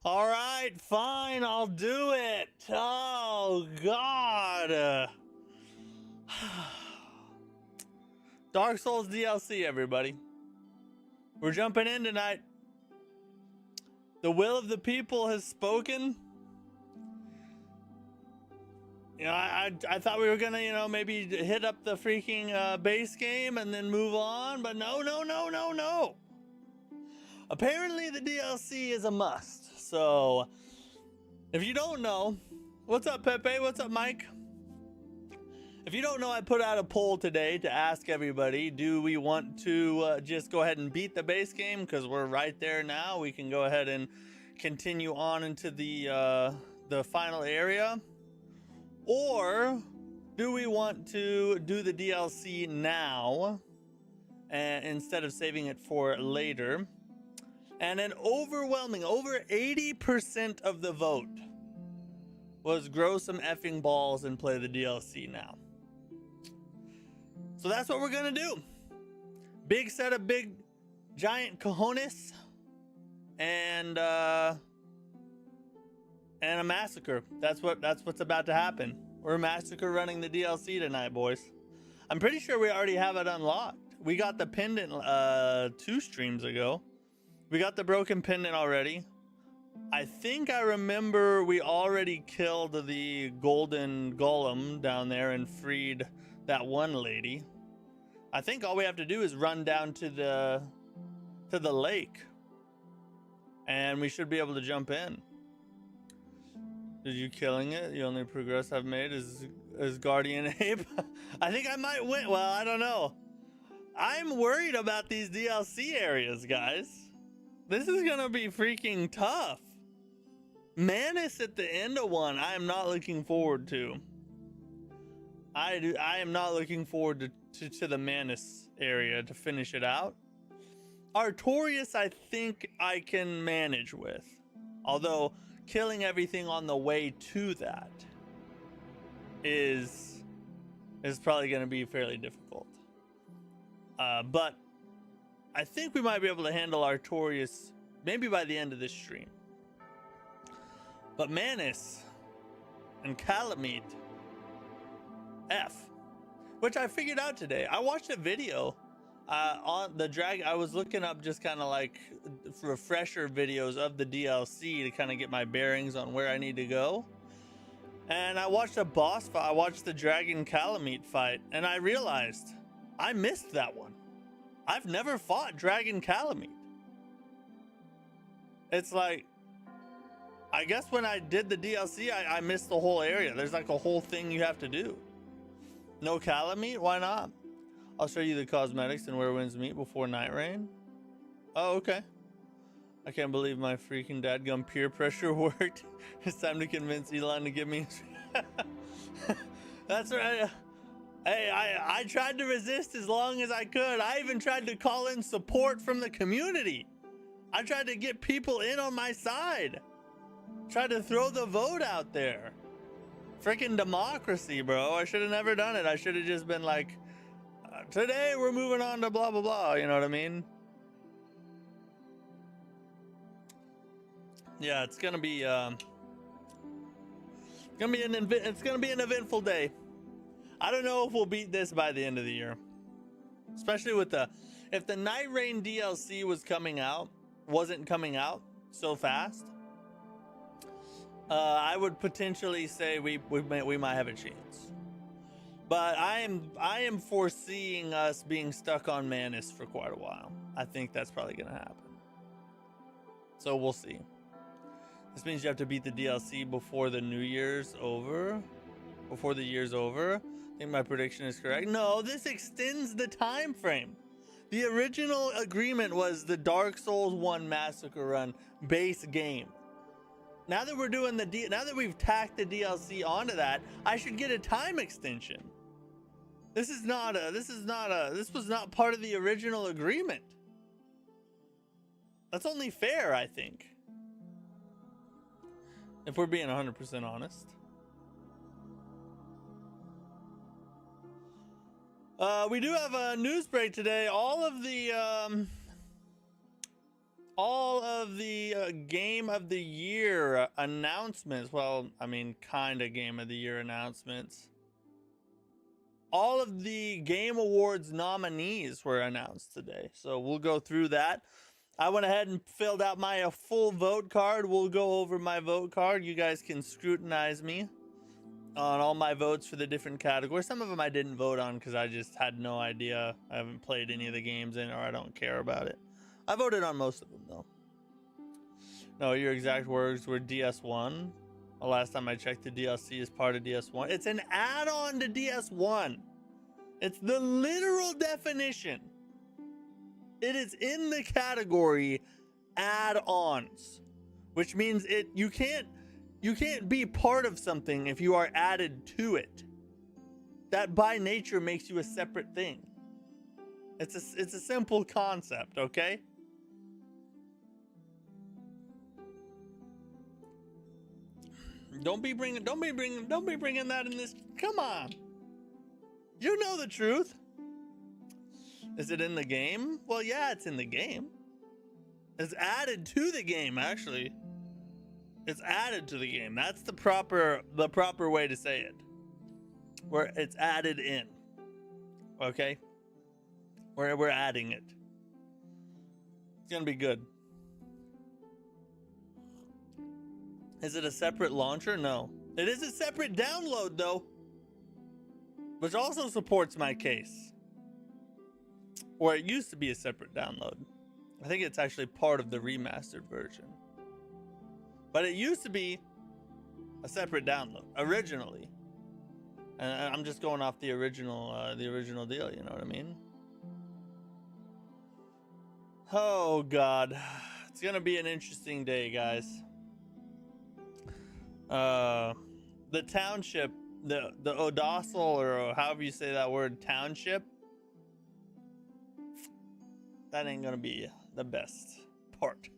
All right, fine, I'll do it. Oh, God. Dark Souls DLC, everybody. We're jumping in tonight. The will of the people has spoken. You know, I thought we were gonna, maybe hit up the freaking base game and then move on, but no. Apparently the DLC is a must. So, if you don't know, what's up, Pepe? What's up, Mike? If you don't know, I put out a poll today to ask everybody, do we want to just go ahead and beat the base game? Because we're right there now. We can go ahead and continue on into the final area. Or do we want to do the DLC now instead of saving it for later? And an overwhelming, over 80% of the vote was grow some effing balls and play the DLC now. So that's what we're gonna do. Big set of big giant cojones and a massacre. That's what's about to happen. We're a massacre running the DLC tonight, boys. I'm pretty sure we already have it unlocked. We got the pendant 2 streams ago. We got the broken pendant already. I think I remember we already killed the golden golem down there and freed that one lady. I think all we have to do is run down to the lake and we should be able to jump in. Did you killing it? The only progress I've made is Guardian Ape. I think I might win. Well, I don't know. I'm worried about these DLC areas, guys. This is gonna be freaking tough. Manus at the end of one, I am not looking forward to. I am not looking forward to the Manus area to finish it out. Artorias, I think I can manage with. Although killing everything on the way to that is probably going to be fairly difficult. But I think we might be able to handle Artorias maybe by the end of this stream. But Manus and Calamite F, which I figured out today. I watched a video on the drag. I was looking up just kind of like refresher videos of the DLC to kind of get my bearings on where I need to go. And I watched a boss fight. I watched the Dragon Calamite fight, and I realized I missed that one. I've never fought Dragon Calamite. It's like, I guess when I did the DLC, I missed the whole area. There's like a whole thing you have to do. No Calamite? Why not? I'll show you the cosmetics and where winds meet before night rain. Oh, okay. I can't believe my freaking dadgum peer pressure worked. It's time to convince Elon to give me... That's right. Hey, I tried to resist as long as I could. I even tried to call in support from the community. I tried to get people in on my side. Tried to throw the vote out there. Freaking democracy, bro. I should have never done it. I should have just been like, today we're moving on to blah, blah, blah. You know what I mean? Yeah, it's gonna be an eventful day. I don't know if we'll beat this by the end of the year. Especially with if the Night Rain DLC wasn't coming out so fast, I would potentially say we might have a chance. But I am foreseeing us being stuck on Manus for quite a while. I think that's probably gonna happen. So we'll see. This means you have to beat the DLC before the New Year's over. Before the year's over. I think my prediction is correct. No, this extends the time frame. The original agreement was the Dark Souls 1 Massacre Run base game. Now that we're doing now that we've tacked the DLC onto that, I should get a time extension. This was not part of the original agreement. That's only fair, I think. If we're being 100% honest. We do have a news break today. All of the all of the game of the year announcements. Well, I mean, kind of game of the year announcements. All of the Game Awards nominees were announced today. So we'll go through that. I went ahead and filled out my full vote card. We'll go over my vote card. You guys can scrutinize me on all my votes for the different categories. Some of them I didn't vote on because I just had no idea. I haven't played any of the games in, or I don't care about it. I voted on most of them though. No, your exact words were DS1. The last time I checked, the DLC is part of DS1. It's an add-on to DS1. It's the literal definition. It is in the category add-ons, which means you can't be part of something if you are added to it. That by nature makes you a separate thing. It's a simple concept, okay? Don't be bringing that in this. Come on. You know the truth. Is it in the game? Well, yeah, it's in the game. It's added to the game, actually. It's added to the game. That's the proper way to say it. Where it's added in. Okay? Where we're adding it. It's gonna be good. Is it a separate launcher? No. It is a separate download though, which also supports my case. Or it used to be a separate download. I think it's actually part of the remastered version. But it used to be a separate download originally. And I'm just going off the original deal, you know what I mean? Oh God. It's gonna be an interesting day, guys. The township, the Odosal, or however you say that word, township, that ain't gonna be the best part.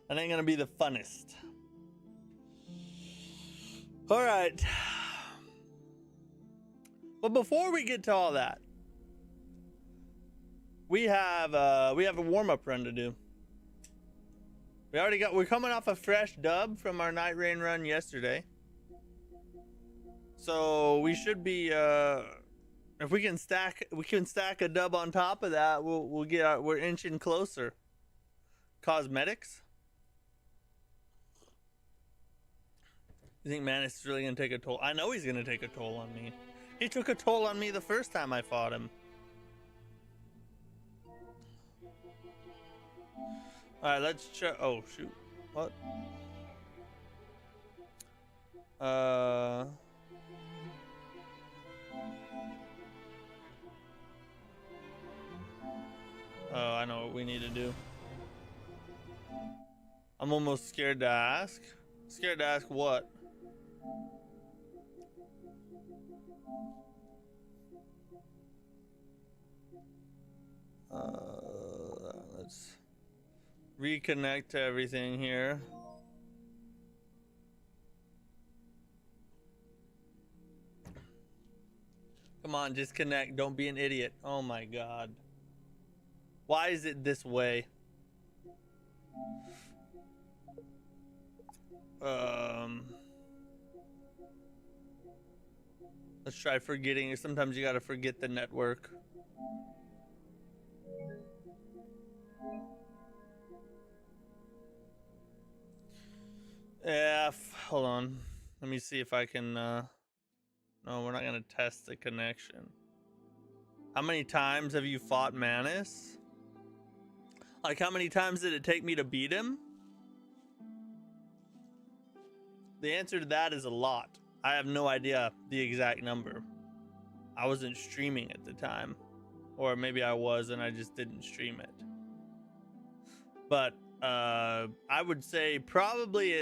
That ain't gonna be the funnest. All right. But before we get to all that, we have a warm-up run to do. We're coming off a fresh dub from our night rain run yesterday. So we should be if we can stack a dub on top of that, we're inching closer. Cosmetics? You think Manus is really gonna take a toll? I know he's gonna take a toll on me. He took a toll on me the first time I fought him. Alright, let's check. Oh, shoot. What? Oh, I know what we need to do. I'm almost scared to ask. Scared to ask what? Let's reconnect to everything here. Come on, just connect. Don't be an idiot. Oh my God. Why is it this way? Let's try forgetting. Sometimes you gotta forget the network. Yeah, hold on. Let me see if I can, no, we're not gonna test the connection. How many times have you fought Manus? Like, how many times did it take me to beat him? The answer to that is a lot. I have no idea the exact number. I wasn't streaming at the time. Or maybe I was and I just didn't stream it. But I would say probably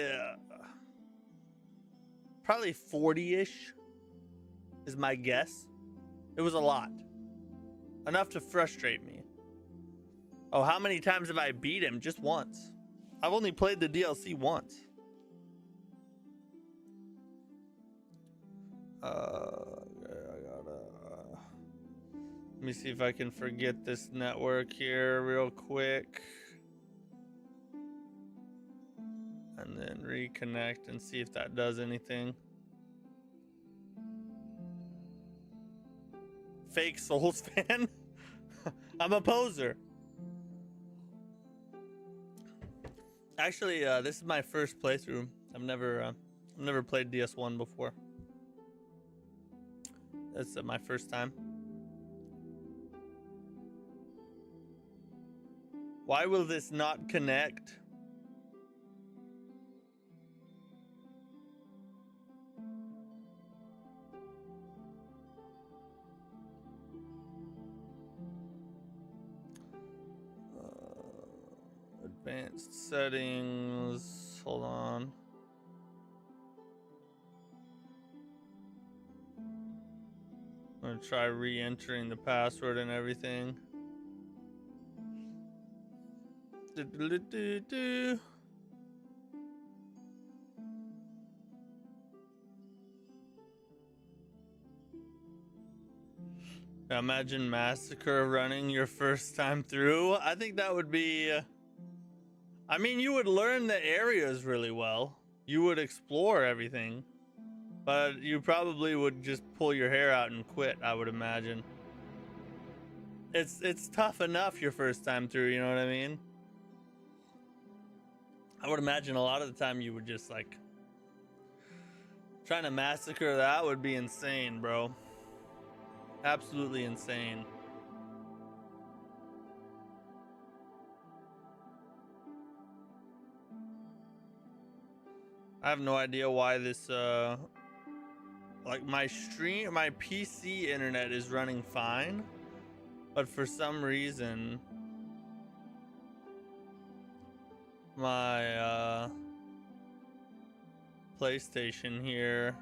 40-ish is my guess. It was a lot. Enough to frustrate me. Oh, how many times have I beat him? Just once. I've only played the DLC once. Let me see if I can forget this network here real quick. And then reconnect and see if that does anything. Fake Souls fan. I'm a poser. Actually, this is my first playthrough. I've never played DS1 before. That's my first time. Why will this not connect? Advanced settings. Hold on. I'm gonna try re-entering the password and everything. Imagine Massacre running your first time through. I think that would be... I mean, you would learn the areas really well. You would explore everything. But you probably would just pull your hair out and quit, I would imagine. It's tough enough your first time through, you know what I mean? I would imagine a lot of the time you would just like... Trying to massacre that would be insane, bro. Absolutely insane. I have no idea why this like my PC internet is running fine, but for some reason my PlayStation here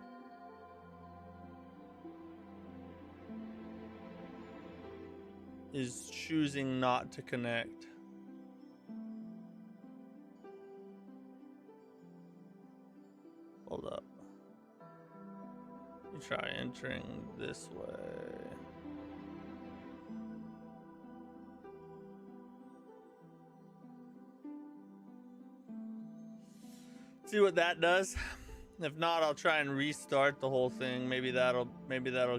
is choosing not to connect. Hold up. You try entering this way. See what that does. If not, I'll try and restart the whole thing. Maybe that'll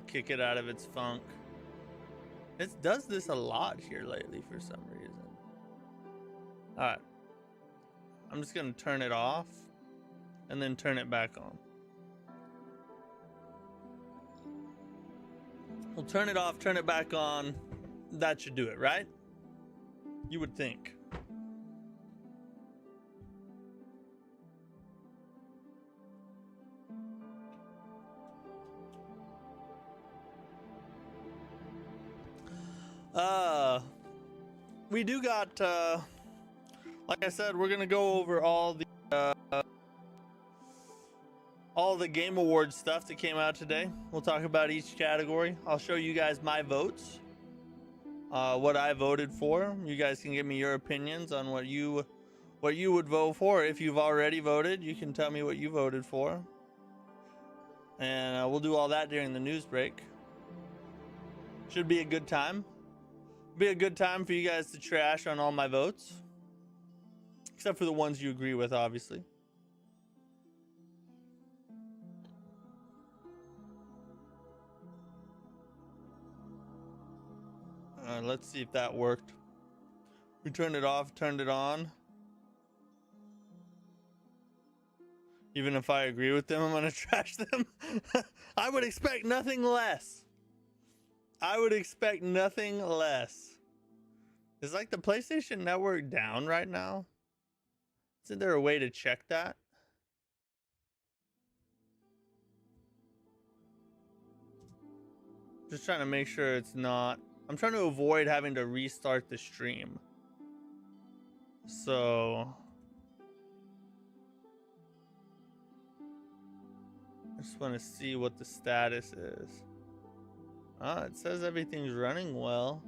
kick it out of its funk. It does this a lot here lately for some reason. All right. I'm just gonna turn it off and then turn it back on. We'll turn it off, turn it back on. That should do it, right? You would think. We do got, like I said, we're gonna go over all the Game Awards stuff that came out today. We'll talk about each category. I'll show you guys my votes, what I voted for. You guys can give me your opinions on what you would vote for. If you've already voted, you can tell me what you voted for, and we'll do all that during the news break. Should be a good time. Be a good time for you guys to trash on all my votes, except for the ones you agree with, obviously. Let's see if that worked. We turned it off, turned it on. Even if I agree with them, I'm gonna trash them. I would expect nothing less. I would expect nothing less. Is like the PlayStation Network down right now? Isn't there a way to check that? Just trying to make sure it's not. I'm trying to avoid having to restart the stream. So I just want to see what the status is. It says everything's running well.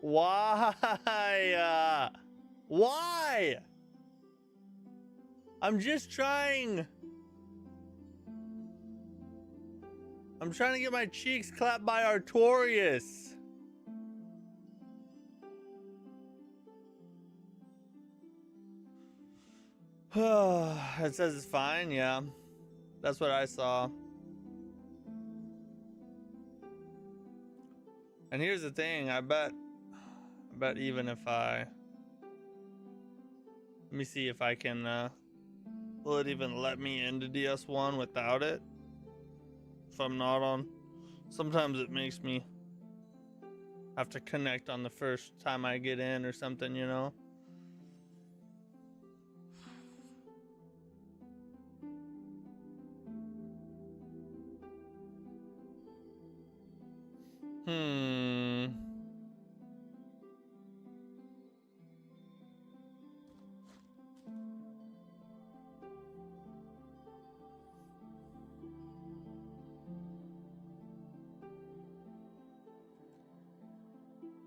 Why? Why? I'm just trying. I'm trying to get my cheeks clapped by Artorias. It says it's fine, yeah. That's what I saw. And here's the thing, I bet even if let me see if I can, will it even let me into DS1 without it? If I'm not on, sometimes it makes me have to connect on the first time I get in or something, you know?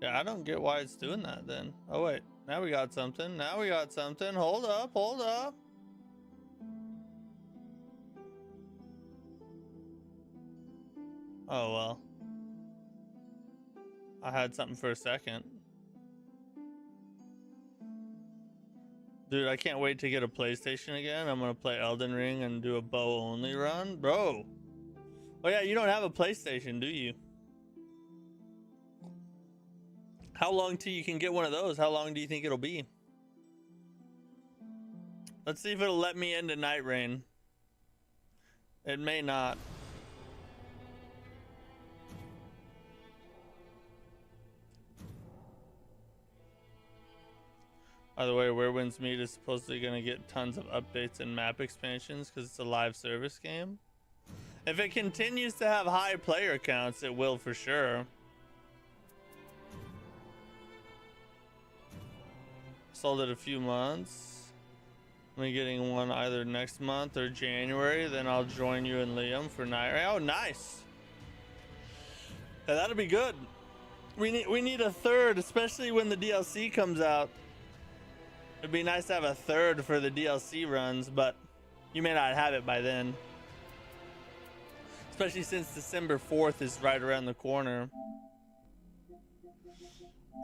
Yeah, I don't get why it's doing that then. Oh wait, now we got something. Now we got something. Hold up, hold up. Oh well. I had something for a second. Dude, I can't wait to get a PlayStation again. I'm gonna play Elden Ring and do a bow only run. Bro. Oh yeah, you don't have a PlayStation, do you? How long till you can get one of those? How long do you think it'll be? Let's see if it'll let me into Night Rain. It may not. By the way, Where Winds Meet is supposedly going to get tons of updates and map expansions because it's a live service game. If it continues to have high player counts, it will for sure. Sold it a few months. I'm getting one either next month or January. Then I'll join you and Liam for Night Rain. Oh, nice. Yeah, that'll be good. We need a third, especially when the DLC comes out. It'd be nice to have a third for the DLC runs, but you may not have it by then. Especially since December 4th is right around the corner.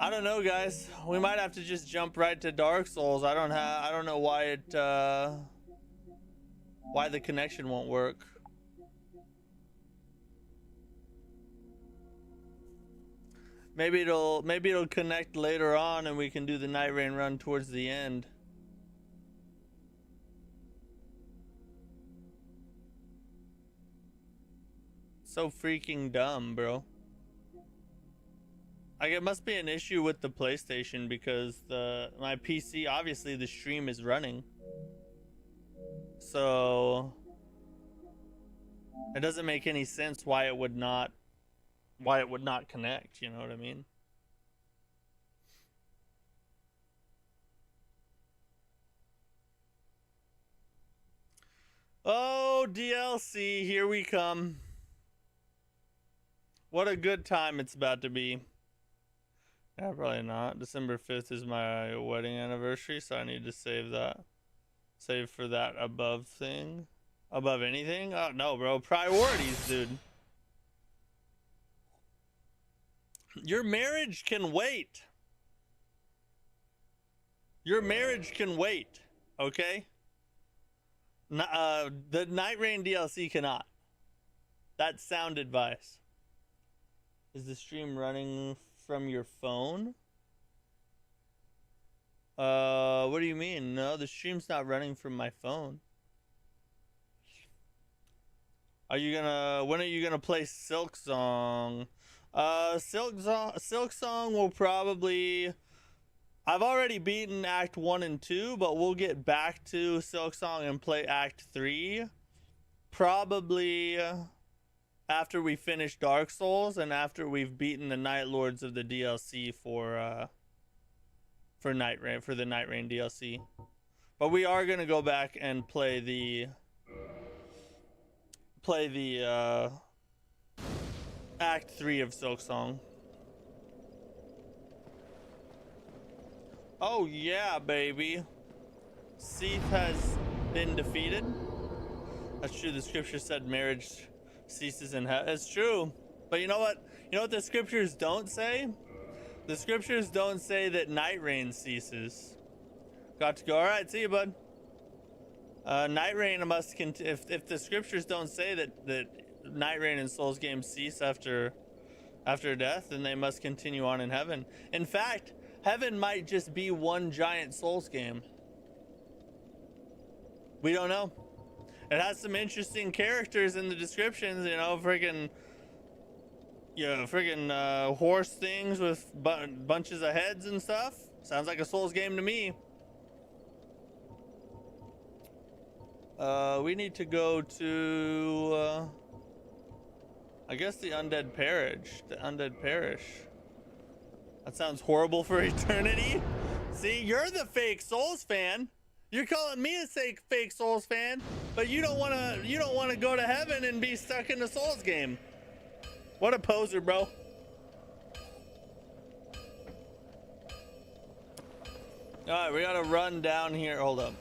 I don't know, guys. We might have to just jump right to Dark Souls. I don't know why why the connection won't work. Maybe it'll connect later on and we can do the Night Rain run towards the end. So freaking dumb, bro. Like, it must be an issue with the PlayStation because my PC, obviously the stream is running. So it doesn't make any sense why it would not connect, you know what I mean? Oh, DLC, here we come. What a good time it's about to be. Yeah, probably not. December 5th is my wedding anniversary, so I need to save that. Save for that above thing. Above anything? Oh, no, bro. Priorities, dude. Your marriage can wait. Your marriage can wait, okay? The Night Rain DLC cannot. That's sound advice. Is the stream running from your phone? What do you mean? No, the stream's not running from my phone. When are you gonna play Silk Song? Silk Song will probably... I've already beaten Act 1 and 2, but we'll get back to Silk Song and play Act 3. Probably after we finish Dark Souls and after we've beaten the Night Lords of the DLC for the Night Rain DLC. But we are gonna go back and play the Act 3 of Silk Song. Oh yeah, baby. Seath has been defeated. That's true. The scripture said marriage ceases in heaven. It's true. But you know what? You know what the scriptures don't say? The scriptures don't say that Night Rain ceases. Got to go. All right, see you, bud. Night Rain must if the scriptures don't say that Night Rain in Souls games cease after death, then they must continue on in heaven. In fact, heaven might just be one giant Souls game. We don't know. It has some interesting characters in the descriptions, you know, freaking horse things with bunches of heads and stuff. Sounds like a Souls game to me. We need to go to I guess the undead parish. The undead parish. That sounds horrible for eternity. See, you're the fake Souls fan. You're calling me a fake Souls fan, but you don't want to go to heaven and be stuck in the Souls game. What a poser, bro. All right, we gotta run down here. Hold up.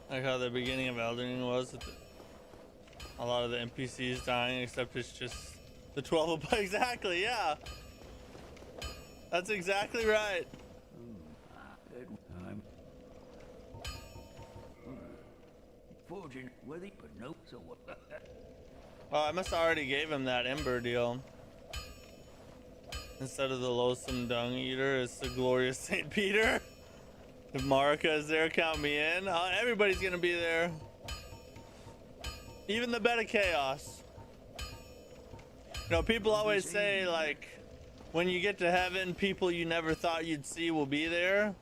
Like how the beginning of Elden Ring was, a lot of the NPCs dying, except it's just the 12 of exactly, yeah. That's exactly right. Oh, I must have already gave him that Ember deal. Instead of the loathsome dung eater, it's the glorious Saint Peter. If Marika is there, count me in. Everybody's gonna be there. Even the beta chaos. You know, people always say, like, when you get to heaven, people you never thought you'd see will be there.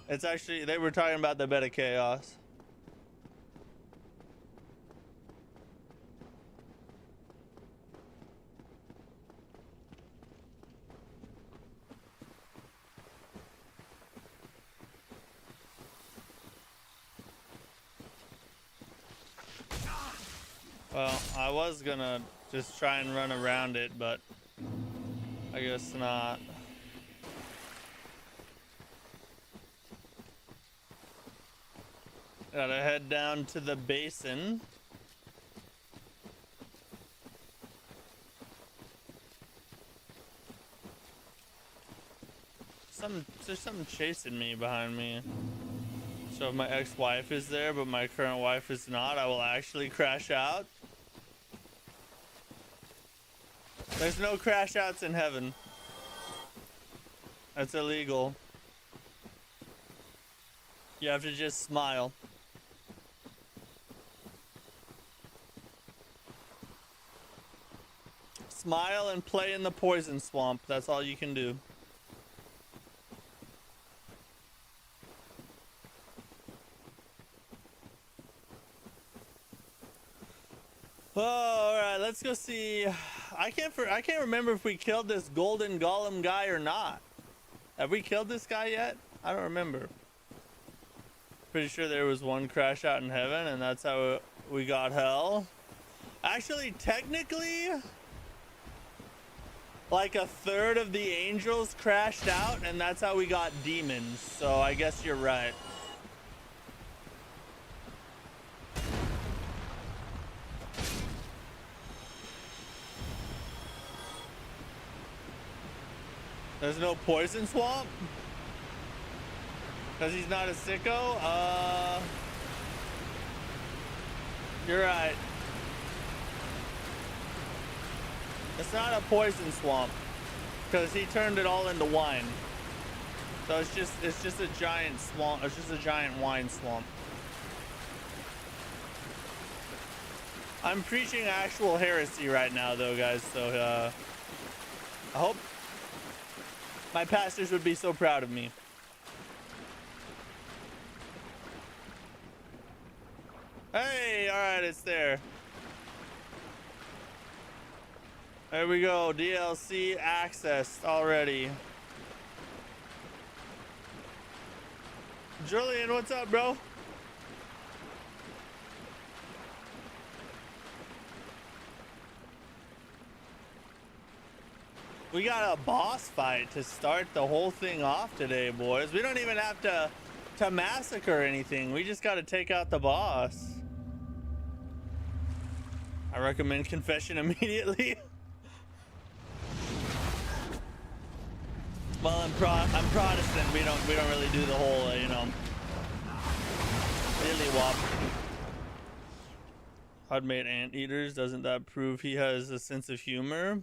It's actually, they were talking about the beta chaos. Well, I was gonna just try and run around it, but I guess not. Gotta head down to the basin. There's something chasing me behind me. So if my ex-wife is there, but my current wife is not, I will actually crash out. There's no crash outs in heaven. That's illegal. You have to just smile. Smile and play in the poison swamp. That's all you can do. Oh, all right, let's go see. I can't remember if we killed this golden golem guy or not. Have we killed this guy yet? I don't remember. Pretty sure there was one crash out in heaven, and that's how we got hell. Actually, technically, like a third of the angels crashed out, and that's how we got demons. So I guess you're right. There's no poison swamp? Because he's not a sicko? You're right. It's not a poison swamp. Because he turned it all into wine. So it's just a giant swamp. It's just a giant wine swamp. I'm preaching actual heresy right now though, guys. So I hope my pastors would be so proud of me. Hey, all right, it's there. There we go, DLC accessed already. Julian, what's up, bro? We got a boss fight to start the whole thing off today, boys. We don't even have to massacre anything. We just got to take out the boss. I recommend confession immediately. Well, I'm Protestant. We don't really do the whole, you know, dilly wop. Hard-made anteaters. Doesn't that prove he has a sense of humor?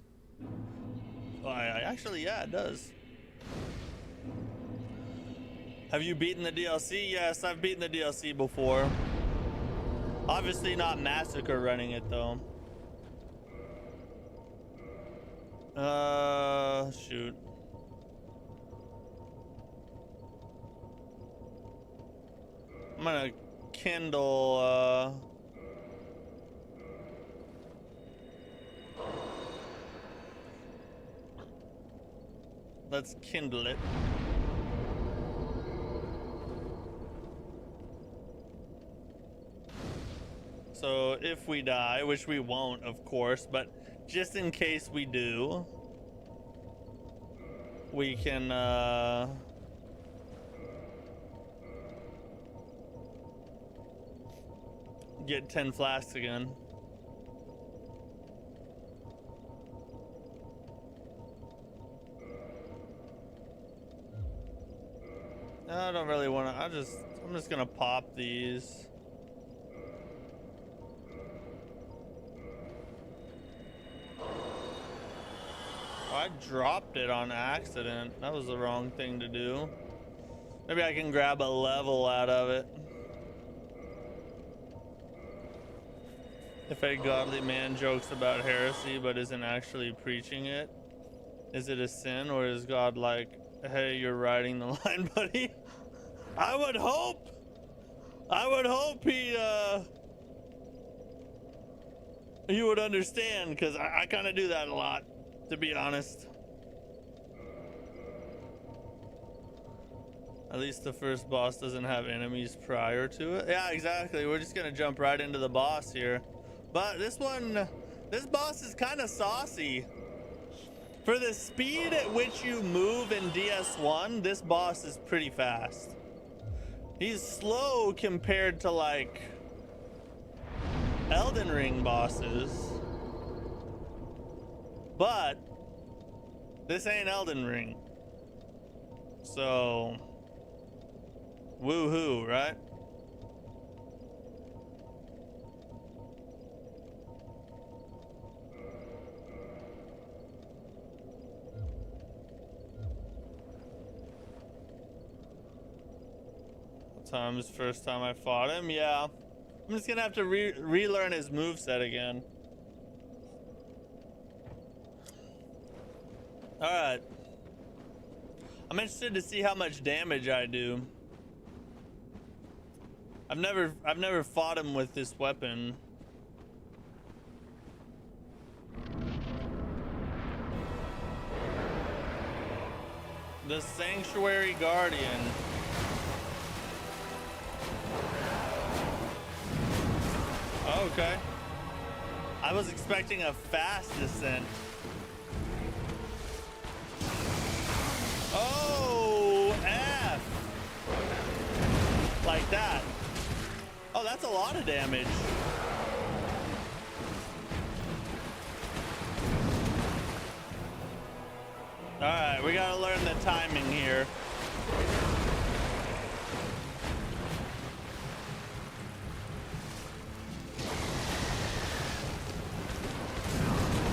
Well, actually, yeah, it does. Have you beaten the DLC? Yes, I've beaten the DLC before. Obviously not Massacre running it though. Shoot. I'm gonna kindle, let's kindle it. So if we die, which we won't, of course, but just in case we do, we can, get 10 flasks again. I don't really want to. I'm just gonna pop these. Oh, I dropped it on accident. That was the wrong thing to do. Maybe I can grab a level out of it. If a godly man jokes about heresy but isn't actually preaching it, is it a sin, or is God like, hey, you're riding the line, buddy? I would hope he would understand, because I kind of do that a lot, to be honest. At least the first boss doesn't have enemies prior to it. Yeah, exactly. We're just gonna jump right into the boss here. But this boss is kind of saucy. For the speed at which you move in DS1, this boss is pretty fast. He's slow compared to like Elden Ring bosses. But this ain't Elden Ring. So woohoo, right? Times first time I fought him. Yeah, I'm just gonna have to relearn his moveset again. All right, I'm interested to see how much damage I do. I've never fought him with this weapon. The Sanctuary Guardian. Okay. I was expecting a fast descent. Oh, F. Like that. Oh, that's a lot of damage. All right, we gotta learn the timing here.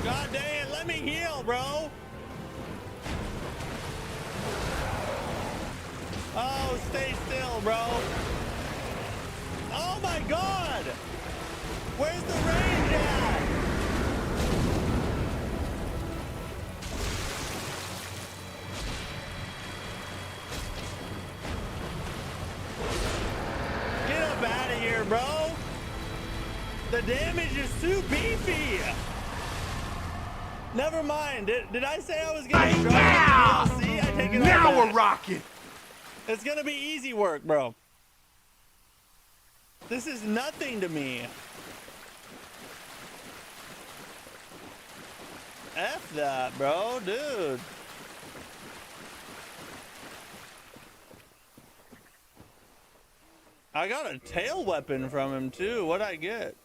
God dang it, let me heal, bro. Oh, stay still, bro. Oh my God. Where's the range at? Get up out of here, bro. The damage is too beefy. Never mind. Did I say I was gonna show the DLC? I take it now back. we're rocking. It's gonna be easy work, bro. This is nothing to me. F that, bro, dude. I got a tail weapon from him too. What'd I get?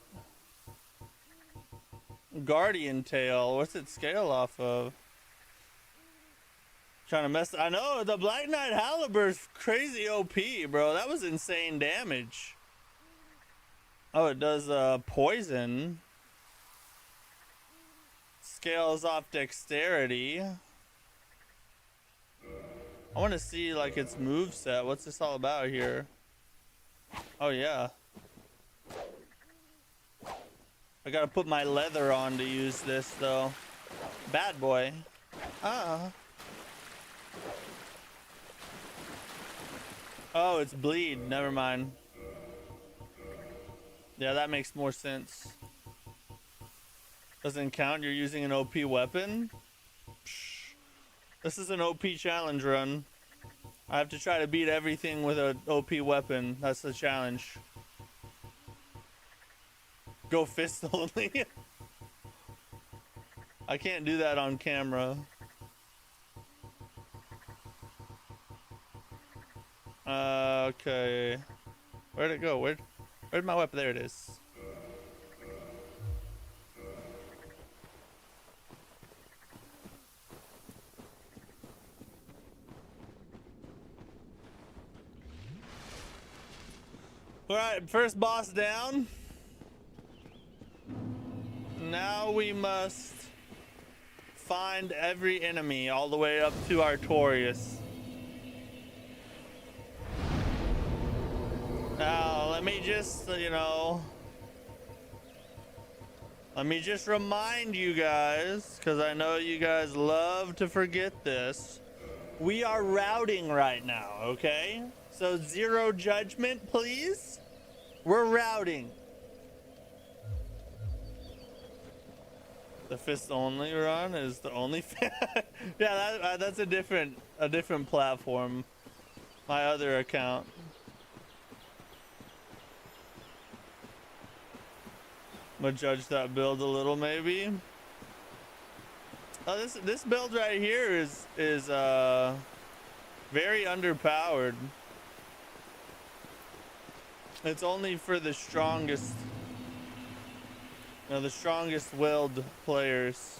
Guardian tail. What's it scale off of? Trying to mess. I know the Black Knight Halibur's crazy OP, bro. That was insane damage. Oh, it does poison. Scales off dexterity. I want to see like its moveset. What's this all about here? Oh yeah. I gotta put my leather on to use this though. Bad boy. Oh, it's bleed. Never mind. Yeah, that makes more sense. Doesn't count. You're using an OP weapon. Psh. This is an OP challenge run. I have to try to beat everything with an OP weapon. That's the challenge. Go fist only. I can't do that on camera. Okay. Where'd it go? Where'd my weapon? There it is. Alright, first boss down. Now we must find every enemy all the way up to Artorias. Now, let me just, let me just remind you guys, because I know you guys love to forget this. We are routing right now, okay? So zero judgment, please. We're routing. The fist only run is the only. Yeah, that's a different platform. My other account. I'm gonna judge that build a little, maybe. Oh, this build right here is very underpowered. It's only for the strongest. The strongest willed players.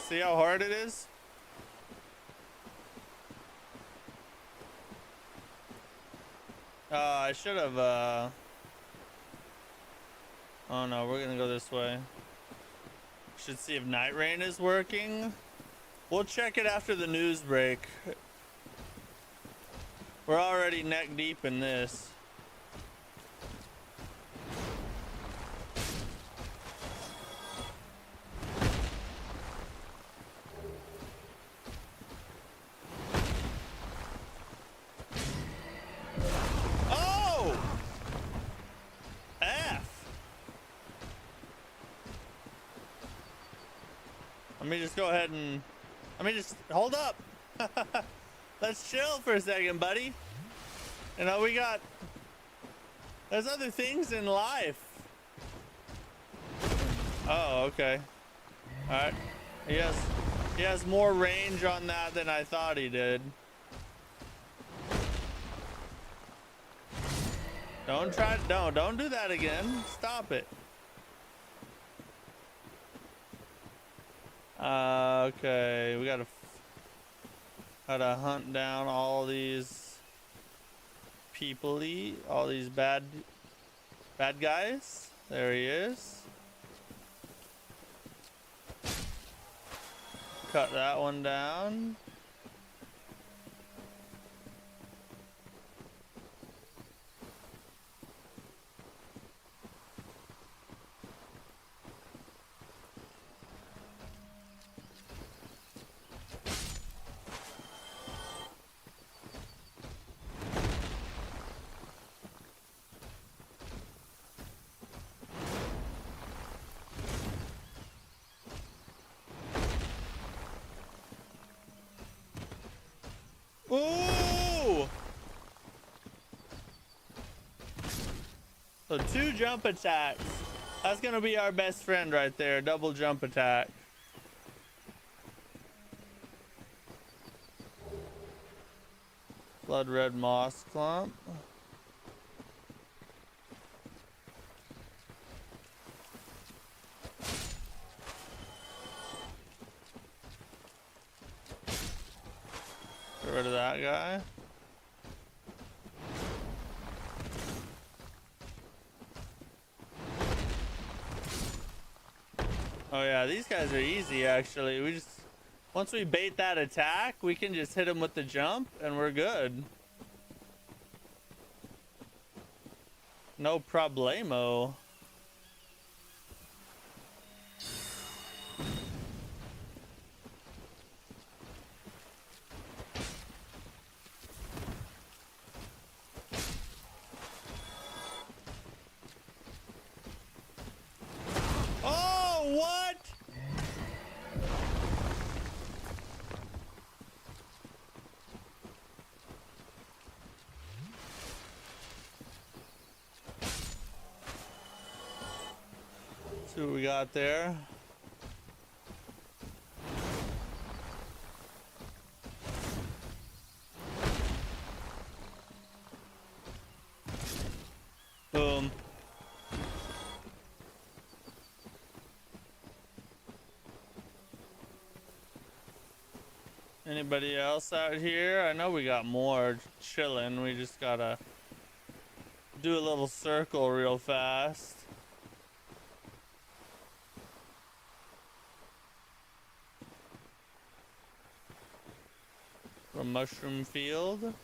See how hard it is? I should have, oh no, we're gonna go this way. Should see if Night Rain is working. We'll check it after the news break. We're already neck deep in this. Oh! F! Let me just go ahead and... Let me just... Hold up! Let's chill for a second, buddy. There's other things in life. Oh, okay. All right. He has more range on that than I thought he did. Don't do that again. Stop it. Okay, we gotta hunt down all these people-y, all these bad guys. There he is. Cut that one down. Ooh! So 2 jump attacks. That's gonna be our best friend right there. Double jump attack. Blood red moss clump. Get rid of that guy. Oh yeah, these guys are easy actually. We just, once we bait that attack, we can just hit them with the jump and we're good. No problemo. Oh, what? See what we got there. Boom. Anybody else out here? I know we got more chilling. We just gotta do a little circle real fast. A mushroom field.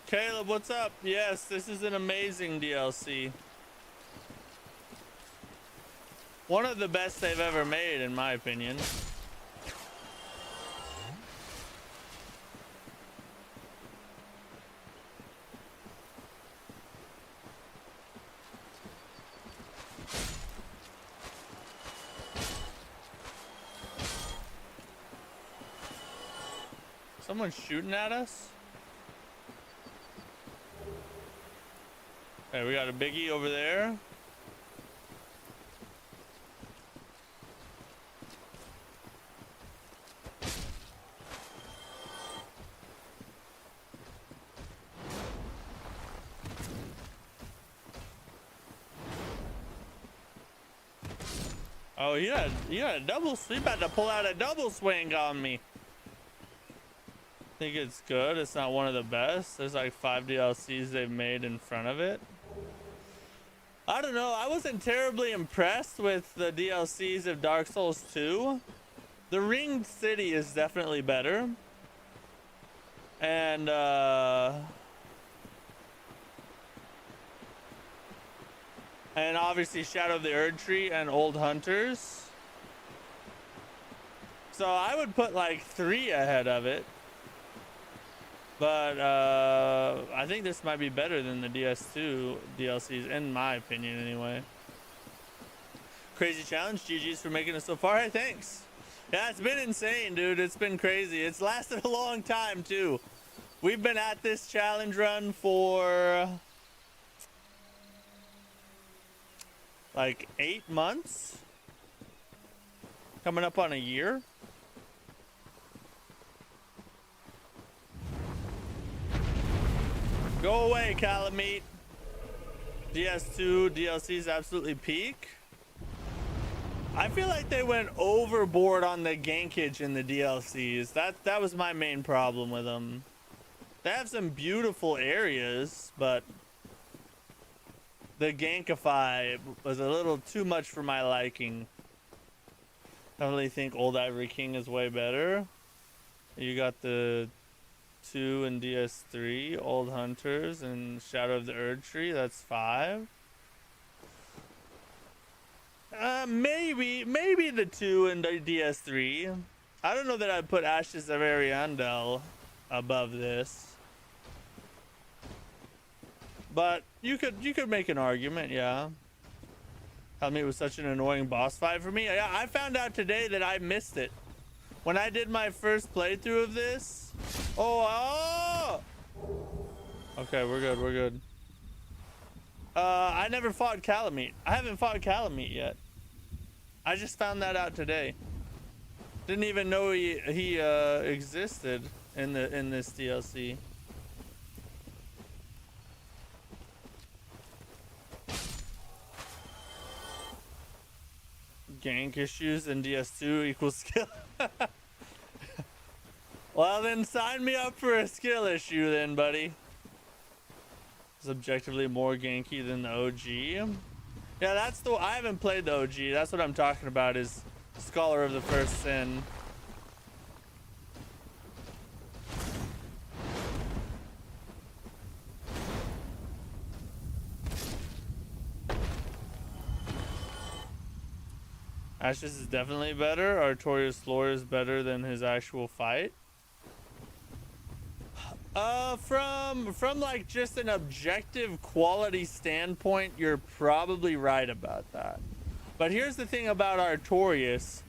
Caleb, what's up? Yes, this is an amazing DLC. One of the best they've ever made, in my opinion. Someone's shooting at us? Okay, we got a biggie over there. Oh, he had a double. He about to pull out a double swing on me. I think it's good. It's not one of the best. There's like 5 DLCs they've made in front of it. I don't know. I wasn't terribly impressed with the DLCs of Dark Souls 2. The Ringed City is definitely better. And obviously Shadow of the Erdtree and Old Hunters. So I would put like 3 ahead of it. But I think this might be better than the DS2 DLCs, in my opinion anyway. Crazy challenge. GG's for making it so far. Hey, thanks. Yeah, it's been insane, dude. It's been crazy. It's lasted a long time, too. We've been at this challenge run for like 8 months. Coming up on a year. Go away, Calamite. DS2 DLC's absolutely peak. I feel like they went overboard on the gankage in the DLCs. That was my main problem with them. They have some beautiful areas, but the gankify was a little too much for my liking. I really think Old Ivory King is way better. You got the 2 and DS3, Old Hunters and Shadow of the Erdtree. That's 5. Maybe the 2 and the DS3. I don't know that I'd put Ashes of Ariandel above this. But you could make an argument, yeah. Calamite was such an annoying boss fight for me. Yeah, I found out today that I missed it. When I did my first playthrough of this. Oh! Okay, we're good, we're good. I never fought Calamite. I haven't fought Calamite yet. I just found that out today. Didn't even know he existed in this DLC. Gank issues in DS2 equals skill. Well then sign me up for a skill issue then, buddy. It's objectively more ganky than the OG. Yeah, that's the I haven't played the OG. That's what I'm talking about, is Scholar of the First Sin. Ashes is definitely better. Artorias lore is better than his actual fight. From like just an objective quality standpoint, you're probably right about that. But here's the thing about Artorias.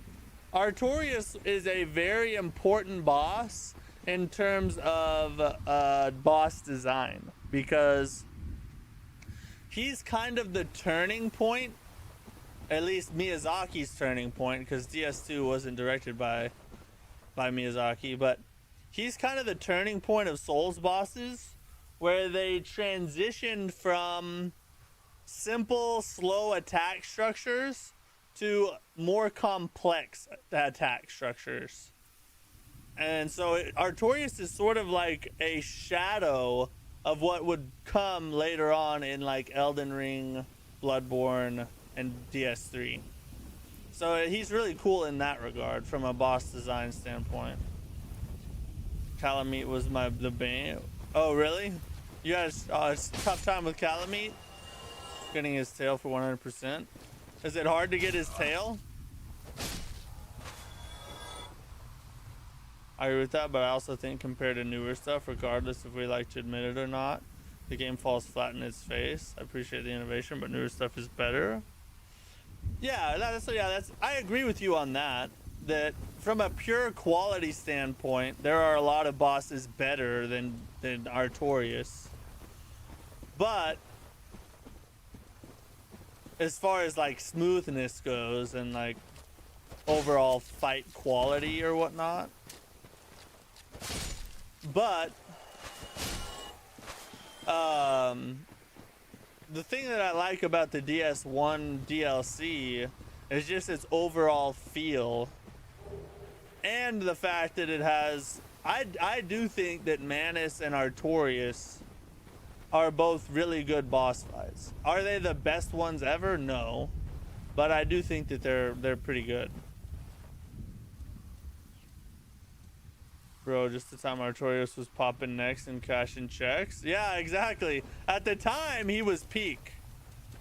Artorias is a very important boss in terms of boss design, because he's kind of the turning point, at least Miyazaki's turning point, because DS2 wasn't directed by Miyazaki, but he's kind of the turning point of Souls bosses, where they transitioned from simple, slow attack structures to more complex attack structures. And so Artorias is sort of like a shadow of what would come later on in like Elden Ring, Bloodborne, and DS3. So he's really cool in that regard from a boss design standpoint. Calamite was the bane. Oh really? You guys, it's a tough time with Calamite getting his tail for 100%. Is it hard to get his tail? I agree with that, but I also think compared to newer stuff, regardless if we like to admit it or not, the game falls flat in its face. I appreciate the innovation, but newer stuff is better. Yeah, I agree with you on that. That from a pure quality standpoint, there are a lot of bosses better than Artorias. But as far as like smoothness goes and like overall fight quality or whatnot, but the thing that I like about the DS1 DLC is just its overall feel, and the fact that it has, I do think that Manus and Artorias are both really good boss fights. Are they the best ones ever? No, but I do think that they're pretty good. Bro, just the time Artorias was popping necks and cashing checks. Yeah, exactly. At the time, he was peak.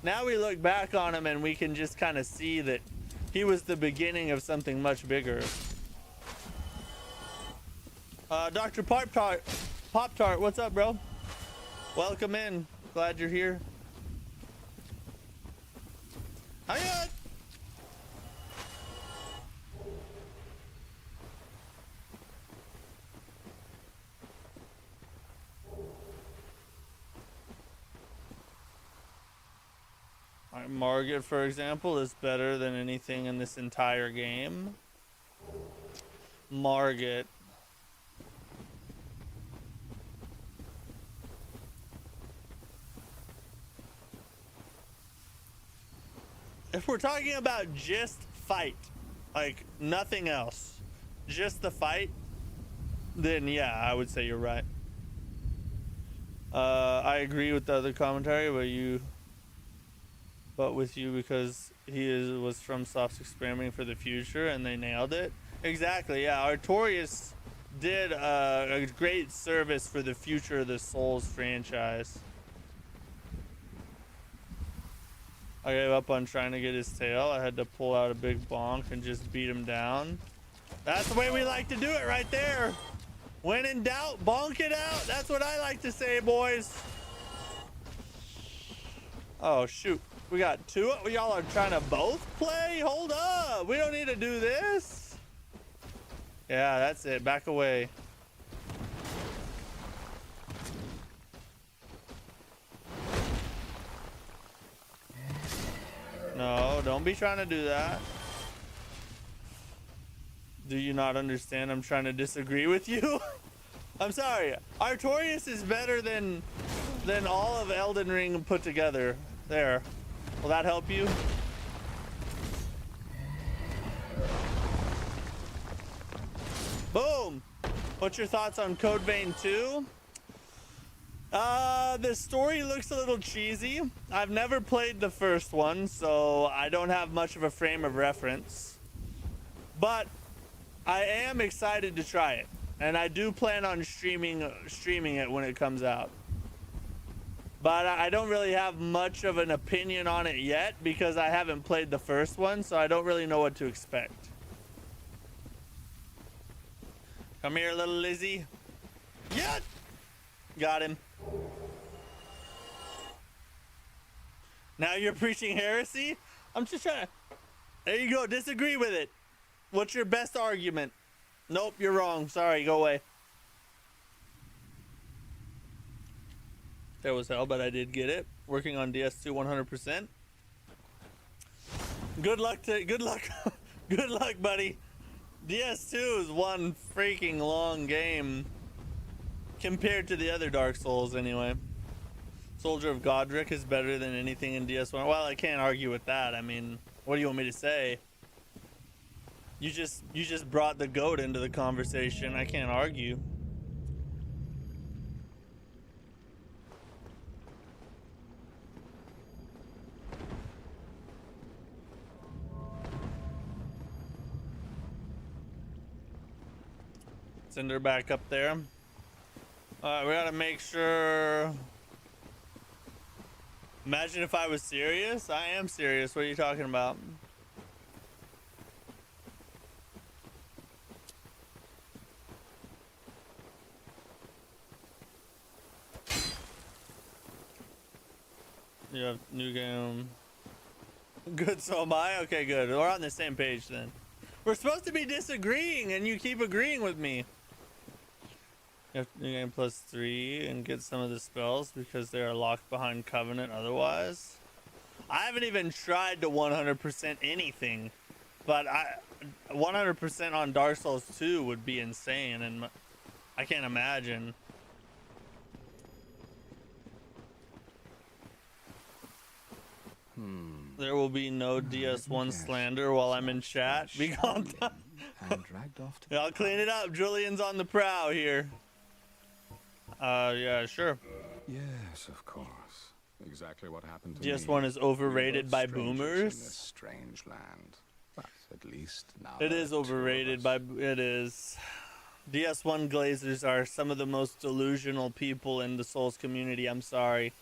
Now we look back on him and we can just kind of see that he was the beginning of something much bigger. Dr. Pop-Tart, what's up, bro? Welcome in. Glad you're here. Hiya! Margit, for example, is better than anything in this entire game. Margit. If we're talking about just fight, like nothing else, just the fight, then yeah, I would say you're right. I agree with the other commentary, but with you because was from Soft's experimenting for the future and they nailed it. Exactly, yeah. Artorias did a great service for the future of the Souls franchise. I gave up on trying to get his tail. I had to pull out a big bonk and just beat him down. That's the way we like to do it right there. When in doubt, bonk it out. That's what I like to say, boys. Oh shoot, we got two. Y'all are trying to both play? Hold up, we don't need to do this. Yeah, that's it, back away. No, don't be trying to do that. Do you not understand I'm trying to disagree with you? I'm sorry, Artorias is better than all of Elden Ring put together. There, will that help you? Boom. What's your thoughts on Code Vein 2? The story looks a little cheesy. I've never played the first one, so I don't have much of a frame of reference, but I am excited to try it, and I do plan on streaming it when it comes out. But I don't really have much of an opinion on it yet because I haven't played the first one, so I don't really know what to expect. Come here, little Lizzie. Yeah! Got him. Now you're preaching heresy? I'm just trying to... There you go, disagree with it. What's your best argument? Nope, you're wrong. Sorry, go away. That was hell, but I did get it. Working on DS2 100%. Good luck, good luck, buddy. DS2 is one freaking long game compared to the other Dark Souls anyway. Soldier of Godric is better than anything in DS1. Well, I can't argue with that. I mean, what do you want me to say? You just brought the goat into the conversation. I can't argue. Send her back up there. Alright, we gotta make sure. Imagine if I was serious. I am serious. What are you talking about? You have new game. Good, so am I. Okay, good. We're on the same page then. We're supposed to be disagreeing and you keep agreeing with me. You have new game +3 and get some of the spells because they are locked behind Covenant otherwise. I haven't even tried to 100% anything, but 100% on Dark Souls 2 would be insane, and I can't imagine. There will be no DS1 slander while I'm in chat. Be gone. Yeah, I'll clean it up. Julian's on the prow here. Yeah, sure. Yes, of course. Exactly what happened to DS1 me. is overrated by Strangers boomers. in this strange land. But at least now It there is are two of overrated us. by... It is. DS1 glazers are some of the most delusional people in the Souls community. I'm sorry.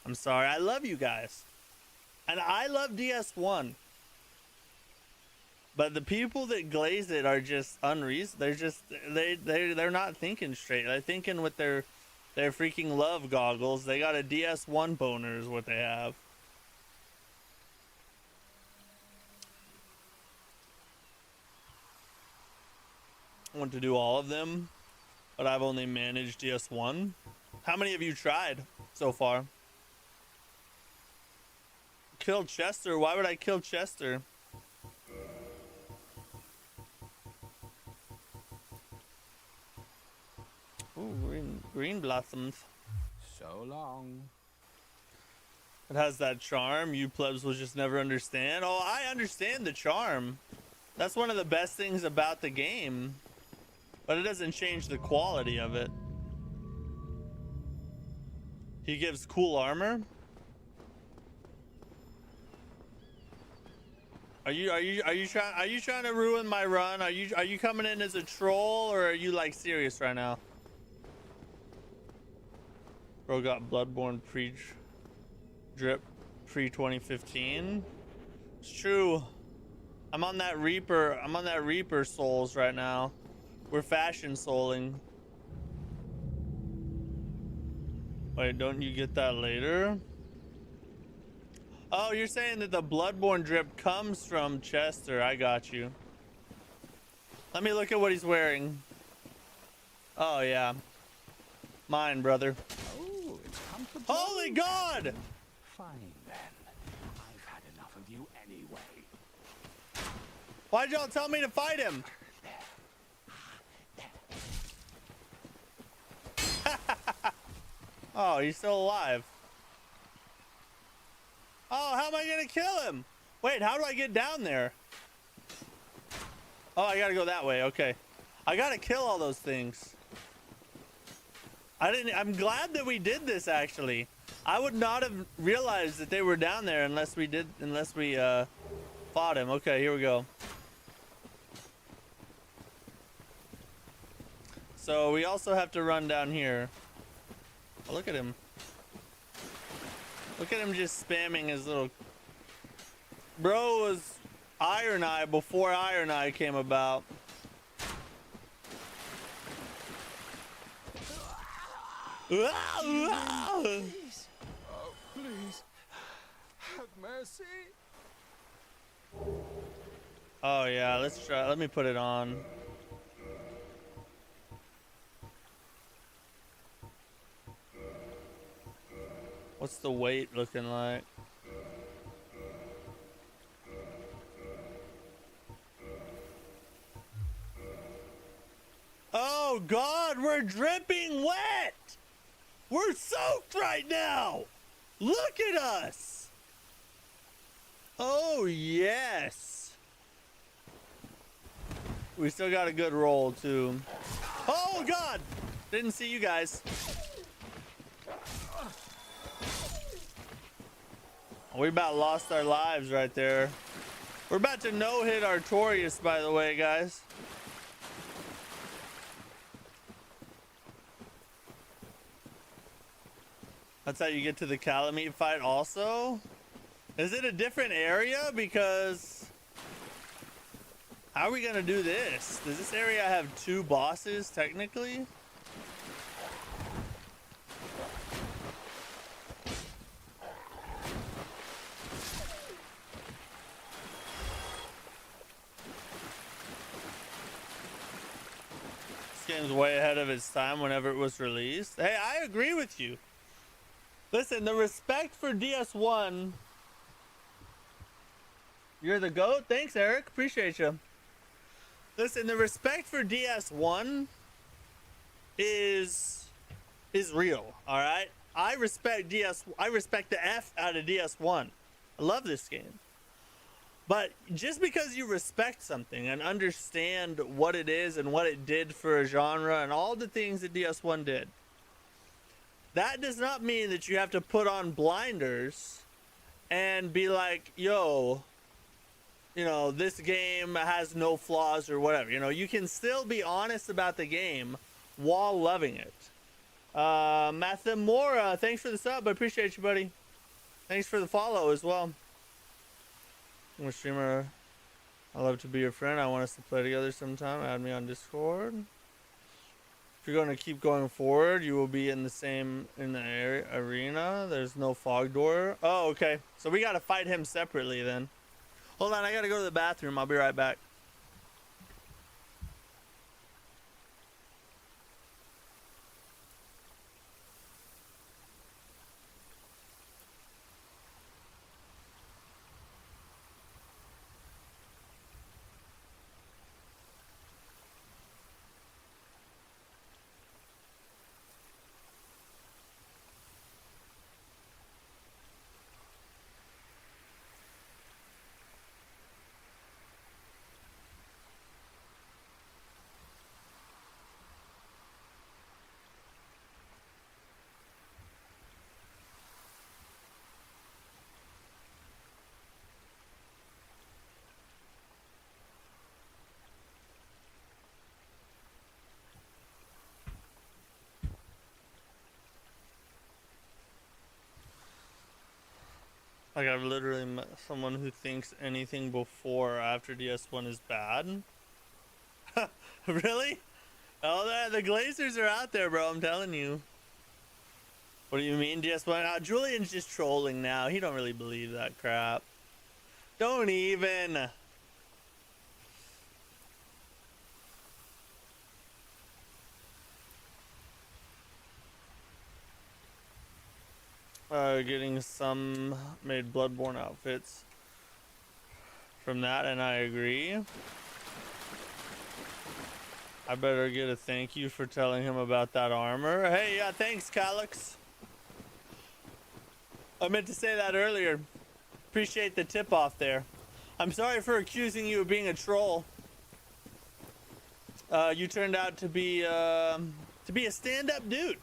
I'm sorry. I love you guys. And I love DS1. But the people that glaze it are just unreasonable. They're just... They're not thinking straight. They're thinking with their freaking love goggles. They got a DS1 boner is what they have. I want to do all of them, but I've only managed DS1. How many have you tried so far? Kill Chester? Why would I kill Chester? Ooh, green blossoms. So long. It has that charm you plebs will just never understand. Oh, I understand the charm. That's one of the best things about the game. But it doesn't change the quality of it. He gives cool armor. Are you trying to ruin my run? Are you coming in as a troll, or are you like serious right now? Bro got Bloodborne drip pre 2015. It's true. I'm on that Reaper souls right now. We're fashion souling. Wait, don't you get that later? Oh, you're saying that the bloodborne drip comes from Chester. I got you. Let me look at what he's wearing. Oh, yeah. Mine, brother. Oh, it's come to Holy blows. God! Fine then. I've had enough of you anyway. Why'd y'all tell me to fight him? Oh, he's still alive. Oh, how am I gonna kill him? Wait, how do I get down there? Oh, I gotta go that way. Okay. I gotta kill all those things. I'm glad that we did this, actually. I would not have realized that they were down there unless we fought him. Okay, here we go. So we also have to run down here. Oh, look at him. Look at him just spamming his little... Bro was Iron Eye before Iron Eye came about. Please. Oh, please. Have mercy. Oh yeah, let's try. Let me put it on. What's the weight looking like? Oh God, we're dripping wet. We're soaked right now. Look at us. Oh yes. We still got a good roll too. Oh God, didn't see you guys. We about lost our lives right there. We're about to no-hit Artorias, by the way, guys. That's how you get to the Calamite fight also? Is it a different area? Because how are we gonna do this? Does this area have 2 bosses technically? This game's way ahead of its time whenever it was released. Hey, I agree with you. Listen, the respect for DS1. You're the GOAT? Thanks, Eric. Appreciate you. Listen, the respect for DS1 is real, all right? I respect the F out of DS1. I love this game. But just because you respect something and understand what it is and what it did for a genre and all the things that DS1 did, that does not mean that you have to put on blinders and be like, yo, you know, this game has no flaws or whatever. You know, you can still be honest about the game while loving it. Mathemora, thanks for the sub. I appreciate you, buddy. Thanks for the follow as well. I'm a streamer. I love to be your friend. I want us to play together sometime. Add me on Discord. If you're going to keep going forward, you will be in the arena. There's no fog door. Oh, okay. So we got to fight him separately then. Hold on, I got to go to the bathroom. I'll be right back. Like, I've literally met someone who thinks anything before or after DS1 is bad. Really? Oh, the Glazers are out there, bro. I'm telling you. What do you mean, DS1? Julian's just trolling now. He don't really believe that crap. Don't even. Getting some made Bloodborne outfits from that, and I agree. I better get a thank you for telling him about that armor. Hey, yeah, thanks, Calyx. I meant to say that earlier. Appreciate the tip off there. I'm sorry for accusing you of being a troll. You turned out to be a stand-up dude.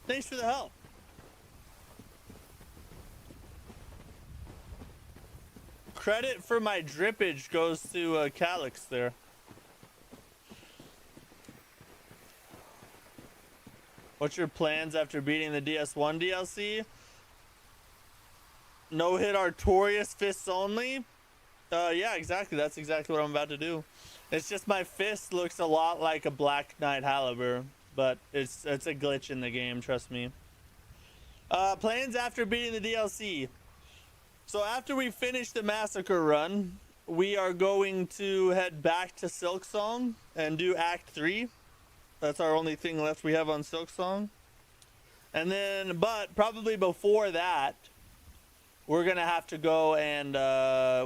Thanks for the help. Credit for my drippage goes to Calyx there. What's your plans after beating the DS1 DLC? No hit Artorias fists only? Yeah, exactly. That's exactly what I'm about to do. It's just my fist looks a lot like a Black Knight Halberd, but it's a glitch in the game, trust me. Plans after beating the DLC. So after we finish the Massacre run, we are going to head back to Silksong and do Act 3. That's our only thing left we have on Silksong. And then, but probably before that, we're going to have to go and,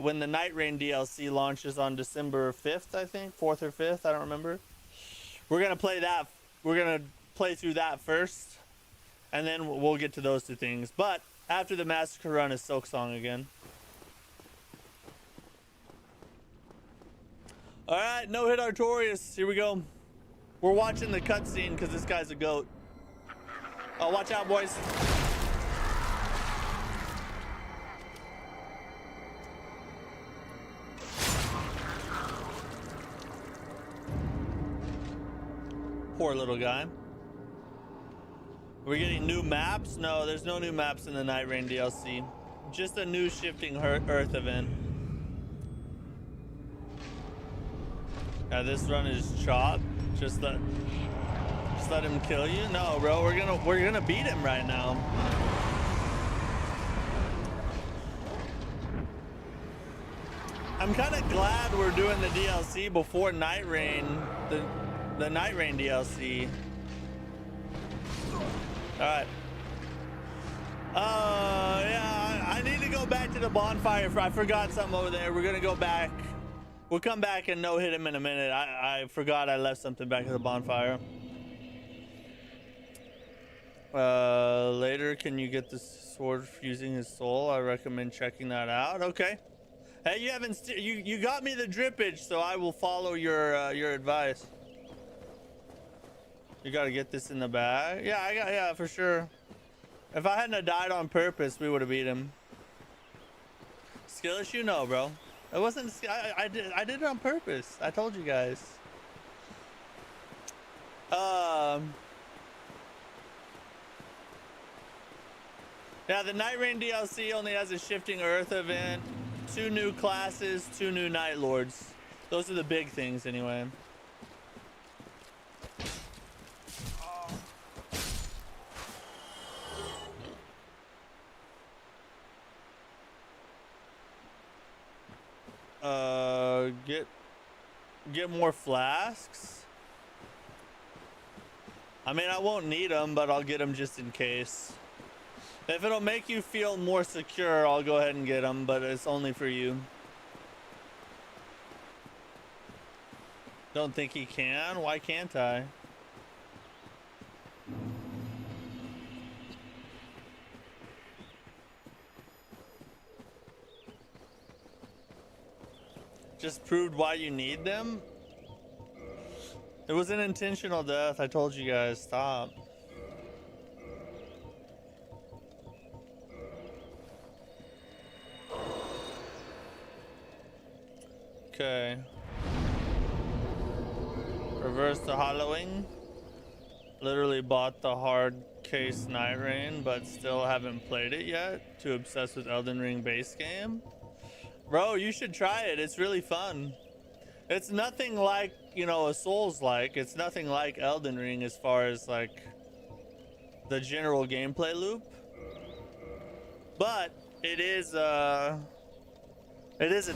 when the Night Rain DLC launches on December 5th, I think, 4th or 5th, I don't remember. We're going to play that, we're going to play through that first, and then we'll get to those two things. But after the Massacre run is Silksong again. Alright, no hit Artorias, here we go. We're watching the cutscene because this guy's a goat. Oh, watch out, boys. Poor little guy. Are we getting new maps? No, there's no new maps in the Night Rain DLC. Just a new shifting Earth event. Yeah, this run is chop. Just let him kill you. No, bro, we're gonna beat him right now. I'm kind of glad we're doing the DLC before Night Rain, the Night Rain DLC. All right. Yeah, I need to go back to the bonfire. I forgot something over there. We're gonna go back. We'll come back and no hit him in a minute. I forgot I left something back at the bonfire. Later, can you get the sword fusing his soul? I recommend checking that out. Okay. Hey, you haven't you got me the drippage, so I will follow your advice. You gotta get this in the bag. Yeah, for sure. If I hadn't have died on purpose, we would have beat him. Skill issue? No, bro. It wasn't. I did it on purpose. I told you guys. Yeah, the Night Rain DLC only has a shifting Earth event, 2 new classes, 2 new Night Lords. Those are the big things, anyway. Get more flasks. I mean, I won't need them, but I'll get them just in case. If it'll make you feel more secure, I'll go ahead and get them, but it's only for you. Don't think he can? Why can't I? Just proved why you need them? It was an intentional death. I told you guys, stop. Okay. Reverse the hollowing. Literally bought the hard case Night Rain, but still haven't played it yet. Too obsessed with Elden Ring base game. Bro, you should try it. It's really fun. It's nothing like, you know, a Souls-like. It's nothing like Elden Ring as far as like the general gameplay loop, but it is a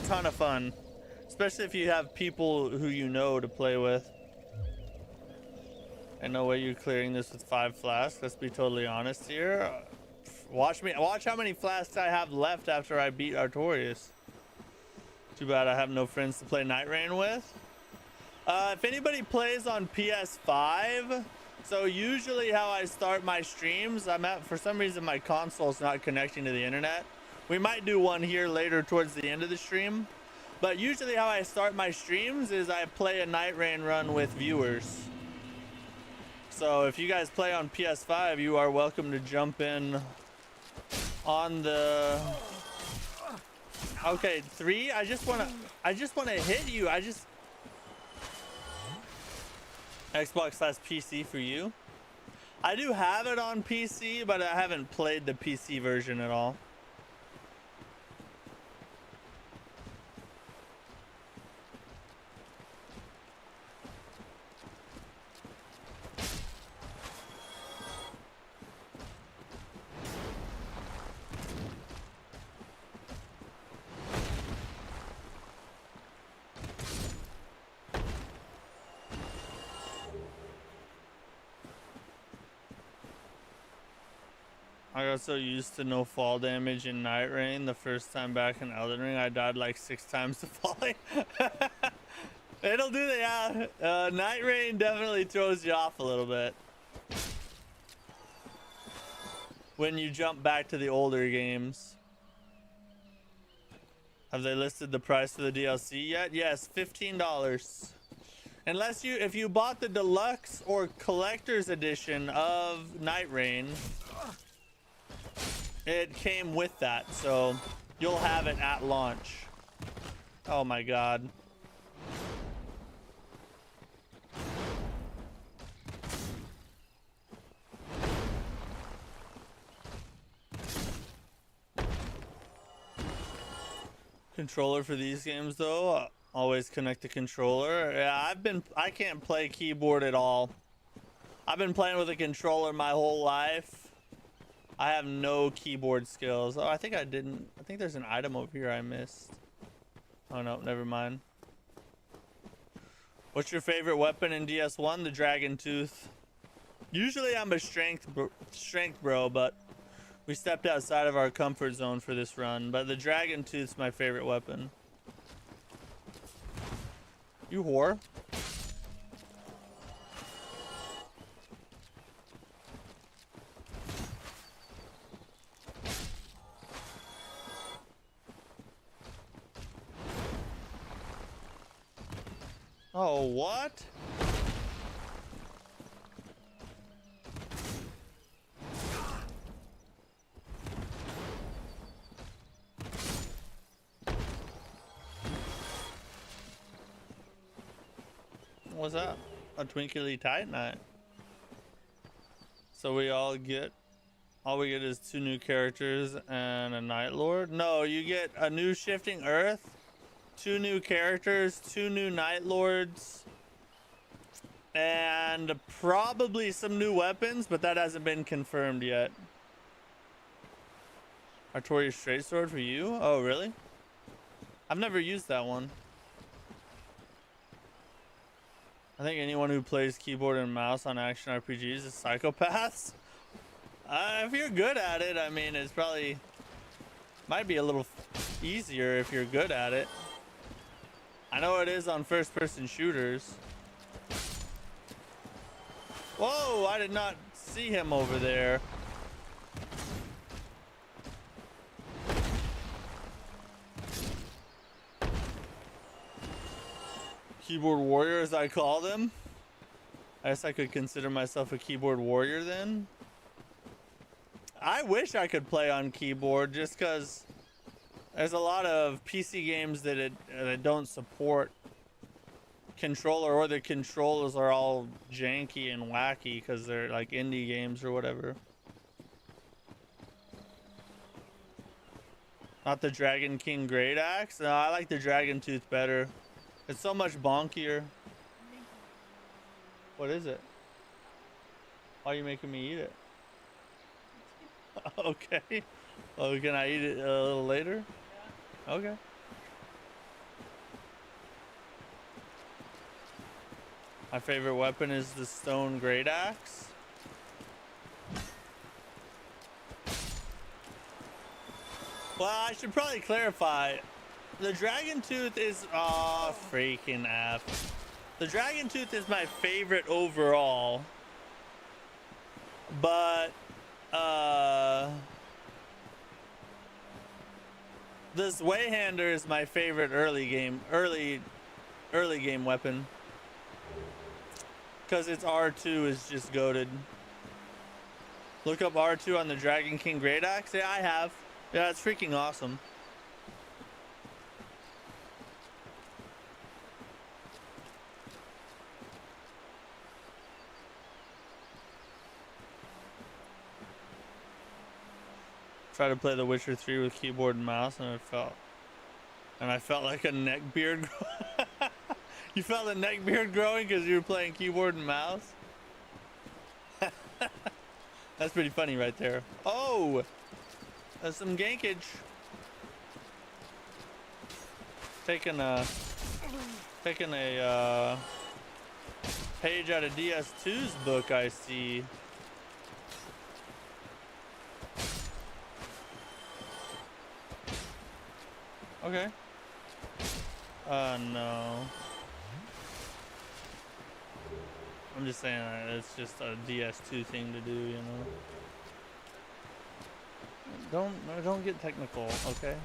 ton of fun, especially if you have people who you know to play with. And no way you're clearing this with 5 flasks. Let's be totally honest here. Watch how many flasks I have left after I beat Artorias. Too bad I have no friends to play Night Rain with. If anybody plays on PS5, so usually how I start my streams, for some reason my console's not connecting to the internet. We might do one here later towards the end of the stream, but usually how I start my streams is I play a Night Rain run with viewers. So if you guys play on PS5, you are welcome to jump in on the... Okay, 3. I just wanna hit you. Xbox/PC for you. I do have it on PC, but I haven't played the PC version at all. I got so used to no fall damage in Night Rain. The first time back in Elden Ring, I died like 6 times to falling. It'll do that, yeah. Night Rain definitely throws you off a little bit when you jump back to the older games. Have they listed the price for the DLC yet? Yes, $15. Unless if you bought the deluxe or collector's edition of Night Rain, it came with that, so you'll have it at launch. Oh my god. Controller for these games though, always connect the controller. Yeah, I can't play keyboard at all. I've been playing with a controller my whole life. I have no keyboard skills. Oh, I think there's an item over here I missed. Oh no, never mind. What's your favorite weapon in DS1? The Dragon Tooth. Usually I'm a strength bro, but we stepped outside of our comfort zone for this run. But the Dragon Tooth's my favorite weapon. You whore. Oh, what? What was that? A twinkly titanite. So all we get is 2 new characters and a Night Lord? No, you get a new Shifting Earth, 2 new characters, 2 new Night Lords, and probably some new weapons, but that hasn't been confirmed yet. Artorias Straight Sword for you? Oh, really? I've never used that one. I think anyone who plays keyboard and mouse on action RPGs is psychopaths. If you're good at it, I mean, it's probably might be a little easier if you're good at it. I know it is on first-person shooters. Whoa, I did not see him over there. Keyboard warrior, as I call them. I guess I could consider myself a keyboard warrior then. I wish I could play on keyboard just because there's a lot of PC games that don't support controller, or the controllers are all janky and wacky because they're like indie games or whatever. Not the Dragon King Great Axe? No, I like the Dragon Tooth better. It's so much bonkier. What is it? Why are you making me eat it? Okay. Oh, can I eat it a little later? Okay. My favorite weapon is the stone great axe. Well, I should probably clarify. The dragon tooth is freaking F. The dragon tooth is my favorite overall. But this Wayhander is my favorite early game weapon. Cause its R2 is just goated. Look up R2 on the Dragon King Great Axe. Yeah, I have. Yeah, it's freaking awesome. Tried to play The Witcher 3 with keyboard and mouse, and I felt like a neck beard. You felt a neck beard growing because you were playing keyboard and mouse? That's pretty funny right there. Oh! That's some gankage. Taking a page out of DS2's book, I see. Okay. No. I'm just saying it's just a DS2 thing to do, you know. Don't get technical, okay?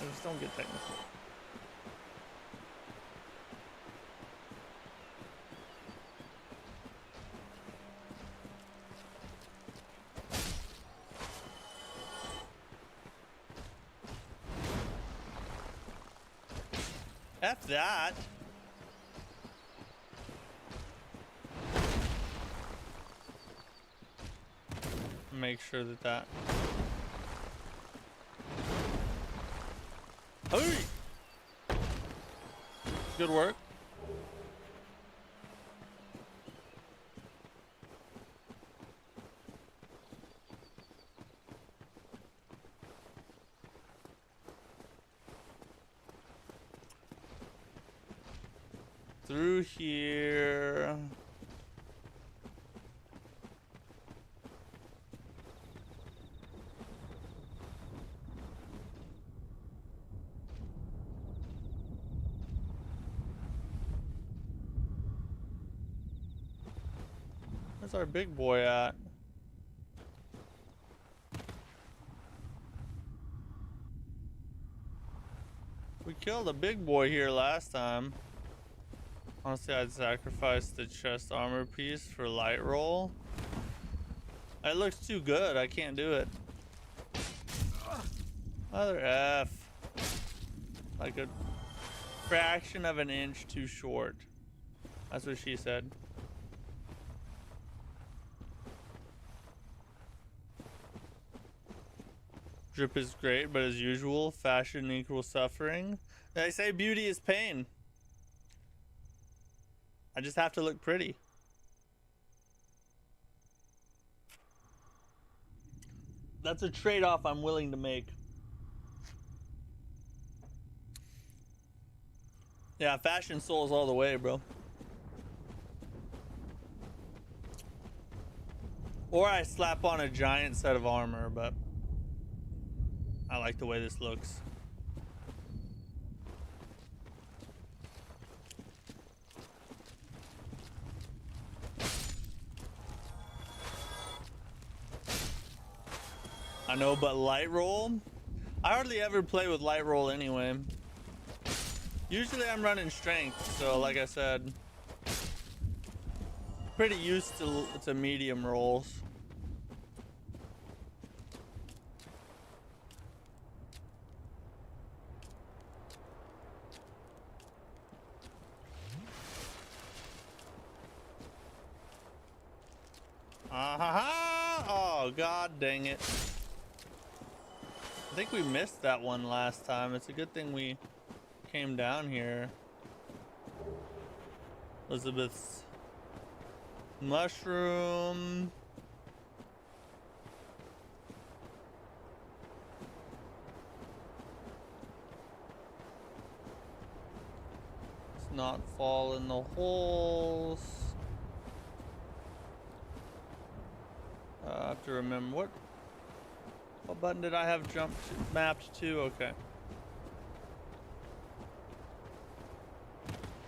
Just don't get technical. F that. Make sure that Hey! Good work. Through here. Where's our big boy at? We killed a big boy here last time. Honestly, I'd sacrifice the chest armor piece for light roll. It looks too good. I can't do it. Mother F. Like a fraction of an inch too short. That's what she said. Drip is great, but as usual, fashion equals suffering. They say beauty is pain. I just have to look pretty. That's a trade-off I'm willing to make. Yeah, fashion souls all the way, bro. Or I slap on a giant set of armor, but I like the way this looks. I know, but light roll? I hardly ever play with light roll anyway. Usually I'm running strength, so like I said, pretty used to medium rolls. Oh, god dang it. I think we missed that one last time. It's a good thing we came down here. Elizabeth's mushroom. not fall in the holes. I have to remember what button did I have mapped to? Okay.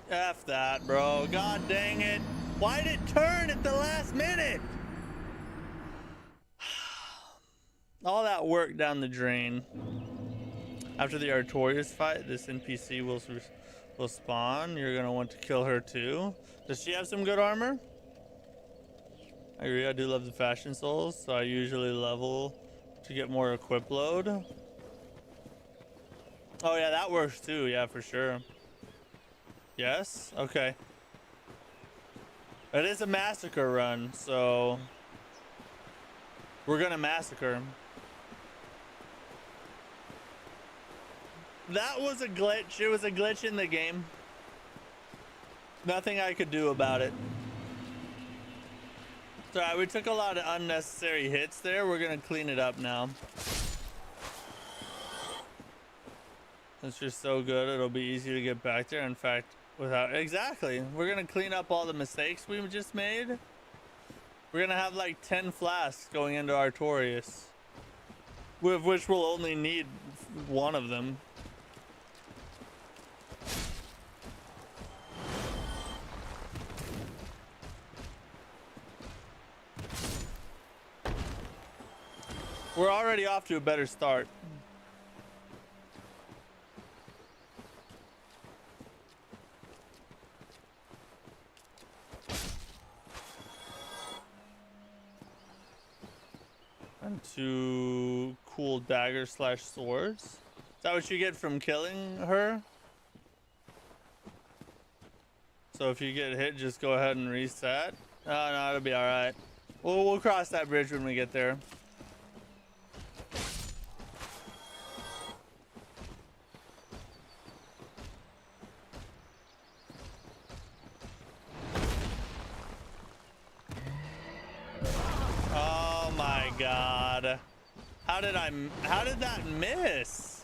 F that, bro. God dang it. Why did it turn at the last minute? All that work down the drain. After the Artorias fight, this NPC will spawn. You're gonna want to kill her too. Does she have some good armor? I agree. I do love the fashion souls, so I usually level to get more equip load. Oh yeah, that works too. Yeah, for sure. Yes. Okay. It is a massacre run, so we're gonna massacre. That was a glitch. It was a glitch in the game. Nothing I could do about it. Sorry, we took a lot of unnecessary hits there. We're gonna clean it up now. It's just so good. It'll be easy to get back there. In fact, exactly. We're gonna clean up all the mistakes we just made. We're gonna have like 10 flasks going into Artorias, with which we'll only need one of them. We're already off to a better start. And 2 cool daggers / swords. Is that what you get from killing her? So if you get hit, just go ahead and reset. Oh no, it'll be all right. We'll cross that bridge when we get there. Oh my god. How did that miss?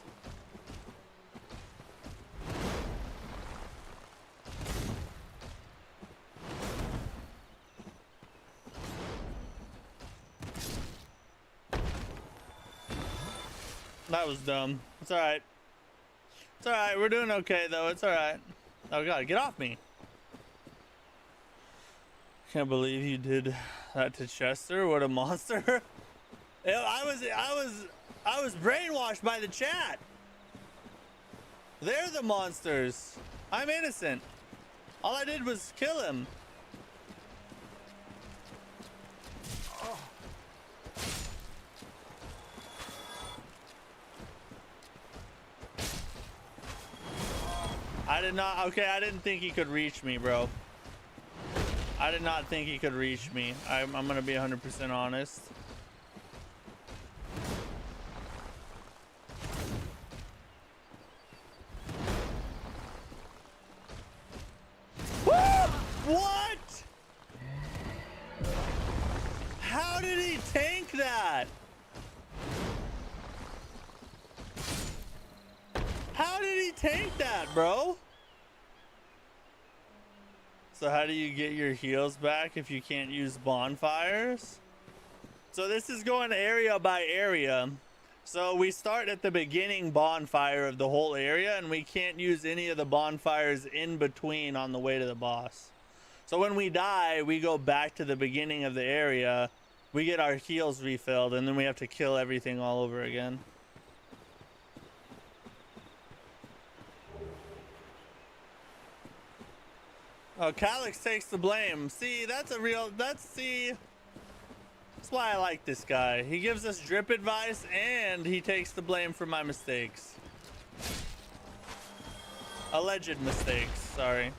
That was dumb. It's all right. It's all right. We're doing okay though. It's all right. Oh god, get off me. Can't believe you did that to Chester. What a monster. I was brainwashed by the chat. They're the monsters. I'm innocent. All I did was kill him. Oh. I did not. Okay, I didn't think he could reach me, bro. I did not think he could reach me. I'm gonna be 100% honest. What? How did he tank that? How did he tank that, bro? So how do you get your heals back if you can't use bonfires? So this is going area by area. So we start at the beginning bonfire of the whole area, and we can't use any of the bonfires in between on the way to the boss. So when we die, we go back to the beginning of the area, we get our heals refilled, and then we have to kill everything all over again. Oh, Calyx takes the blame. See, that's why I like this guy. He gives us drip advice, and he takes the blame for my mistakes. Alleged mistakes, sorry.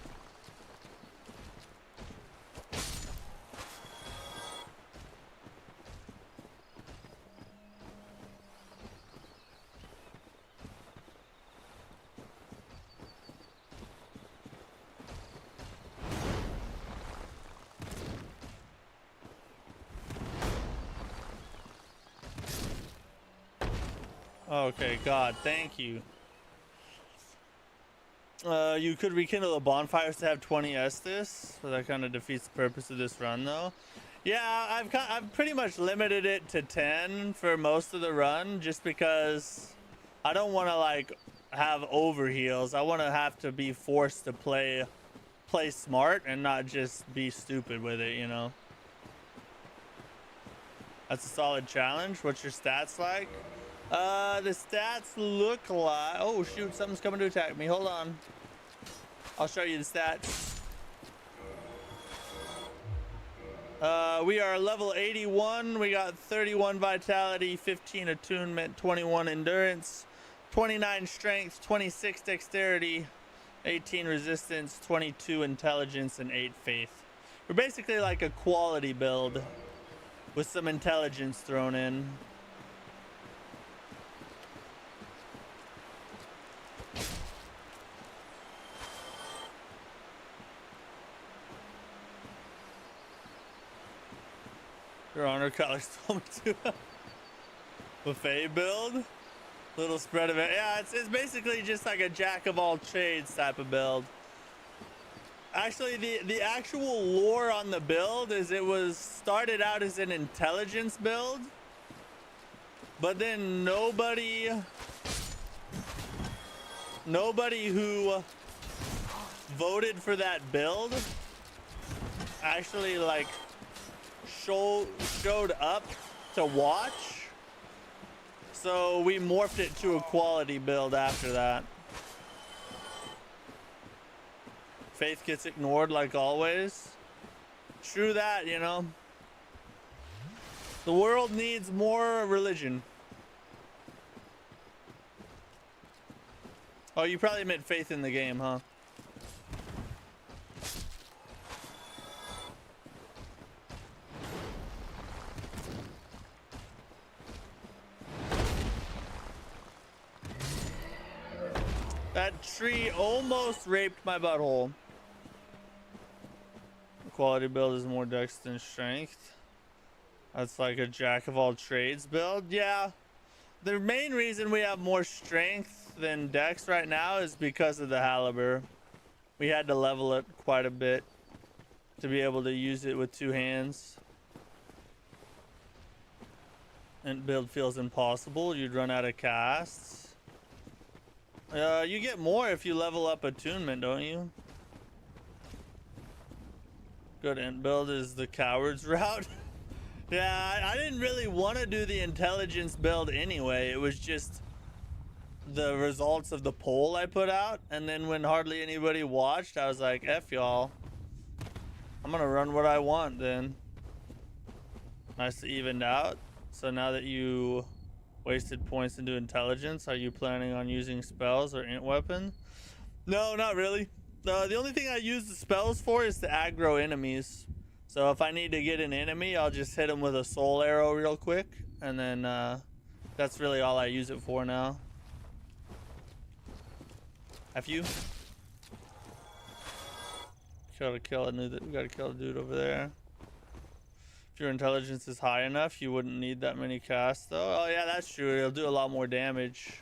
Okay, God, thank you. You could rekindle the bonfires to have 20 Estus, so that kind of defeats the purpose of this run, though. Yeah, I've pretty much limited it to 10 for most of the run, just because I don't want to like have overheals. I want to have to be forced to play smart and not just be stupid with it, you know. That's a solid challenge. What's your stats like? The stats look like... Oh, shoot. Something's coming to attack me. Hold on. I'll show you the stats. We are level 81. We got 31 vitality, 15 attunement, 21 endurance, 29 strength, 26 dexterity, 18 resistance, 22 intelligence, and 8 faith. We're basically like a quality build with some intelligence thrown in. Your honor colors told me to. Buffet build. Little spread of it. Yeah, it's basically just like a jack of all trades type of build. Actually, the actual lore on the build is it was started out as an intelligence build, but then nobody who voted for that build actually like showed up to watch. So we morphed it to a quality build after that. Faith gets ignored like always. True that, you know. The world needs more religion. Oh, you probably meant faith in the game, huh? That tree almost raped my butthole. Quality build is more dex than strength. That's like a jack of all trades build. Yeah. The main reason we have more strength than dex right now is because of the halberd. We had to level it quite a bit to be able to use it with 2 hands. And build feels impossible. You'd run out of casts. You get more if you level up attunement, don't you? Good int build is the coward's route. Yeah, I didn't really want to do the intelligence build anyway. It was just the results of the poll I put out. And then when hardly anybody watched, I was like, F y'all. I'm gonna run what I want then. Nice to even out. So now that you wasted points into intelligence, are you planning on using spells or int weapons? No, not really. The only thing I use the spells for is to aggro enemies. So if I need to get an enemy, I'll just hit them with a soul arrow real quick. And then that's really all I use it for now. Have you? Gotta kill a dude over there. If your intelligence is high enough, you wouldn't need that many casts, though. Oh, yeah, that's true. It'll do a lot more damage.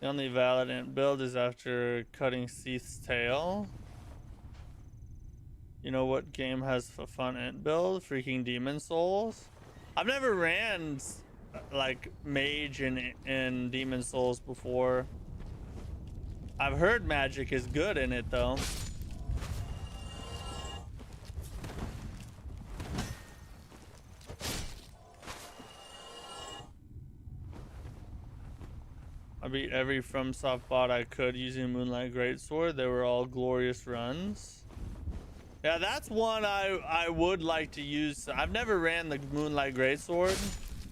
The only valid int build is after cutting Seath's tail. You know what game has a fun int build? Freaking Demon Souls. I've never ran like mage in Demon Souls before. I've heard magic is good in it, though. I beat every FromSoft bot I could using Moonlight Greatsword. They were all glorious runs. Yeah, that's one I would like to use. I've never ran the Moonlight Greatsword.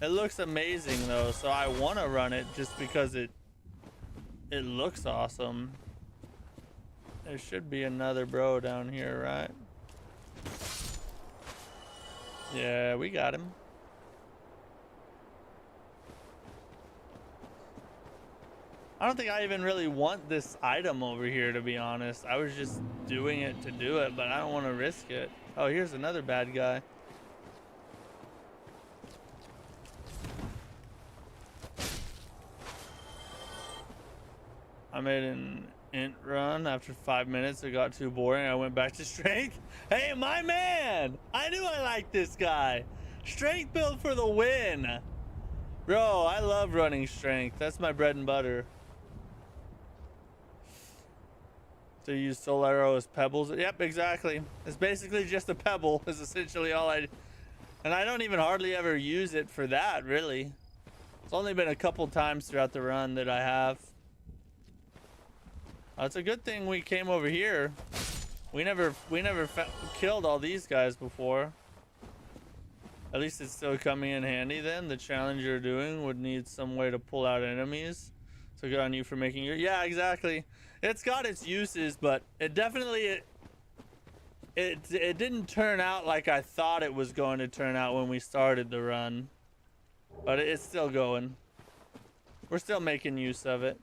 It looks amazing though, so I want to run it just because it looks awesome. There should be another bro down here, right? Yeah, we got him. I don't think I even really want this item over here, to be honest. I was just doing it to do it, but I don't want to risk it. Oh, here's another bad guy. I made an int run. After 5 minutes, it got too boring. I went back to strength. Hey, my man! I knew I liked this guy. Strength build for the win. Bro, I love running strength. That's my bread and butter. So you use soul arrow as pebbles? Yep, exactly. It's basically just a pebble is essentially all I... And I don't even hardly ever use it for that, really. It's only been a couple times throughout the run that I have. It's a good thing we came over here. We never killed all these guys before. At least it's still coming in handy then. The challenge you're doing would need some way to pull out enemies. So good on you for making your... Yeah, exactly. It's got its uses, but it definitely... It didn't turn out like I thought it was going to turn out when we started the run. But it's still going. We're still making use of it.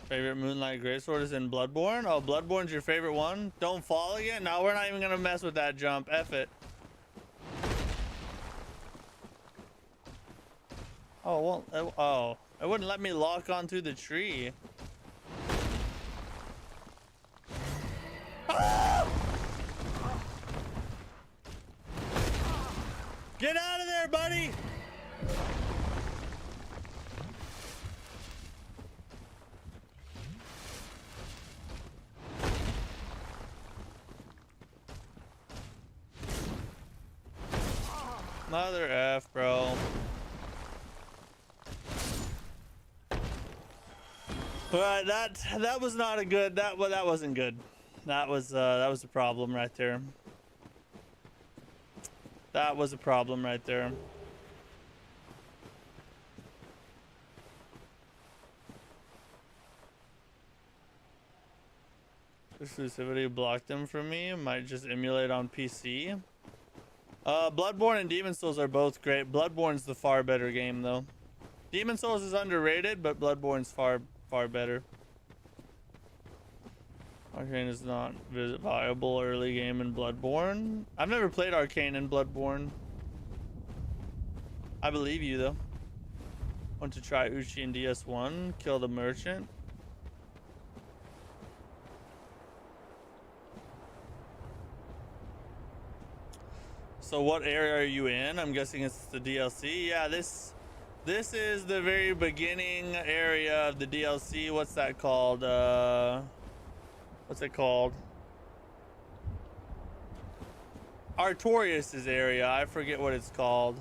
Favorite Moonlight Greatsword is in Bloodborne? Oh, Bloodborne's your favorite one? Don't fall again? No, we're not even gonna mess with that jump. F it. Oh, well, oh. It wouldn't let me lock onto the tree. Ah! Get out of there, buddy! Mother F, bro. But that was not a good. That wasn't good. That was a problem right there. That was a problem right there. Exclusivity blocked them from me. Might just emulate on PC. Bloodborne and Demon Souls are both great. Bloodborne's the far better game though. Demon Souls is underrated, but Bloodborne's far better. Arcane is not viable early game in Bloodborne. I've never played Arcane in Bloodborne. I believe you though. Want to try Uchi in DS1? Kill the merchant. So what area are you in? I'm guessing it's the DLC. Yeah, this is the very beginning area of the DLC. What's that called? What's it called? Artorias' area. I forget what it's called.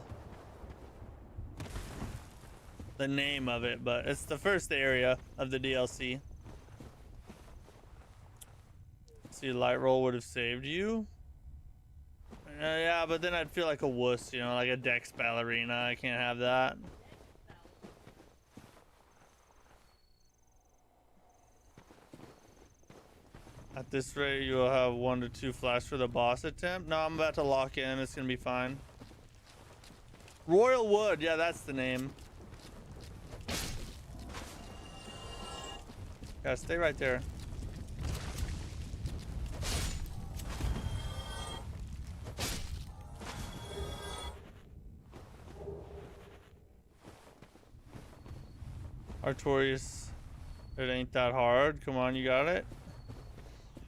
The name of it, but it's the first area of the DLC. See, light roll would have saved you. Yeah, but then I'd feel like a wuss, you know, like a Dex ballerina. I can't have that. At this rate, you'll have 1 to 2 flash for the boss attempt. No, I'm about to lock in. It's gonna be fine. Royal Wood, yeah, that's the name. Yeah, stay right there. Artorias, it ain't that hard. Come on, you got it.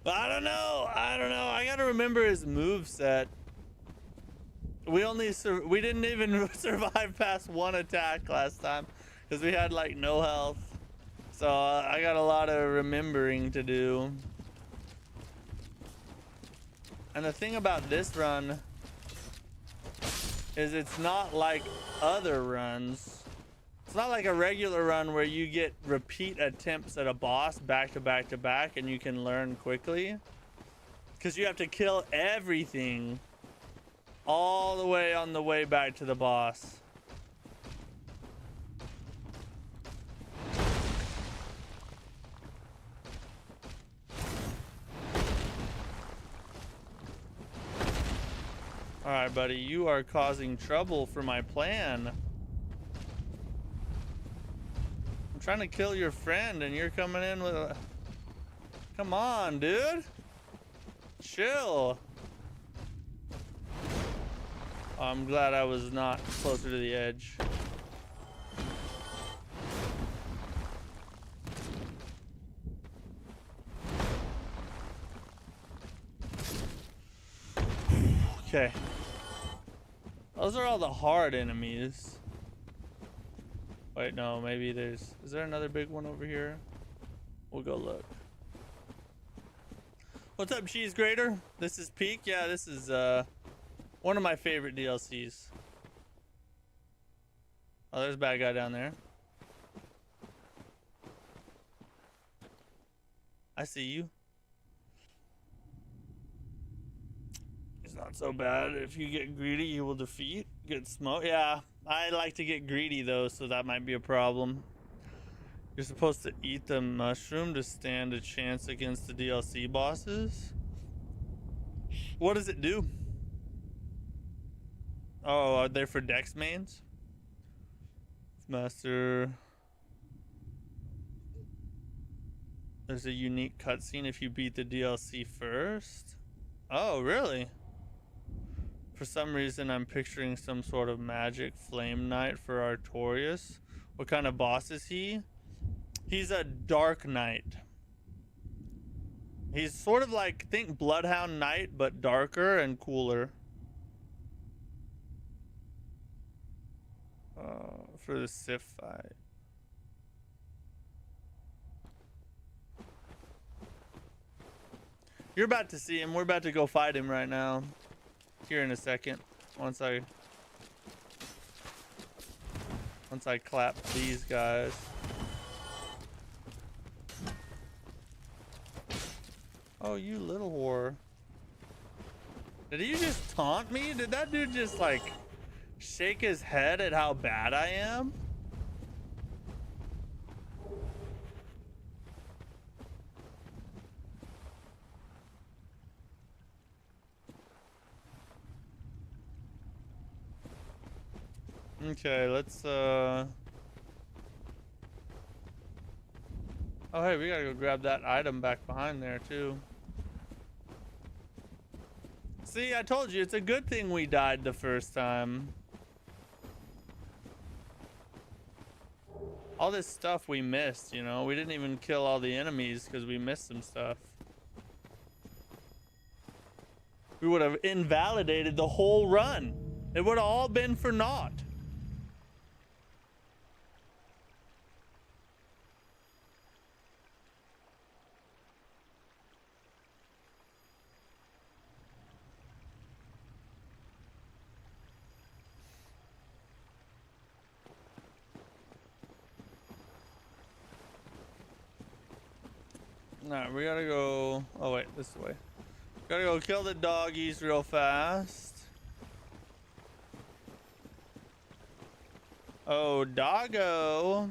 I don't know. I gotta remember his moveset. We didn't even survive past 1 attack last time because we had like no health. So I got a lot of remembering to do. And the thing about this run is it's not like other runs. It's not like a regular run where you get repeat attempts at a boss back to back to back and you can learn quickly. Because you have to kill everything all the way on the way back to the boss. Alright, buddy, you are causing trouble for my plan. I'm trying to kill your friend and you're coming in with a... Come on, dude. Chill. Oh, I'm glad I was not closer to the edge. Okay. Those are all the hard enemies. Wait, no, maybe there's... Is there another big one over here? We'll go look. What's up, Cheese Grater? This is Peak. Yeah, this is one of my favorite DLCs. Oh, there's a bad guy down there. I see you. It's not so bad. If you get greedy, you will defeat. Get smoke. Yeah, I like to get greedy though, so that might be a problem. You're supposed to eat the mushroom to stand a chance against the DLC bosses. What does it do? Oh, are they for Dex mains? Master. There's a unique cutscene if you beat the DLC first. Oh, really? For some reason, I'm picturing some sort of magic flame knight for Artorias. What kind of boss is he? He's a dark knight. He's sort of like, think Bloodhound Knight, but darker and cooler. For the Sif fight. You're about to see him. We're about to go fight him right now. Here in a second. Once I clap these guys. Oh, you little whore. Did he just taunt me? Did that dude just like shake his head at how bad I am? Okay, let's oh hey, we gotta go grab that item back behind there too. See, I told you, it's a good thing we died the first time. All this stuff we missed, you know? We didn't even kill all the enemies because we missed some stuff. We would have invalidated the whole run. It would have all been for naught. Alright, we gotta go... Oh wait, this way. Gotta go kill the doggies real fast. Oh, doggo.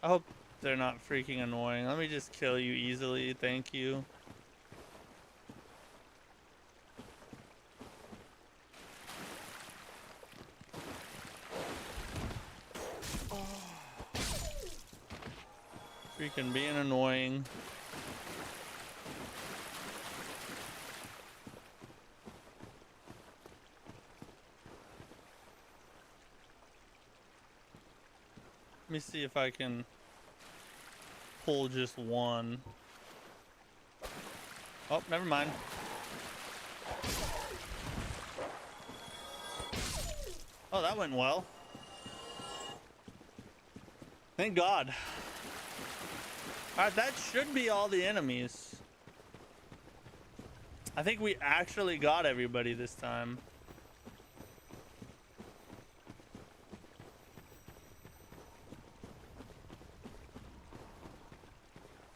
I hope they're not freaking annoying. Let me just kill you easily, thank you. Freaking being annoying. Let me see if I can pull just one. Oh, never mind. Oh, that went well. Thank God. Alright, that should be all the enemies. I think we actually got everybody this time.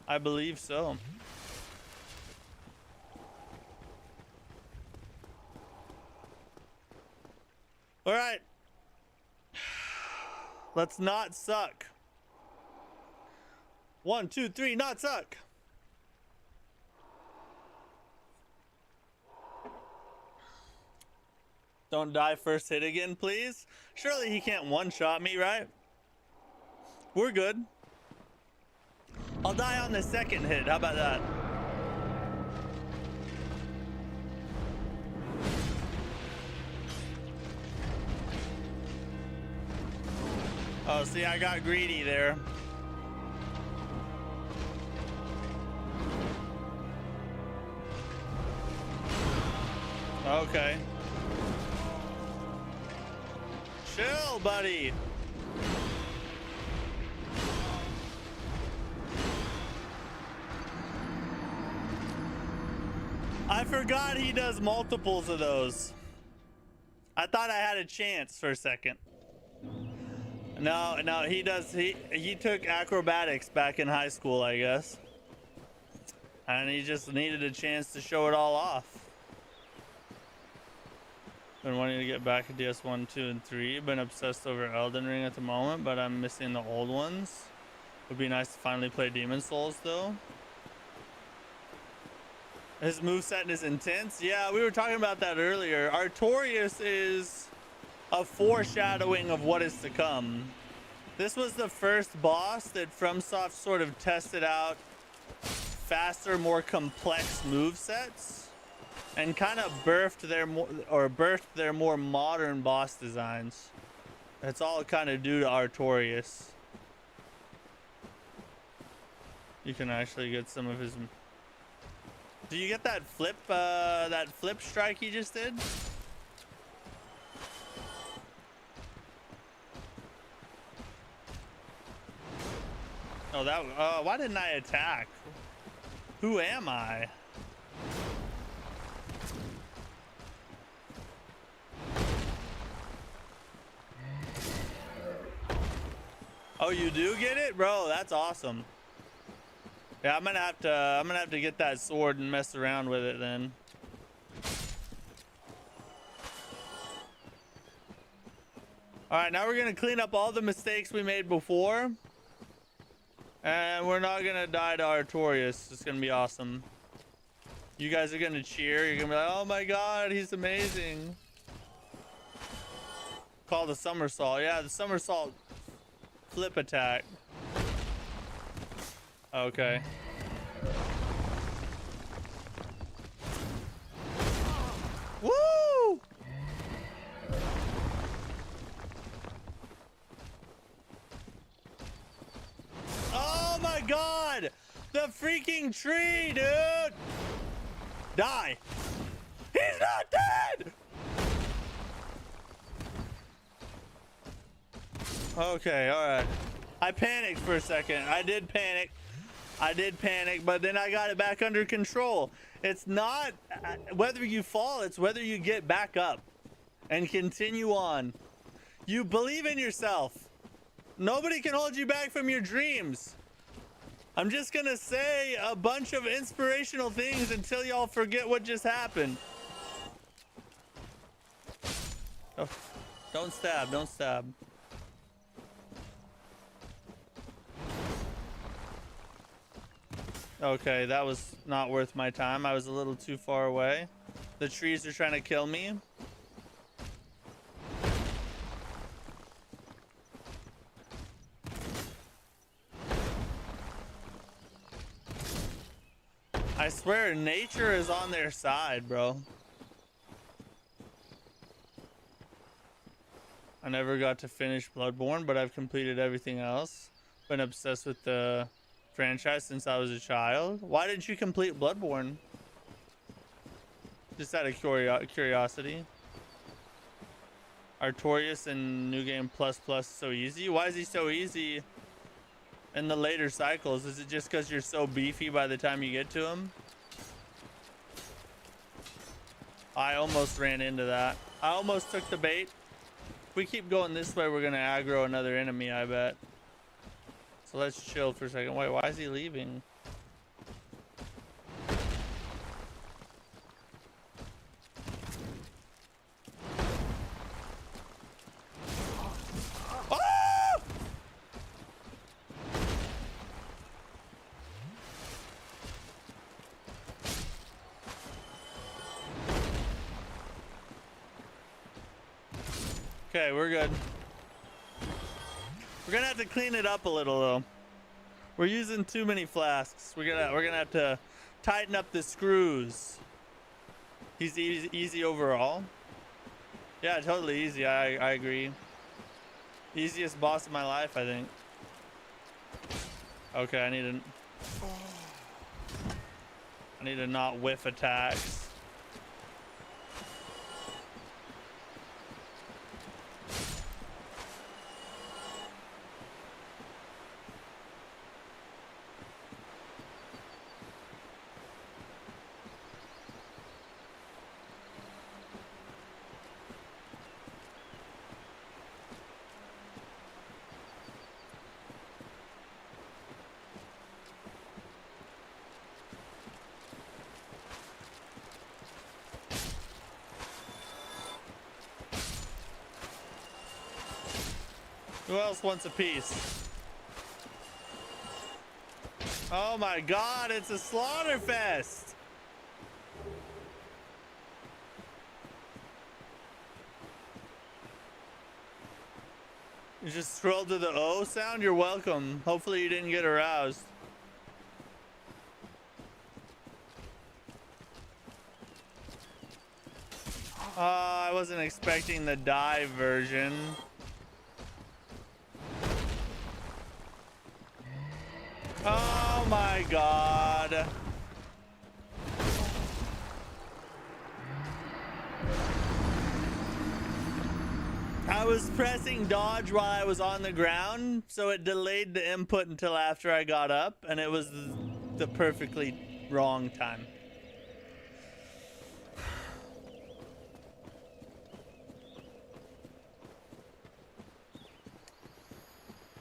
I believe so. Alright. Let's not suck. 1, 2, 3, not suck. Don't die first hit again, please. Surely he can't one-shot me, right? We're good. I'll die on the second hit. How about that? Oh, see, I got greedy there. Okay. Chill, buddy. I forgot he does multiples of those. I thought I had a chance for a second. No, he does. He took acrobatics back in high school, I guess. And he just needed a chance to show it all off. Been wanting to get back to DS1, 2, and 3. Been obsessed over Elden Ring at the moment, but I'm missing the old ones. Would be nice to finally play Demon Souls, though. His moveset is intense. Yeah, we were talking about that earlier. Artorias is a foreshadowing of what is to come. This was the first boss that FromSoft sort of tested out faster, more complex movesets and kind of birthed their more modern boss designs. That's all kind of due to Artorias. You can actually get some of his. Do you get that flip strike he just did? Oh, that. Why didn't I attack? Who am I? Oh, you do get it, bro? That's awesome. Yeah, I'm gonna have to get that sword and mess around with it then. All right, now we're gonna clean up all the mistakes we made before, and we're not gonna die to Artorias. It's gonna be awesome. You guys are gonna cheer. You're gonna be like, "Oh my God, he's amazing!" Call the somersault. Yeah, the somersault flip attack. Okay. Woo! Oh my God! The freaking tree, dude! Die! He's not dead! Okay, alright. I panicked for a second. I did panic, but then I got it back under control. It's not whether you fall, it's whether you get back up and continue on. You believe in yourself. Nobody can hold you back from your dreams. I'm just gonna say a bunch of inspirational things until y'all forget what just happened. Oh, don't stab, don't stab. Okay, that was not worth my time. I was a little too far away. The trees are trying to kill me. I swear, nature is on their side, bro. I never got to finish Bloodborne, but I've completed everything else. Been obsessed with the franchise since I was a child. Why didn't you complete Bloodborne? Just out of curiosity. Artorias in New Game Plus so easy? Why is he so easy in the later cycles? Is it just because you're so beefy by the time you get to him? I almost ran into that. I almost took the bait. If we keep going this way, we're gonna aggro another enemy, I bet. So let's chill for a second. Wait, why is he leaving? Ah! Okay, we're good. We're gonna have to clean it up a little though. We're using too many flasks. We're gonna have to tighten up the screws. He's easy overall. Yeah, totally easy. I agree. Easiest boss of my life, I think. Okay, I need to not whiff attacks. Who else wants a piece? Oh my god, it's a slaughter fest! You just scrolled to the O sound? You're welcome. Hopefully you didn't get aroused. I wasn't expecting the dive version. Oh my god. I was pressing dodge while I was on the ground, so it delayed the input until after I got up, and it was the perfectly wrong time.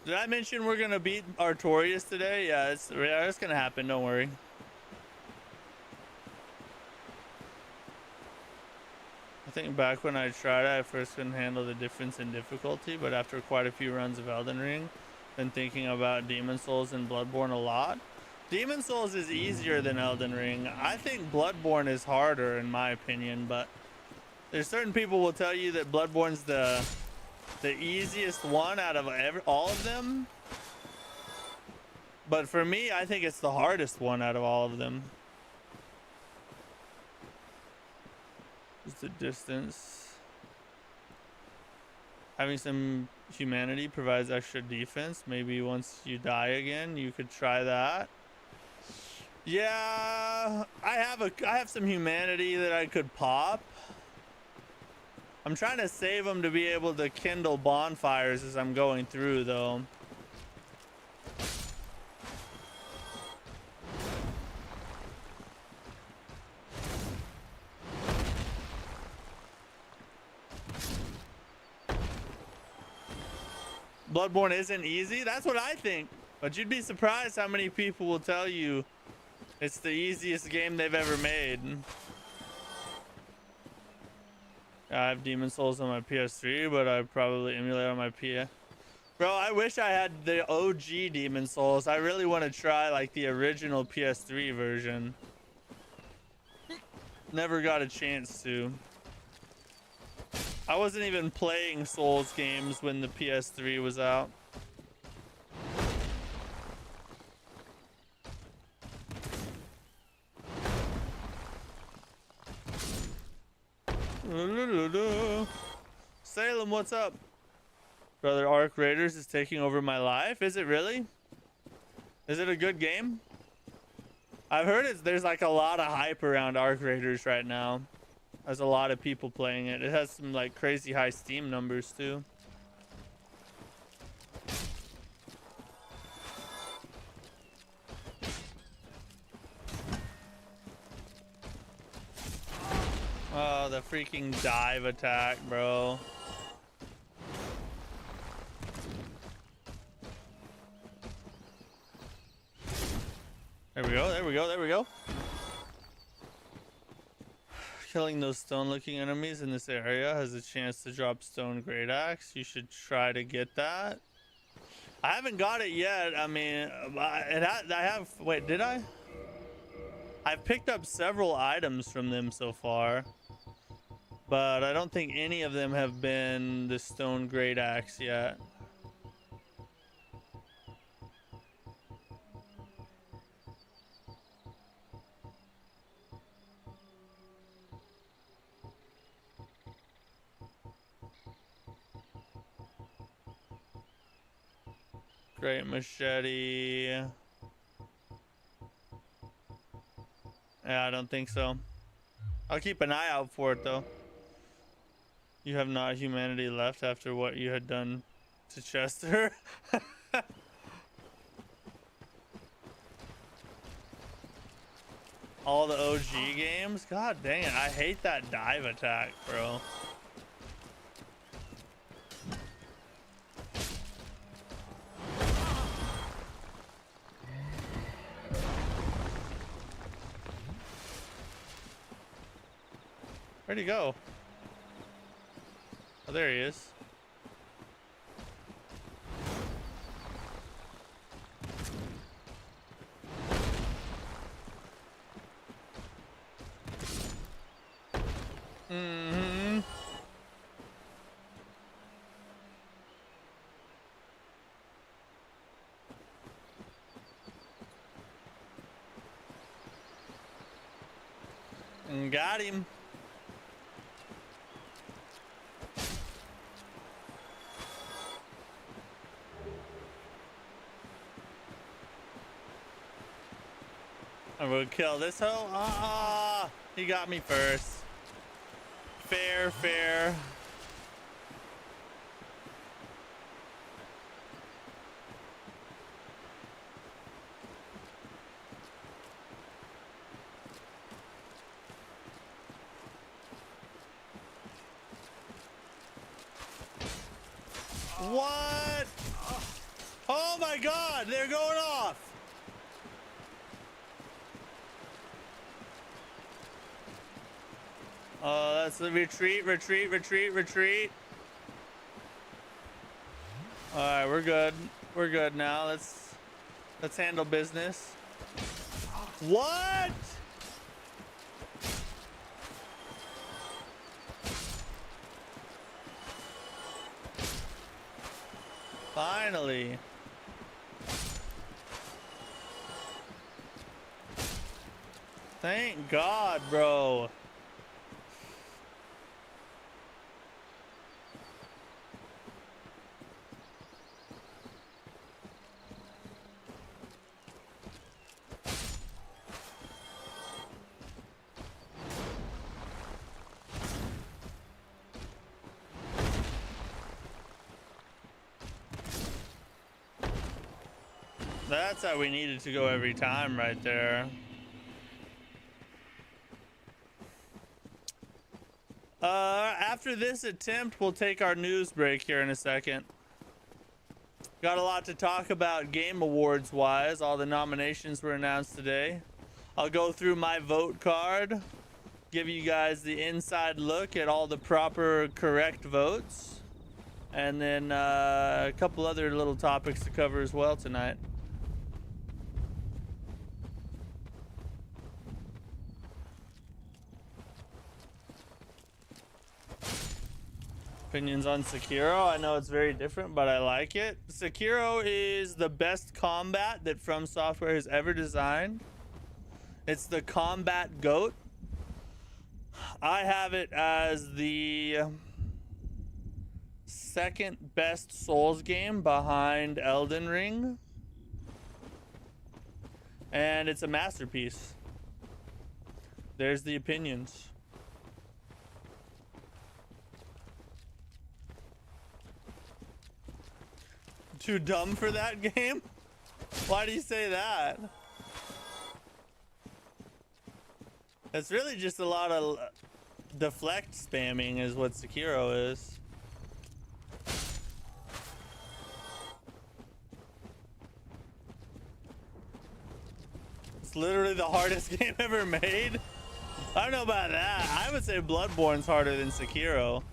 Did I mention we're gonna beat Artorias today? Yeah, it's gonna happen, don't worry. I think back when I tried it, I first couldn't handle the difference in difficulty, but after quite a few runs of Elden Ring, been thinking about Demon Souls and Bloodborne a lot. Demon Souls is easier than Elden Ring. I think Bloodborne is harder in my opinion, but there's certain people will tell you that Bloodborne's the easiest one out of all of them. But for me, I think it's the hardest one out of all of them. Just the distance. Having some humanity provides extra defense. Maybe once you die again, you could try that. Yeah, I have some humanity that I could pop. I'm trying to save them to be able to kindle bonfires as I'm going through, though. Bloodborne isn't easy? That's what I think. But you'd be surprised how many people will tell you it's the easiest game they've ever made. I have Demon Souls on my PS3, but I probably emulate on my PS. Bro, I wish I had the OG Demon Souls. I really want to try like the original PS3 version. Never got a chance to. I wasn't even playing Souls games when the PS3 was out. Salem, what's up? Brother, Arc Raiders is taking over my life. Is it really? Is it a good game? I've heard there's like a lot of hype around Arc Raiders right now. There's a lot of people playing it. It has some like crazy high Steam numbers too. Oh, the freaking dive attack, bro. There we go, there we go, there we go. Killing those stone-looking enemies in this area has a chance to drop stone great axe. You should try to get that. I haven't got it yet. I mean, wait, did I? I've picked up several items from them so far, but I don't think any of them have been the stone great axe yet. Great machete. Yeah, I don't think so. I'll keep an eye out for it though. You have not humanity left after what you had done to Chester. All the OG games? God dang it, I hate that dive attack, bro. Where'd he go? Oh, there he is. Mm-hmm. Got him. I'm gonna kill this hoe. Ah, he got me first. Fair, fair. What? Oh my God, they're going off. That's the retreat, retreat, retreat, retreat. All right, we're good. We're good now. Let's handle business. What? Finally. Thank God, bro. That's how we needed to go every time right there. After this attempt, we'll take our news break here in a second. Got a lot to talk about Game Awards wise. All the nominations were announced today. I'll go through my vote card, give you guys the inside look at all the proper correct votes, and then a couple other little topics to cover as well tonight. Opinions on Sekiro. I know it's very different, but I like it. Sekiro is the best combat that From Software has ever designed. It's the combat GOAT. I have it as the second best Souls game behind Elden Ring. And it's a masterpiece. There's the opinions. Too dumb for that game? Why do you say that? It's really just a lot of deflect spamming is what Sekiro is. It's literally the hardest game ever made. I don't know about that. I would say Bloodborne's harder than Sekiro.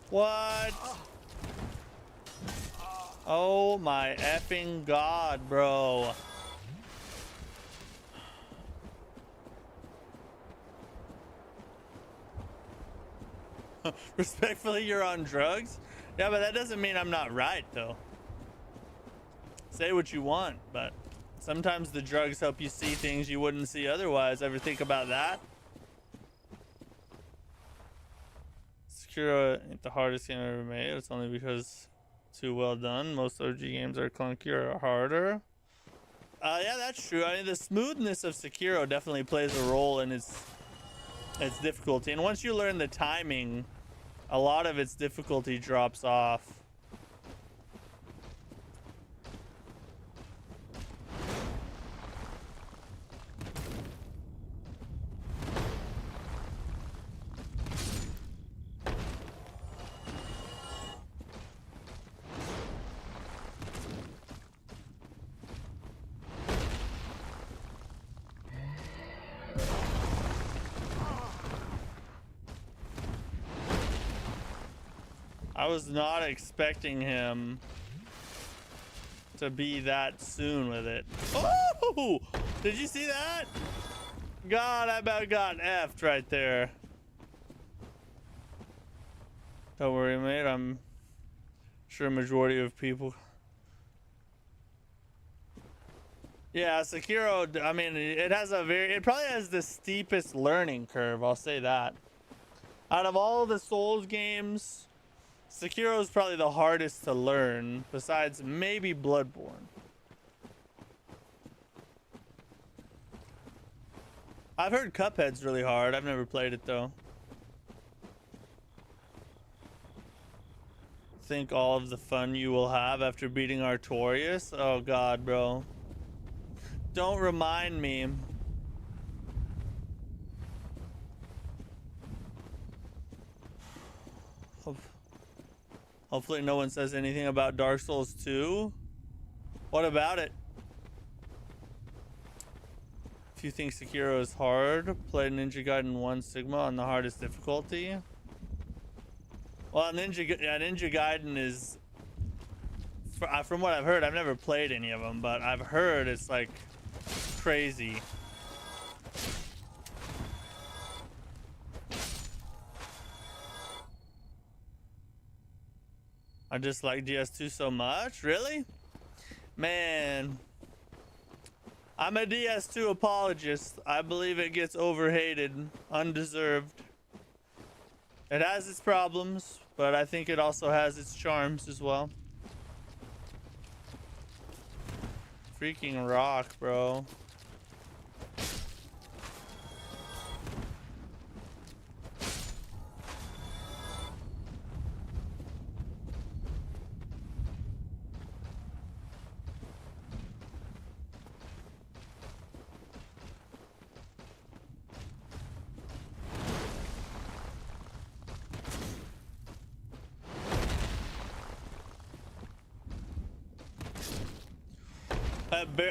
What? Oh my effing God, bro. Respectfully, you're on drugs? Yeah, but that doesn't mean I'm not right, though. Say what you want, but Sometimes the drugs help you see things you wouldn't see otherwise. Ever think about that? Sekiro ain't the hardest game ever made. It's only because it's too well done. Most OG games are clunkier or harder. Yeah, that's true. I mean, the smoothness of Sekiro definitely plays a role in its difficulty. And once you learn the timing, a lot of its difficulty drops off. I was not expecting him to be that soon with it. Oh! Did you see that? God, I about got effed right there. Don't worry, mate. I'm sure a majority of people... Yeah, Sekiro, I mean, it probably has the steepest learning curve, I'll say that. Out of all the Souls games, Sekiro is probably the hardest to learn, besides maybe Bloodborne. I've heard Cuphead's really hard. I've never played it though. Think all of the fun you will have after beating Artorias? Oh god, bro. Don't remind me. Hopefully no one says anything about Dark Souls 2. What about it? If you think Sekiro is hard, play Ninja Gaiden 1 Sigma on the hardest difficulty. Well, Ninja Gaiden is... From what I've heard, I've never played any of them, but I've heard it's like crazy. I just like DS2 so much. Really? Man. I'm a DS2 apologist. I believe it gets overhated, undeserved. It has its problems, but I think it also has its charms as well. Freaking rock, bro.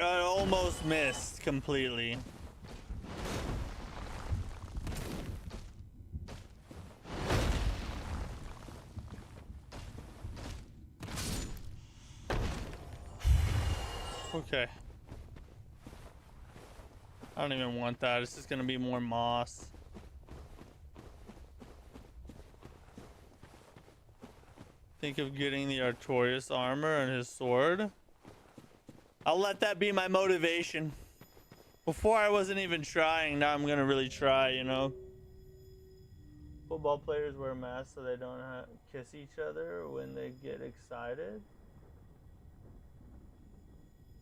I almost missed completely. Okay. I don't even want that. It's just gonna be more moss. Think of getting the Artorias armor and his sword. I'll let that be my motivation. Before I wasn't even trying, now I'm gonna really try, you know. Football players wear masks so they don't kiss each other when they get excited.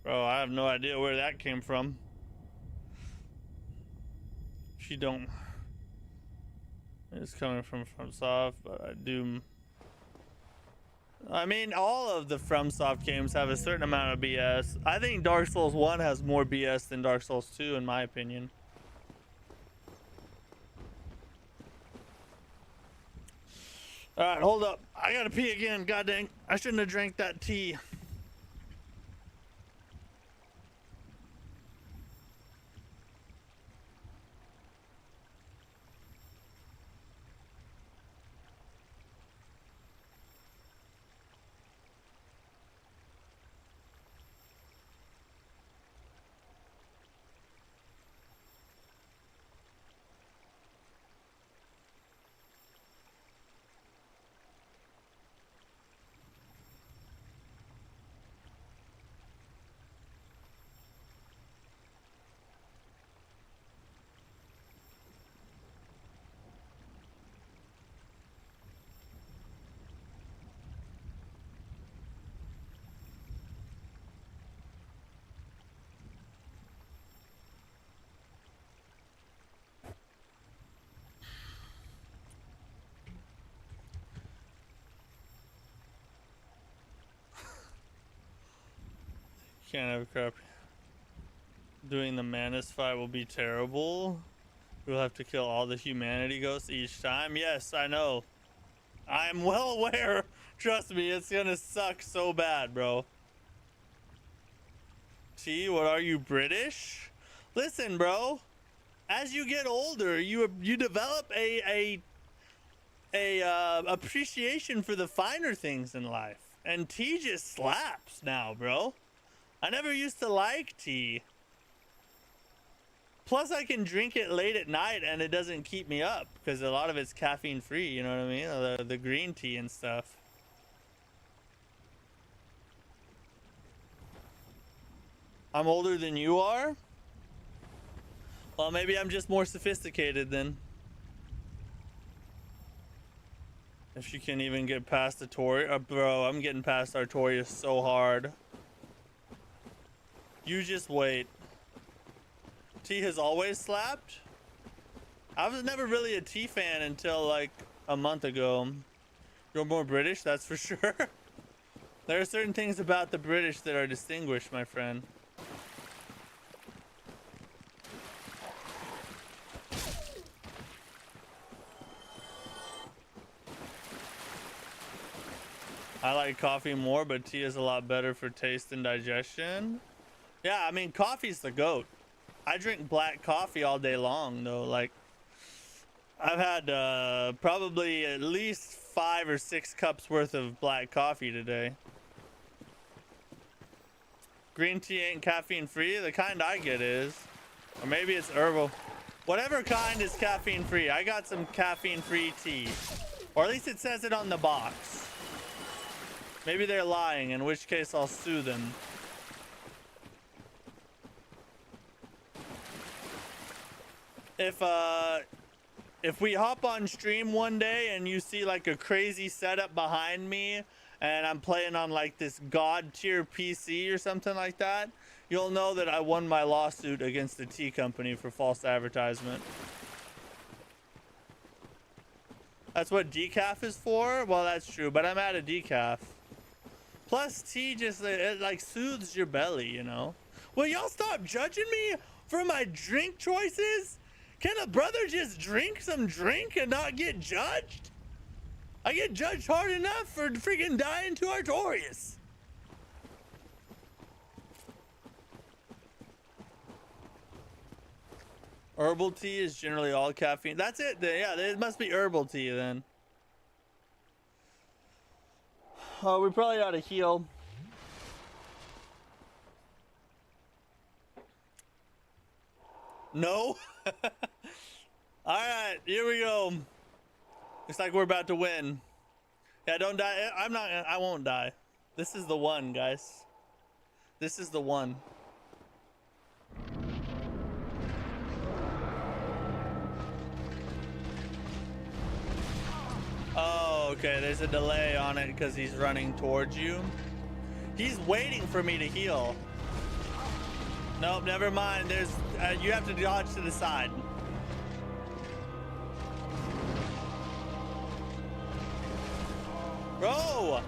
Bro, I have no idea where that came from. She don't... It's coming from FromSoft, but I do... I mean, all of the FromSoft games have a certain amount of BS. I think Dark Souls 1 has more BS than Dark Souls 2, in my opinion. Alright, hold up. I gotta pee again. God dang. I shouldn't have drank that tea. Can't have crap. Doing the Manus fight will be terrible. We'll have to kill all the humanity ghosts each time. Yes, I know. I'm well aware. Trust me, it's gonna suck so bad, bro. T, what are you, British? Listen, bro. As you get older, you develop a appreciation for the finer things in life. And tea just slaps now, bro. I never used to like tea. Plus, I can drink it late at night and it doesn't keep me up because a lot of it's caffeine free, you know what I mean? The green tea and stuff. I'm older than you are? Well, maybe I'm just more sophisticated then. If you can even get past the Artorias. Bro, I'm getting past Artorias so hard. You just wait. T has always slapped? I was never really a T fan until like a month ago. You're more British, that's for sure. There are certain things about the British that are distinguished, my friend. I like coffee more, but tea is a lot better for taste and digestion. Yeah, I mean, coffee's the GOAT. I drink black coffee all day long, though. Like, I've had probably at least 5 or 6 cups worth of black coffee today. Green tea ain't caffeine free. The kind I get is. Or maybe it's herbal. Whatever kind is caffeine free. I got some caffeine free tea. Or at least it says it on the box. Maybe they're lying, in which case I'll sue them. If we hop on stream one day and you see like a crazy setup behind me and I'm playing on like this god tier PC or something like that, you'll know that I won my lawsuit against the tea company for false advertisement. That's what decaf is for? Well, that's true, but I'm out of decaf. Plus, tea just, it like soothes your belly, you know? Will y'all stop judging me for my drink choices? Can a brother just drink some drink and not get judged? I get judged hard enough for freaking dying to Artorias. Herbal tea is generally all caffeine. That's it. Yeah, it must be herbal tea then. Oh, we probably ought to heal. No? Alright, here we go. Looks like we're about to win. Yeah, don't die. I won't die. This is the one, guys. This is the one. Oh, okay. There's a delay on it because he's running towards you. He's waiting for me to heal. Nope, never mind. There's you have to dodge to the side. Bro!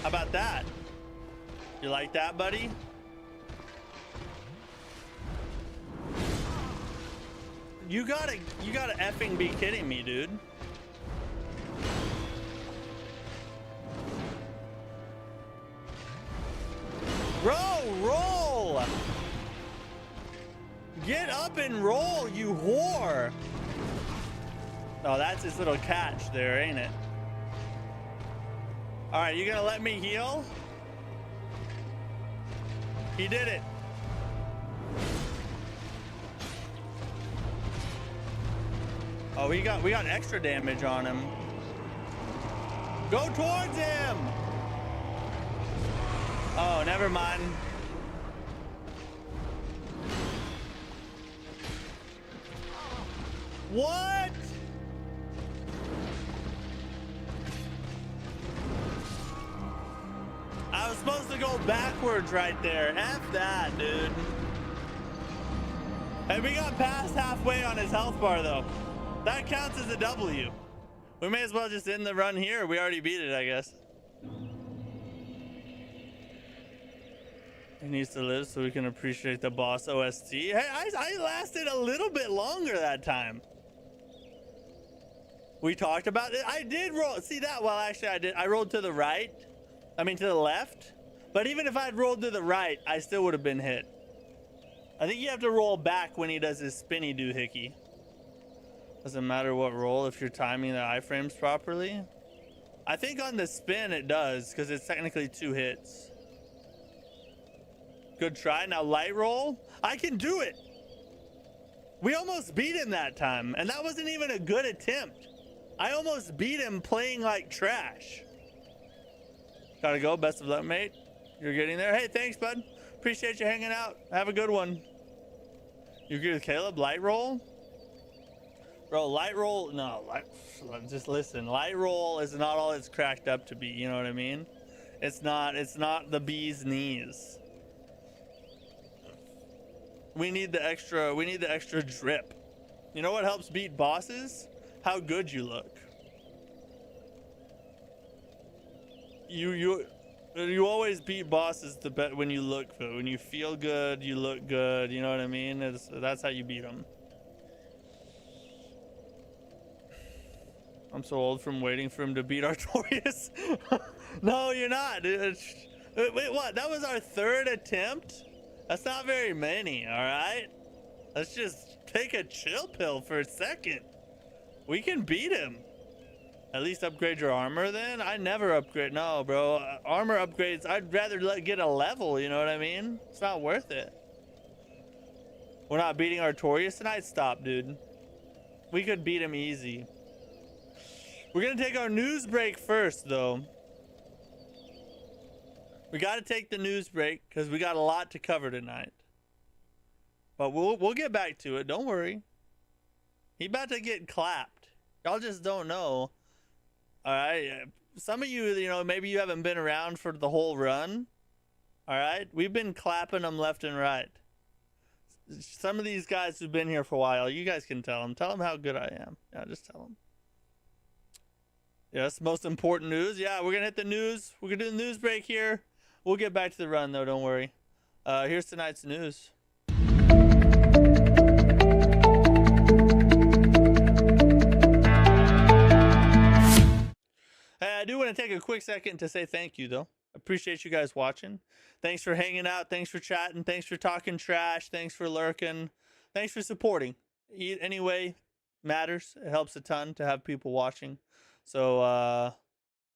How about that? You like that, buddy? You gotta effing be kidding me, dude. Bro, roll! Get up and roll, you whore! Oh, that's his little catch there, ain't it? Alright, you gonna let me heal? He did it. Oh, we got extra damage on him. Go towards him! Oh, never mind. What? I was supposed to go backwards right there. F that, dude. And we got past halfway on his health bar, though. That counts as a W. We may as well just end the run here. We already beat it, I guess. He needs to live so we can appreciate the boss OST. Hey, I lasted a little bit longer that time. We talked about it. I did roll. See that? Well, actually, I did. I rolled to the right. I mean, to the left. But even if I'd rolled to the right, I still would have been hit. I think you have to roll back when he does his spinny doohickey. Doesn't matter what roll if you're timing the iframes properly. I think on the spin it does, because it's technically 2 hits. Good try. Now light roll. I can do it. We almost beat him that time, and that wasn't even a good attempt. I almost beat him playing like trash. Gotta go. Best of luck, mate. You're getting there. Hey, thanks, bud. Appreciate you hanging out. Have a good one. You agree with Caleb? Light roll? Bro, light roll, no, just listen. Light roll is not all it's cracked up to be, you know what I mean? It's not the bee's knees. We need the extra drip. You know what helps beat bosses? How good you look. You always beat bosses when you look good. When you feel good, you look good, you know what I mean? That's how you beat them. I'm so old from waiting for him to beat Artorias. No, you're not. Wait, what? That was our 3rd attempt? That's not very many, all right? Let's just take a chill pill for a second. We can beat him. At least upgrade your armor then? I never upgrade. No, bro. Armor upgrades, I'd rather get a level, you know what I mean? It's not worth it. We're not beating Artorias tonight? Stop, dude. We could beat him easy. We're gonna take our news break first, though. We gotta take the news break because we got a lot to cover tonight. But we'll get back to it. Don't worry. He about to get clapped. Y'all just don't know. All right. Some of you, you know, maybe you haven't been around for the whole run. All right. We've been clapping them left and right. Some of these guys who've been here for a while, you guys can tell them. Tell them how good I am. Yeah, just tell them. Yes, most important news. Yeah, we're going to hit the news. We're going to do the news break here. We'll get back to the run, though. Don't worry. Here's tonight's news. Hey, I do want to take a quick second to say thank you, though. Appreciate you guys watching. Thanks for hanging out. Thanks for chatting. Thanks for talking trash. Thanks for lurking. Thanks for supporting. Anyway, matters. It helps a ton to have people watching. So,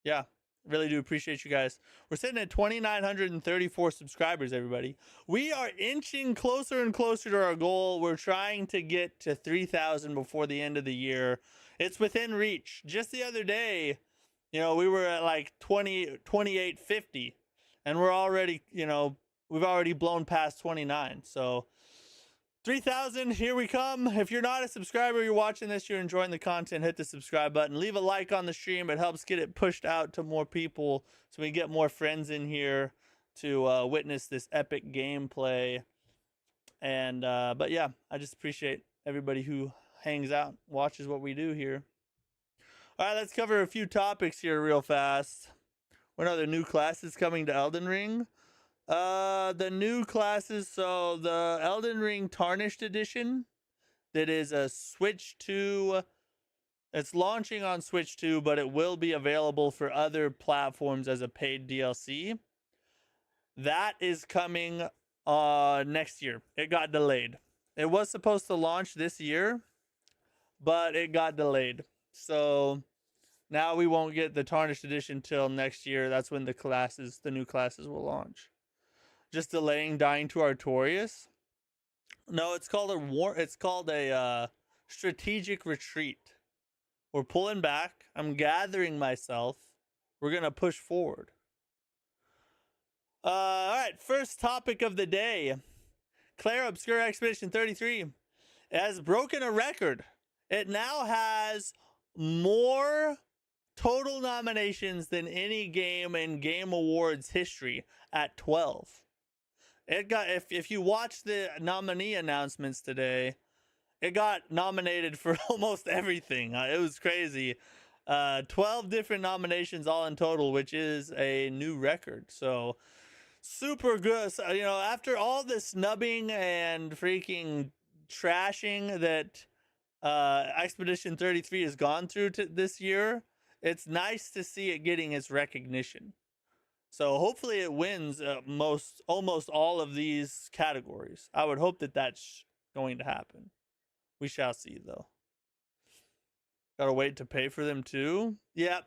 yeah, really do appreciate you guys. We're sitting at 2,934 subscribers, everybody. We are inching closer and closer to our goal. We're trying to get to 3,000 before the end of the year. It's within reach. Just the other day, you know, we were at like 2850, and we're already, you know, we've already blown past 29. So 3,000, here we come. If you're not a subscriber, you're watching this, you're enjoying the content, hit the subscribe button. Leave a like on the stream. It helps get it pushed out to more people so we get more friends in here to witness this epic gameplay. And, but yeah, I just appreciate everybody who hangs out, watches what we do here. All right, let's cover a few topics here real fast. What are the new classes coming to Elden Ring? The new classes, so the Elden Ring Tarnished Edition, that is a Switch 2. It's launching on Switch 2, but it will be available for other platforms as a paid DLC. That is coming next year. It got delayed. It was supposed to launch this year, but it got delayed. So now we won't get the Tarnished Edition till next year. That's when the new classes will launch. Just delaying Dying to Artorias. No, it's called a strategic retreat. We're pulling back. I'm gathering myself. We're gonna push forward. All right, first topic of the day. Claire Obscure Expedition 33 has broken a record. It now has more total nominations than any game in Game Awards history at 12. It got, if you watch the nominee announcements today, it got nominated for almost everything. It was crazy. 12 different nominations all in total, which is a new record. So super good. So, you know, after all the snubbing and freaking trashing that Expedition 33 has gone through this year, it's nice to see it getting its recognition. So hopefully it wins almost all of these categories. I would hope that that's going to happen. We shall see, though. Gotta wait to pay for them too. Yep.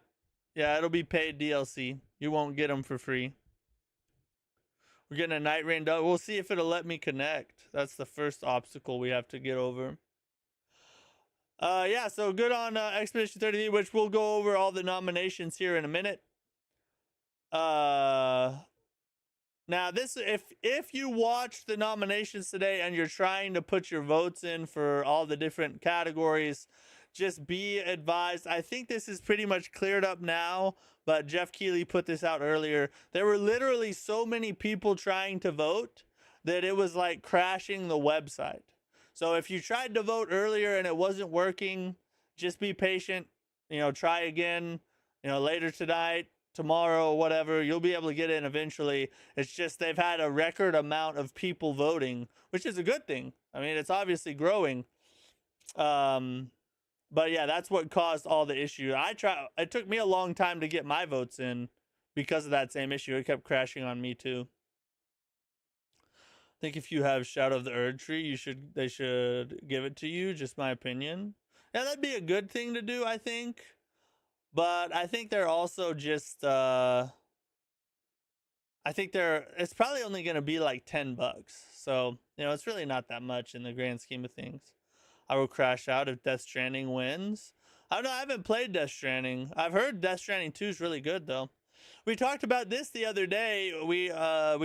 Yeah, it'll be paid DLC. You won't get them for free. We're getting a night rain dog. We'll see if it'll let me connect. That's the first obstacle we have to get over. Yeah, so good on Expedition 33, which we'll go over all the nominations here in a minute. Now this, if you watch the nominations today and you're trying to put your votes in for all the different categories, just be advised. I think this is pretty much cleared up now, but Jeff Keighley put this out earlier. There were literally so many people trying to vote that it was like crashing the website. So if you tried to vote earlier and it wasn't working, just be patient. You know, try again, you know, later tonight, tomorrow, whatever. You'll be able to get in eventually. It's just they've had a record amount of people voting, which is a good thing. I mean, it's obviously growing. But yeah, that's what caused all the issue. It took me a long time to get my votes in because of that same issue. It kept crashing on me too. I think if you have Shadow of the Erd Tree, they should give it to you. Just my opinion. Yeah, that'd be a good thing to do, I think. But I think they're also just it's probably only going to be like $10. So, you know, it's really not that much in the grand scheme of things. I will crash out if Death Stranding wins. I don't know, I haven't played Death Stranding. I've heard Death Stranding 2 is really good though. We talked about this the other day. We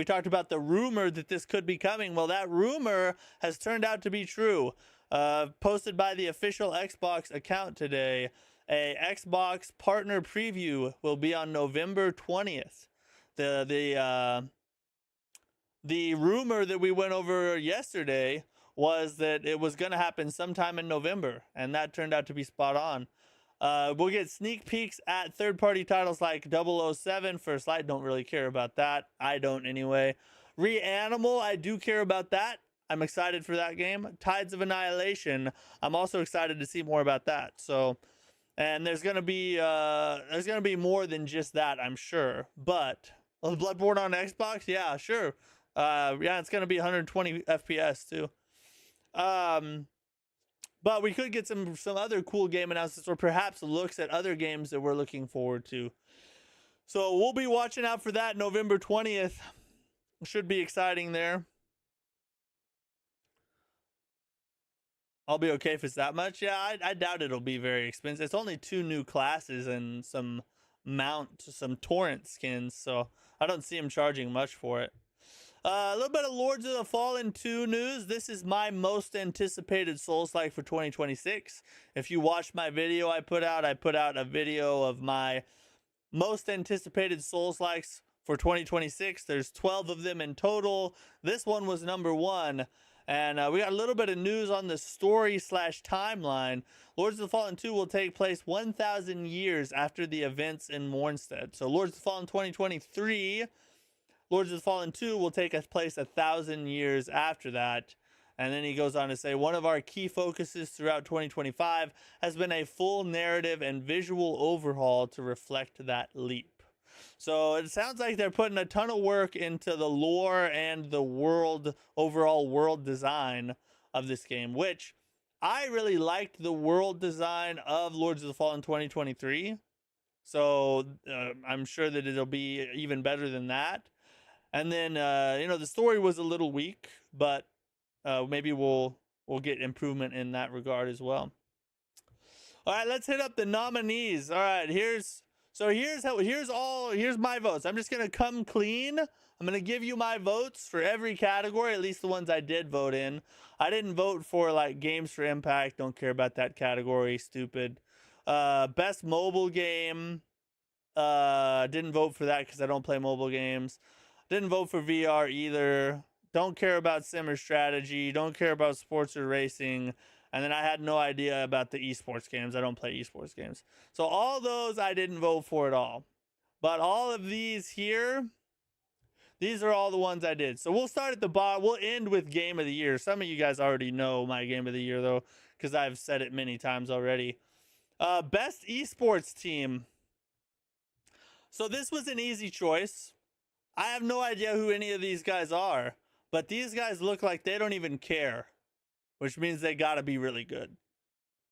talked about the rumor that this could be coming. Well, that rumor has turned out to be true. Posted by the official Xbox account today. A Xbox partner preview will be on November 20th. The rumor that we went over yesterday was that it was going to happen sometime in November, and that turned out to be spot on. We'll get sneak peeks at third-party titles like 007. First Light, don't really care about that. I don't anyway. Reanimal, I do care about that. I'm excited for that game. Tides of Annihilation, I'm also excited to see more about that. So, and there's gonna be more than just that, I'm sure. But Bloodborne on Xbox, yeah, sure. Yeah, it's gonna be 120 FPS too. But we could get some other cool game announcements or perhaps looks at other games that we're looking forward to. So we'll be watching out for that November 20th. Should be exciting there. I'll be okay if it's that much. Yeah, I doubt it'll be very expensive. It's only 2 new classes and some torrent skins, so I don't see him charging much for it. A little bit of Lords of the Fallen 2 news. This is my most anticipated Souls-like for 2026. If you watched my video I put out a video of my most anticipated Souls-likes for 2026. There's 12 of them in total. This one was number 1. And we got a little bit of news on the story/timeline. Lords of the Fallen 2 will take place 1,000 years after the events in Mornstead. So Lords of the Fallen 2023... Lords of the Fallen 2 will take place 1,000 years after that. And then he goes on to say, one of our key focuses throughout 2025 has been a full narrative and visual overhaul to reflect that leap. So it sounds like they're putting a ton of work into the lore and the overall world design of this game, which I really liked the world design of Lords of the Fallen 2023. So I'm sure that it'll be even better than that. And then, the story was a little weak, but maybe we'll get improvement in that regard as well. All right, let's hit up the nominees. All right, here's my votes. I'm just gonna come clean. I'm gonna give you my votes for every category, at least the ones I did vote in. I didn't vote for like Games for Impact. Don't care about that category. Stupid. Best mobile game. Didn't vote for that because I don't play mobile games. Didn't vote for VR either. Don't care about sim or strategy. Don't care about sports or racing. And then I had no idea about the esports games. I don't play esports games. So all those I didn't vote for at all. But all of these here, These are all the ones I did. So we'll start at the bottom. We'll end with game of the year. Some of you guys already know my game of the year, though, because I've said it many times already. Best esports team. So this was an easy choice. I have no idea who any of these guys are, but these guys look like they don't even care, which means they got to be really good.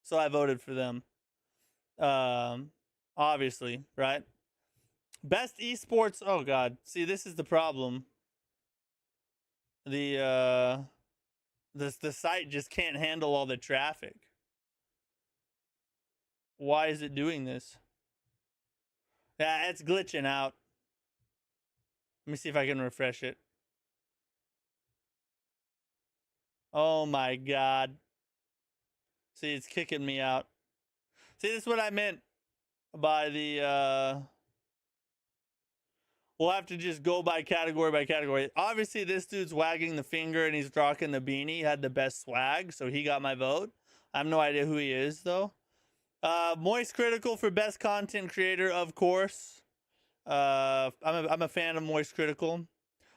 So I voted for them. Obviously, right? Best esports. Oh God. See, this is the problem. The site just can't handle all the traffic. Why is it doing this? Yeah, it's glitching out. Let me see if I can refresh it. Oh my God. See, it's kicking me out. See, this is what I meant by the we'll have to just go by category. Obviously, this dude's wagging the finger and he's rocking the beanie. He had the best swag, so he got my vote. I have no idea who he is, though. Moist Critical for best content creator, of course. I'm a fan of Moist Critical.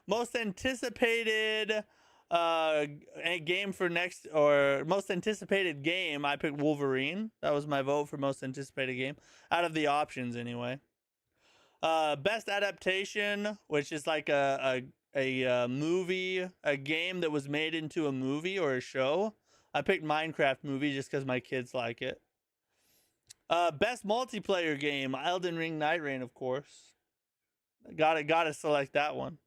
Most anticipated game for next, or most anticipated game, I picked Wolverine. That was my vote for most anticipated game out of the options, anyway. Best adaptation, which is like a movie, a game that was made into a movie or a show. I picked Minecraft movie just because my kids like it. Best multiplayer game, Elden Ring Night Reign, of course. Gotta select that one.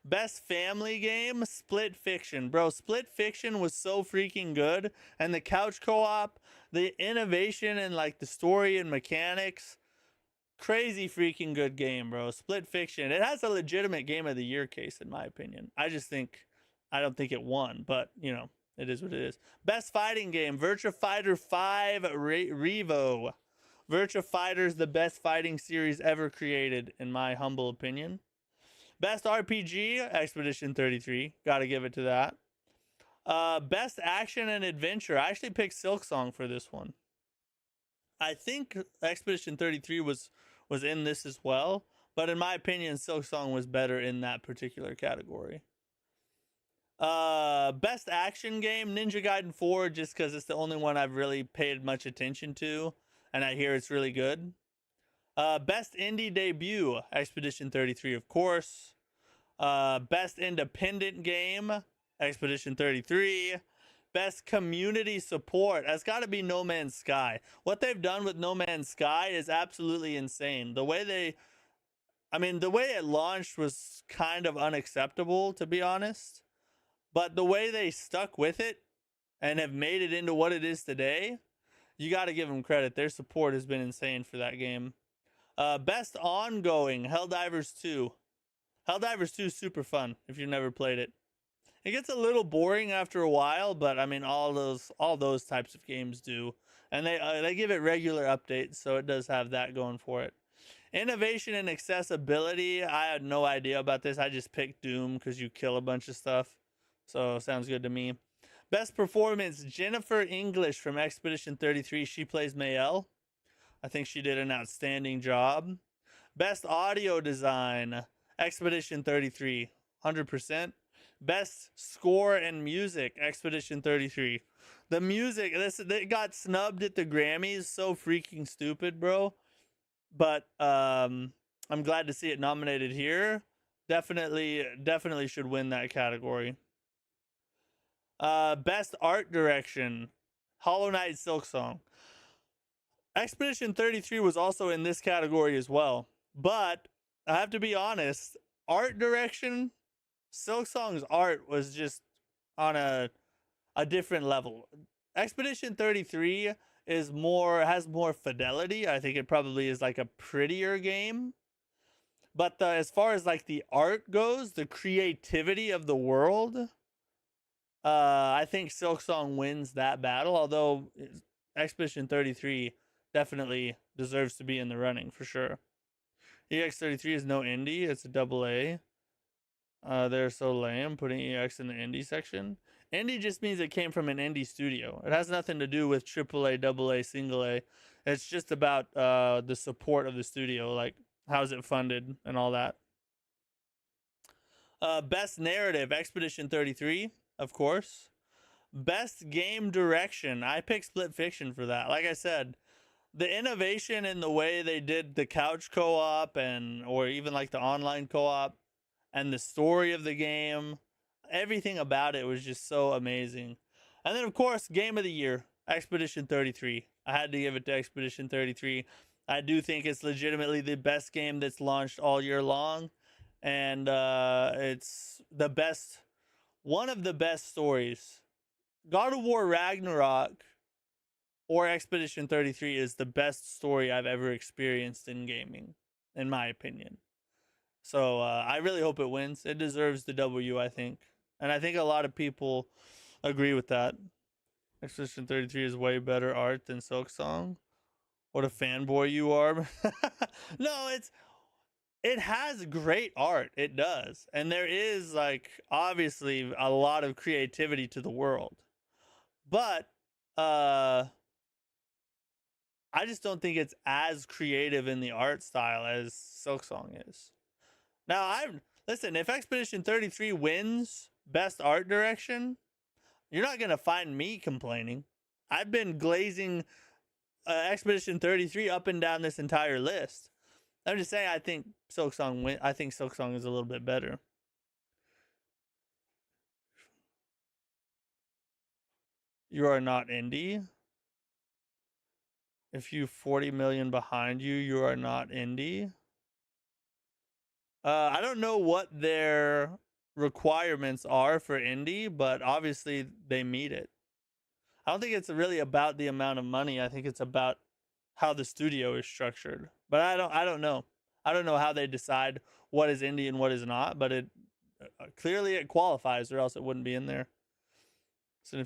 Best family game, Split Fiction. Bro, Split Fiction was so freaking good. And the couch co-op, the innovation and like the story and mechanics. Crazy freaking good game, bro. Split Fiction. It has a legitimate game of the year case, in my opinion. I don't think it won, but you know, it is what it is. Best fighting game, Virtua Fighter 5 Revo. Virtua Fighter is the best fighting series ever created, in my humble opinion. Best RPG, Expedition 33. Gotta give it to that. Best action and adventure. I actually picked Silksong for this one. I think Expedition 33 was in this as well, but in my opinion, Silksong was better in that particular category. Best action game, Ninja Gaiden 4, just because it's the only one I've really paid much attention to, and I hear it's really good. Best indie debut, Expedition 33, of course. Best independent game, Expedition 33. Best community support, that's got to be No Man's Sky. What they've done with No Man's Sky is absolutely insane. The way it launched was kind of unacceptable, to be honest. But the way they stuck with it and have made it into what it is today, you got to give them credit. Their support has been insane for that game. Best ongoing, Helldivers 2. Helldivers 2 is super fun if you've never played it. It gets a little boring after a while, but I mean, all those types of games do, and they give it regular updates, so it does have that going for it. Innovation and accessibility. I had no idea about this. I just picked Doom because you kill a bunch of stuff, so sounds good to me. Best performance, Jennifer English from Expedition 33. She plays Mayel. I think she did an outstanding job. Best audio design, Expedition 33, 100%. Best score and music, Expedition 33. The music, they got snubbed at the Grammys. So freaking stupid, bro. But I'm glad to see it nominated here. Definitely should win that category. Best art direction, Hollow Knight Silksong. Expedition 33 was also in this category as well. But I have to be honest, art direction, Silksong's art was just on a different level. Expedition 33 has more fidelity. I think it probably is like a prettier game. But as far as like the art goes, the creativity of the world, I think Silksong wins that battle. Although Expedition 33 definitely deserves to be in the running for sure. EX33 is no indie. It's a AA. They're so lame putting EX in the indie section. Indie just means it came from an indie studio. It has nothing to do with AAA, AA, single A. It's just about the support of the studio, like how's it funded and all that. Best narrative, Expedition 33, of course. Best game direction, I picked Split Fiction for that. Like I said, the innovation in the way they did the couch co-op or even like the online co-op and the story of the game, everything about it was just so amazing. And then of course, game of the year, Expedition 33. I had to give it to Expedition 33. I do think it's legitimately the best game that's launched all year long, and it's the best, one of the best stories. God of War Ragnarok or Expedition 33 is the best story I've ever experienced in gaming, in my opinion. So I really hope it wins. It deserves the W, I think. And I think a lot of people agree with that. Expedition 33 is way better art than Silksong. What a fanboy you are. No, it has great art. It does. And there is, like, obviously a lot of creativity to the world. But I just don't think it's as creative in the art style as Silksong is. Now, listen, if Expedition 33 wins best art direction, you're not going to find me complaining. I've been glazing Expedition 33 up and down this entire list. I'm just saying I think Silksong is a little bit better. You are not indie. If you 40 million behind you, you are not indie. I don't know what their requirements are for indie, but obviously they meet it. I don't think it's really about the amount of money. I think it's about how the studio is structured. But I don't know. I don't know how they decide what is indie and what is not, but it clearly it qualifies, or else it wouldn't be in there. So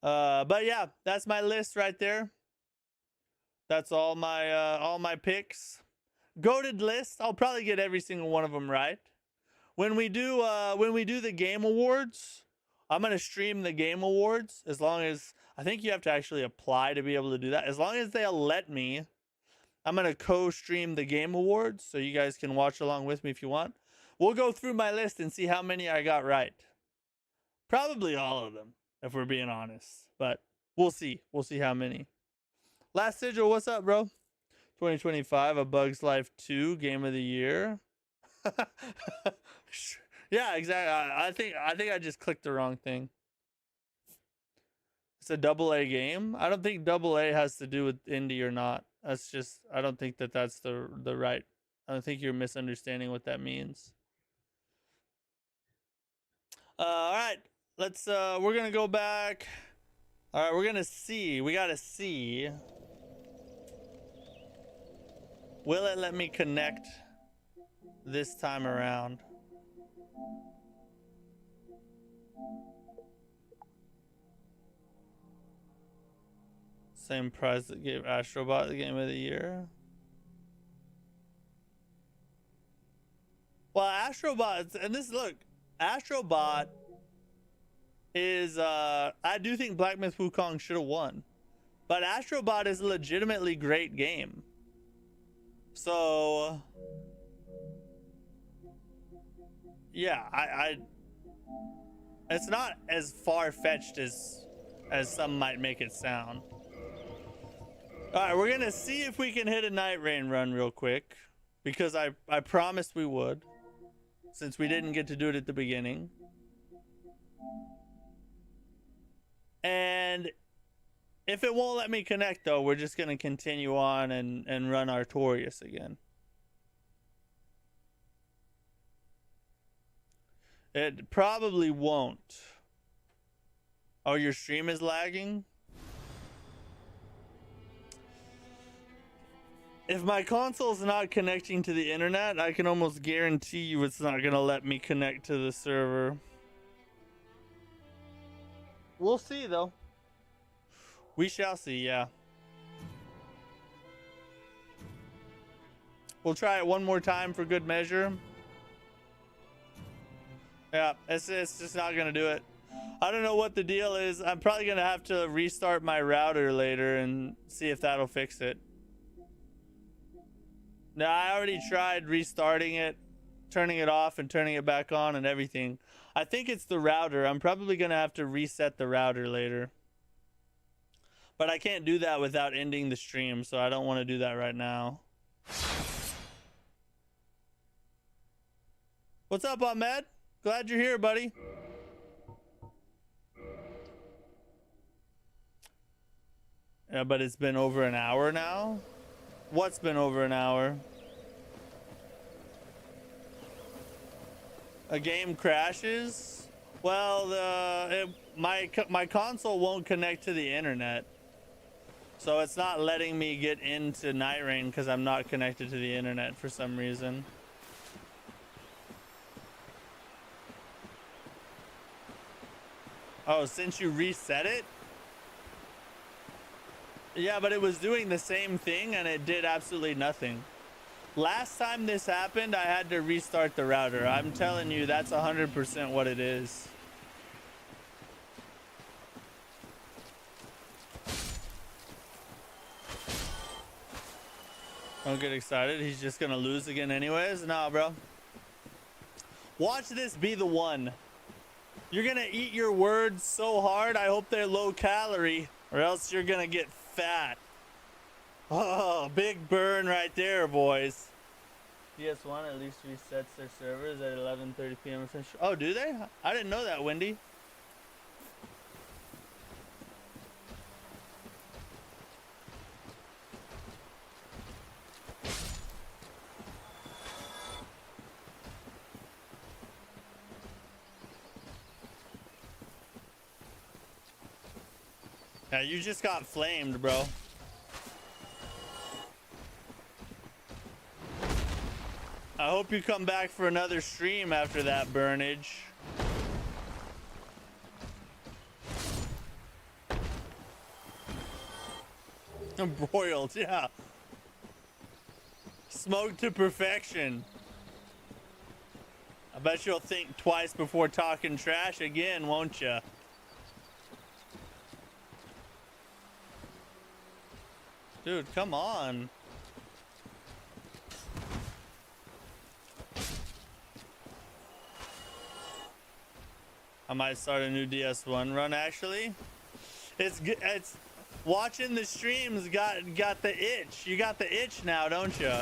but yeah, that's my list right there. That's all my picks. Goated list. I'll probably get every single one of them right. When we do the game awards, I'm gonna stream the game awards. As long as, I think you have to actually apply to be able to do that. As long as they'll let me, I'm gonna co-stream the game awards, so you guys can watch along with me if you want. We'll go through my list and see how many I got right. Probably all of them, if we're being honest. But we'll see. We'll see how many. Last Sigil, what's up, bro? 2025, A Bug's Life 2, Game of the Year. Yeah, exactly. I think I just clicked the wrong thing. It's a AA game. I don't think AA has to do with indie or not. That's just, I don't think that's the right. I don't think you're misunderstanding what that means. All right, let's. We're gonna go back. All right, we're gonna see. We gotta see. Will it let me connect this time around? Same prize that gave Astrobot the Game of the Year. Well, Astrobot, and this, look, Astrobot is, I do think Black Myth Wukong should have won. But Astrobot is a legitimately great game. So, yeah, it's not as far-fetched as some might make it sound. All right, we're gonna see if we can hit a Night Rain run real quick, because I promised we would, since we didn't get to do it at the beginning. And if it won't let me connect, though, we're just gonna continue on and run Artorias again. It probably won't. Oh, your stream is lagging? If my console's not connecting to the internet, I can almost guarantee you it's not gonna let me connect to the server. We'll see, though. We shall see, yeah. We'll try it one more time for good measure. Yeah, it's just not gonna do it. I don't know what the deal is. I'm probably gonna have to restart my router later and see if that'll fix it. No, I already tried restarting it turning it off and turning it back on and everything. I think it's the router. I'm probably gonna have to reset the router later. But I can't do that without ending the stream, so I don't want to do that right now. What's up, Ahmed? Glad you're here, buddy. Yeah, but it's been over an hour now? What's been over an hour? A game crashes? Well, my console won't connect to the internet. So it's not letting me get into Night Rain because I'm not connected to the internet for some reason. Oh, since you reset it? Yeah, but it was doing the same thing and it did absolutely nothing. Last time this happened, I had to restart the router. I'm telling you, that's 100% what it is. Don't get excited. He's just gonna lose again anyways. Nah, bro. Watch this be the one. You're gonna eat your words so hard, I hope they're low calorie, or else you're gonna get fat. Oh, big burn right there, boys. DS1 at least resets their servers at 11:30 p.m. Oh, do they? I didn't know that, Wendy. Yeah, you just got flamed, bro. I hope you come back for another stream after that burnage. Broiled, yeah. Smoked to perfection. I bet you'll think twice before talking trash again, won't ya? Dude, come on. I might start a new DS1 run actually. It's watching the streams got the itch. You got the itch now, don't you?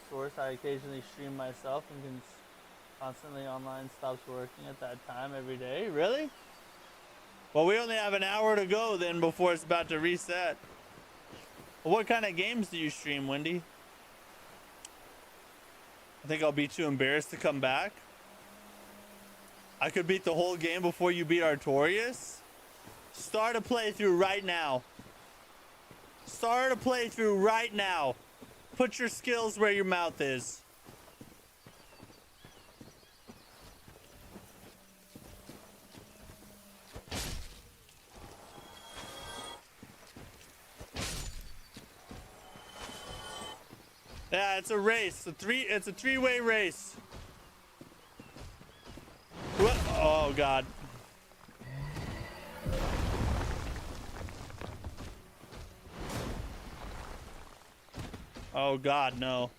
Source, I occasionally stream myself and can constantly online stops working at that time every day. Really? Well, we only have an hour to go then before it's about to reset. What kind of games do you stream, Wendy? I think I'll be too embarrassed to come back. I could beat the whole game before you beat Artorias. Start a playthrough right now. Start a playthrough right now. Put your skills where your mouth is. Yeah, it's a race. It's a three-way race. What? Oh God. Oh God, no.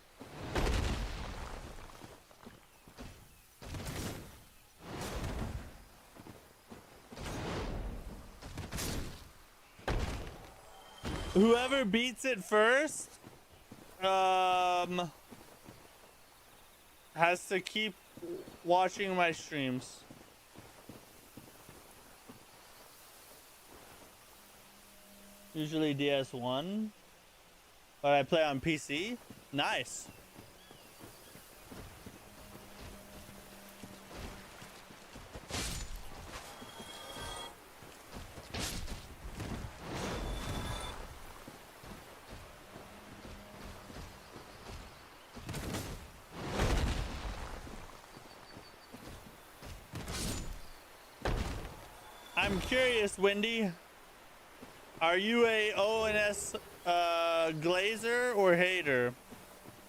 Whoever beats it first has to keep watching my streams. Usually DS1, but I play on PC. Nice. I'm curious, Wendy. Are you a ONS glazer or hater?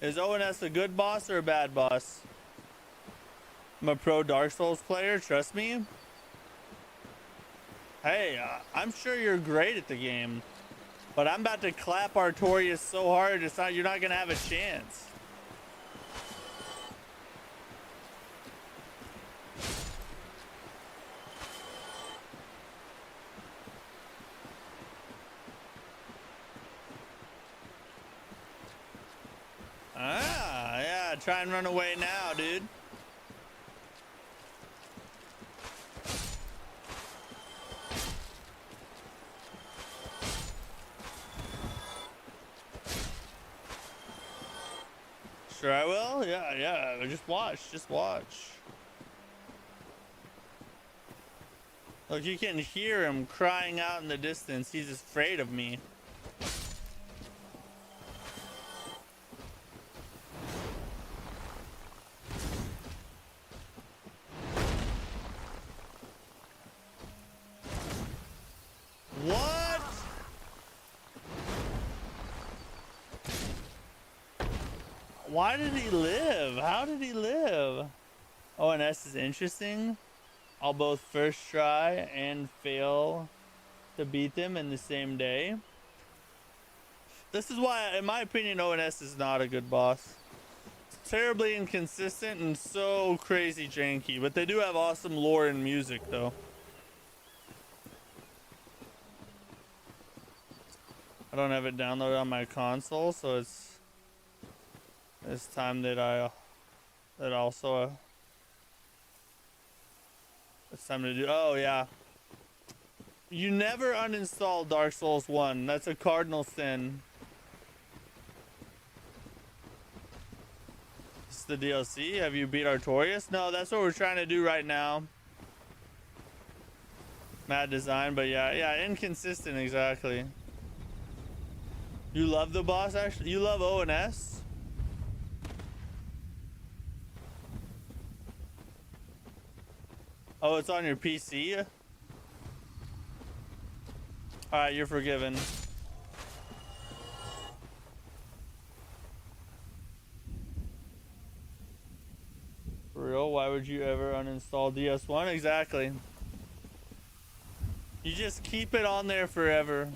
Is ONS a good boss or a bad boss? I'm a pro Dark Souls player, trust me. Hey, I'm sure you're great at the game, but I'm about to clap Artorias so hard you're not gonna have a chance. Ah, yeah, try and run away now, dude. Sure I will? Yeah, just watch. Look, you can hear him crying out in the distance. He's afraid of me. What? Why did he live? How did he live? ONS is interesting. I'll both first try and fail to beat them in the same day. This is why, in my opinion, ONS is not a good boss. It's terribly inconsistent and so crazy janky, but they do have awesome lore and music, though. I don't have it downloaded on my console, so it's time that it's time to do. Oh yeah, you never uninstall Dark Souls 1. That's a cardinal sin. This is the DLC. Have you beat Artorias? No, that's what we're trying to do right now. Mad design, but yeah, inconsistent, exactly. You love the boss, actually? You love ONS? Oh, it's on your PC? Alright, you're forgiven. For real? Why would you ever uninstall DS1? Exactly. You just keep it on there forever.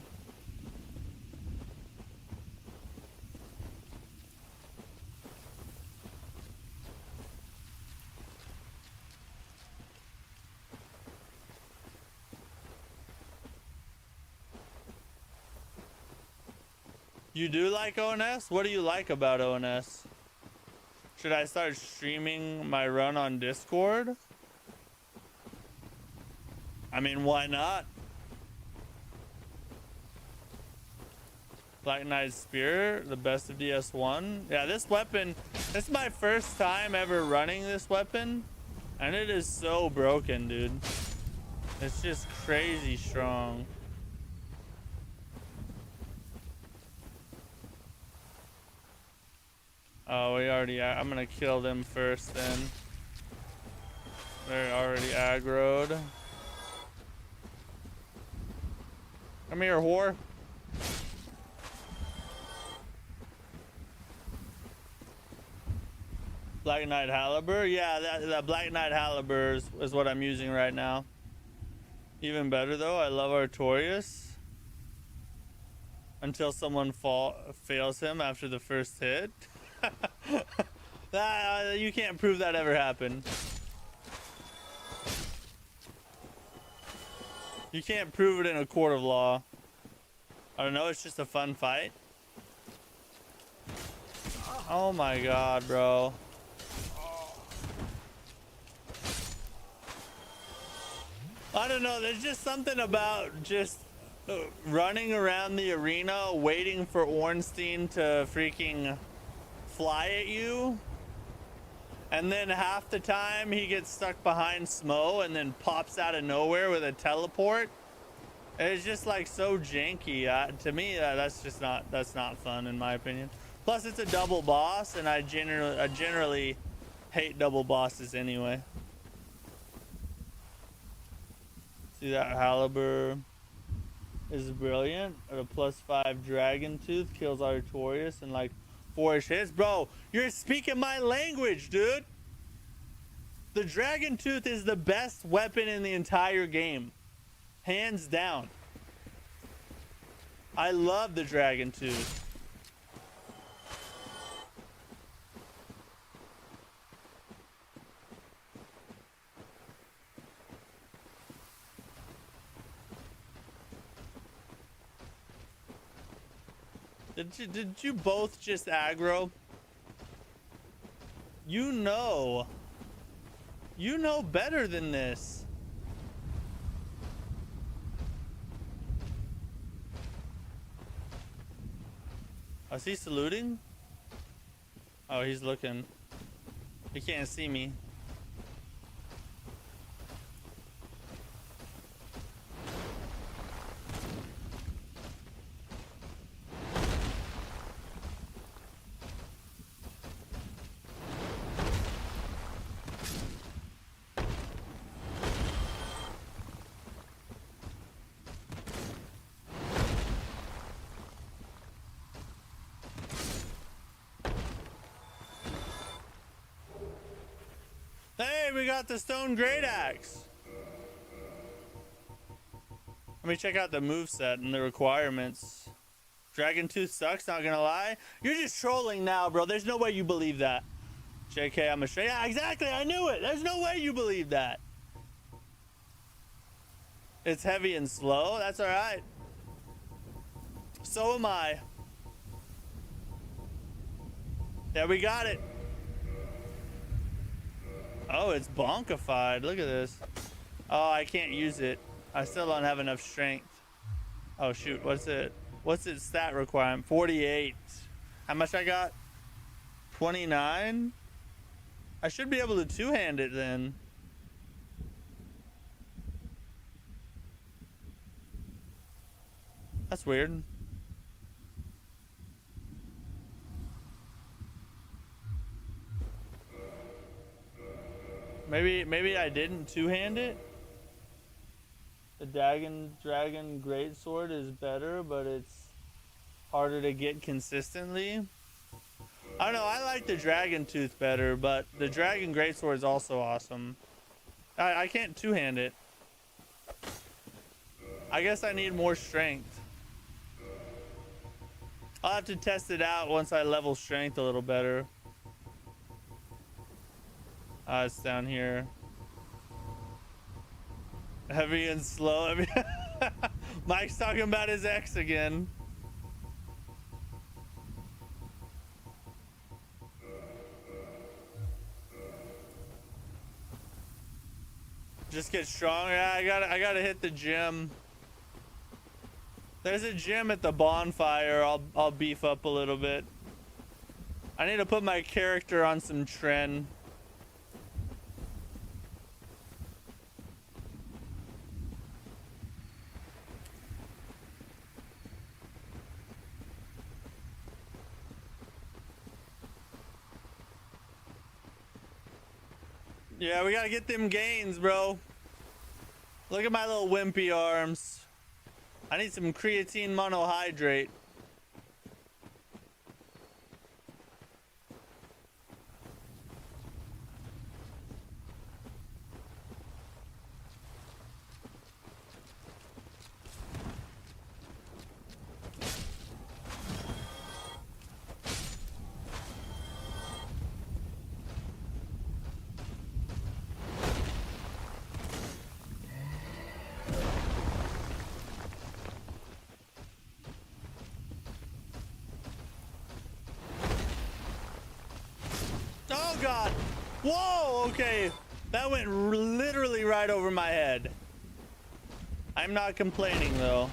You do like ONS? What do you like about ONS? Should I start streaming my run on Discord? I mean, why not? Black Knight Spear, the best of DS1. Yeah, this weapon, this is my first time ever running this weapon, and it is so broken, dude. It's just crazy strong. Oh, I'm gonna kill them first then. They're already aggroed. Come here, whore. Black Knight Halberd? Yeah, that Black Knight Halberd is what I'm using right now. Even better though, I love Artorias. Until someone fails him after the first hit. You can't prove that ever happened. You can't prove it in a court of law. I don't know, it's just a fun fight. Oh my god, bro. I don't know, there's just something about just running around the arena waiting for Ornstein to freaking fly at you, and then half the time he gets stuck behind Smo and then pops out of nowhere with a teleport. It's just like so janky. To me, that's not fun in my opinion. Plus it's a double boss, and I generally hate double bosses anyway. See, that Halberd is brilliant. A +5 Dragon Tooth kills Artorias in like 4-ish hits. Bro, you're speaking my language, dude. The Dragon Tooth is the best weapon in the entire game. Hands down. I love the dragon tooth. Did you both just aggro? You know better than this. Oh, is he saluting? Oh, he's looking. He can't see me. Hey, we got the stone great axe. Let me check out the moveset and the requirements. Dragon tooth sucks, not gonna lie. You're just trolling now, bro. There's no way you believe that. JK, I'm a straight. Yeah, exactly. I knew it. There's no way you believe that. It's heavy and slow. That's all right. So am I. Yeah, we got it. Oh, it's bonkified. Look at this. Oh, I can't use it. I still don't have enough strength. Oh, shoot. What's its stat requirement? 48. How much I got? 29? I should be able to two-hand it then. That's weird. Maybe I didn't two-hand it. The dragon greatsword is better, but it's harder to get consistently. I don't know. I like the dragon tooth better, but the dragon greatsword is also awesome. I can't two-hand it. I guess I need more strength. I'll have to test it out once I level strength a little better. It's down here. Heavy and slow. Mike's talking about his ex again. Just get stronger. Yeah, I gotta hit the gym. There's a gym at the bonfire. I'll beef up a little bit. I need to put my character on some trend. Yeah, we gotta get them gains, bro. Look at my little wimpy arms. I need some creatine monohydrate. Oh god. Whoa, okay. That went literally right over my head. I'm not complaining though.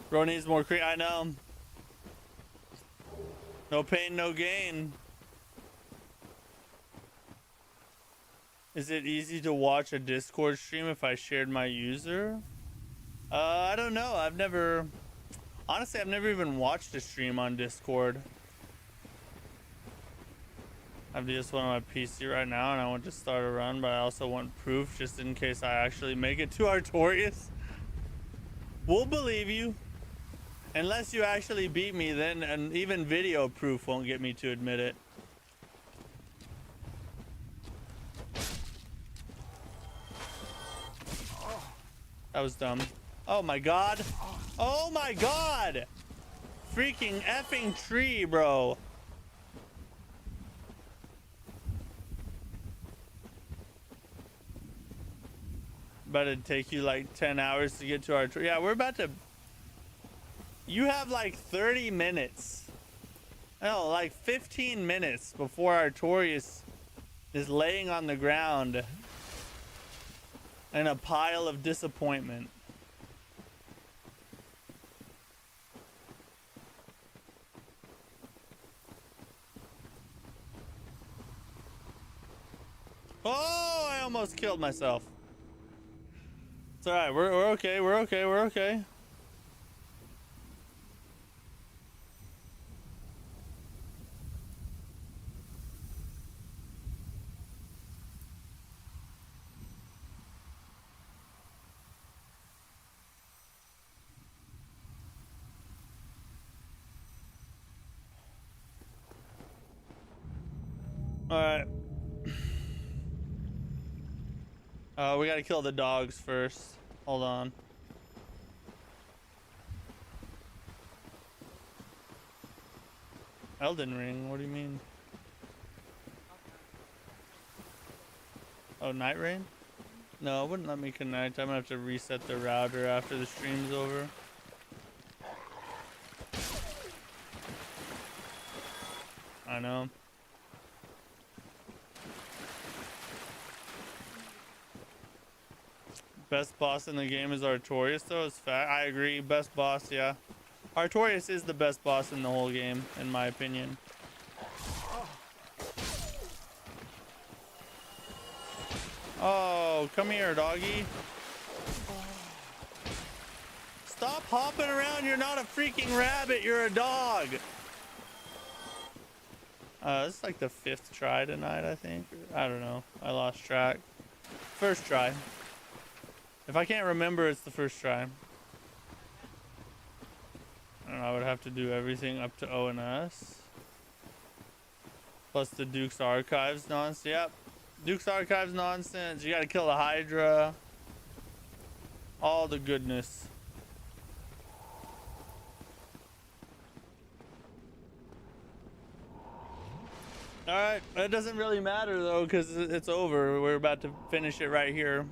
Bro needs more I know. No pain, no gain. Is it easy to watch a Discord stream if I shared my user? I don't know. Honestly, I've never even watched a stream on Discord. I have this one on my PC right now, and I want to start a run, but I also want proof just in case I actually make it to Artorias. We'll believe you. Unless you actually beat me, then and even video proof won't get me to admit it. That was dumb. Oh my god. Oh my god! Freaking effing tree, bro. But it'd take you like 10 hours to get to our... Yeah, we're about to... You have like 30 minutes. No, like 15 minutes before Artorias is laying on the ground in a pile of disappointment. Oh, I almost killed myself. It's all right. We're okay. We're okay. We're okay. All right. We gotta kill the dogs first. Hold on. Elden Ring? What do you mean? Oh, Night Rain? No, it wouldn't let me connect. I'm gonna have to reset the router after the stream's over. I know. Best boss in the game is Artorias, though. It's fact. I agree. Best boss, yeah. Artorias is the best boss in the whole game, in my opinion. Oh, come here, doggy. Stop hopping around. You're not a freaking rabbit. You're a dog. This is like the 5th try tonight, I think. I don't know. I lost track. First try. If I can't remember, it's the first try. I don't know, I would have to do everything up to O and S. Plus the Duke's Archives nonsense. Yep. Duke's Archives nonsense. You gotta kill the Hydra. All the goodness. Alright, it doesn't really matter though, because it's over. We're about to finish it right here.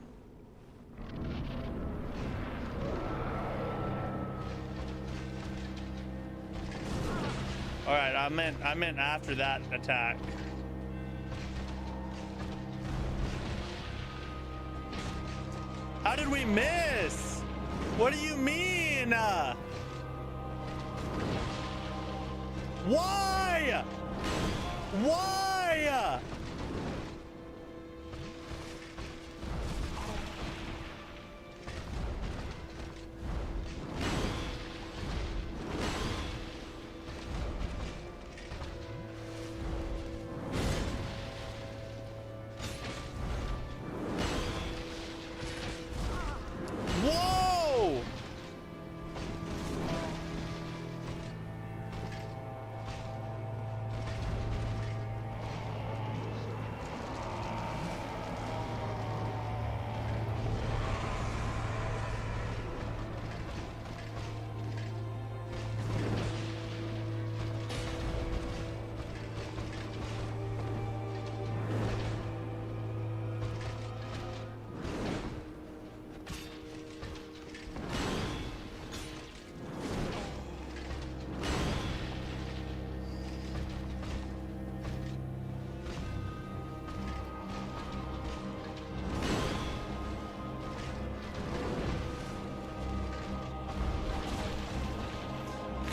All right, I meant after that attack. How did we miss? What do you mean? Why? Why? Whoa!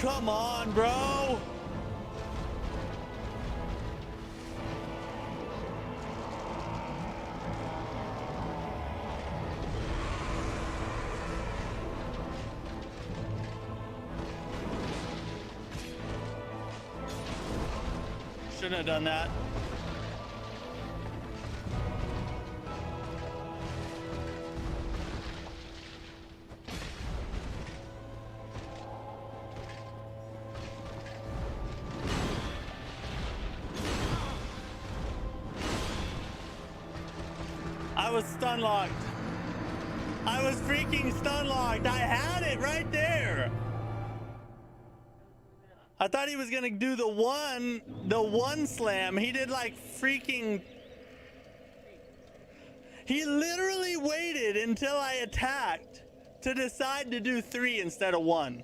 Come on, bro. Shouldn't have done that. was stun locked. I was freaking stun locked. I had it right there. I thought he was gonna do the one slam. He did like freaking. He literally waited until I attacked to decide to do 3 instead of 1.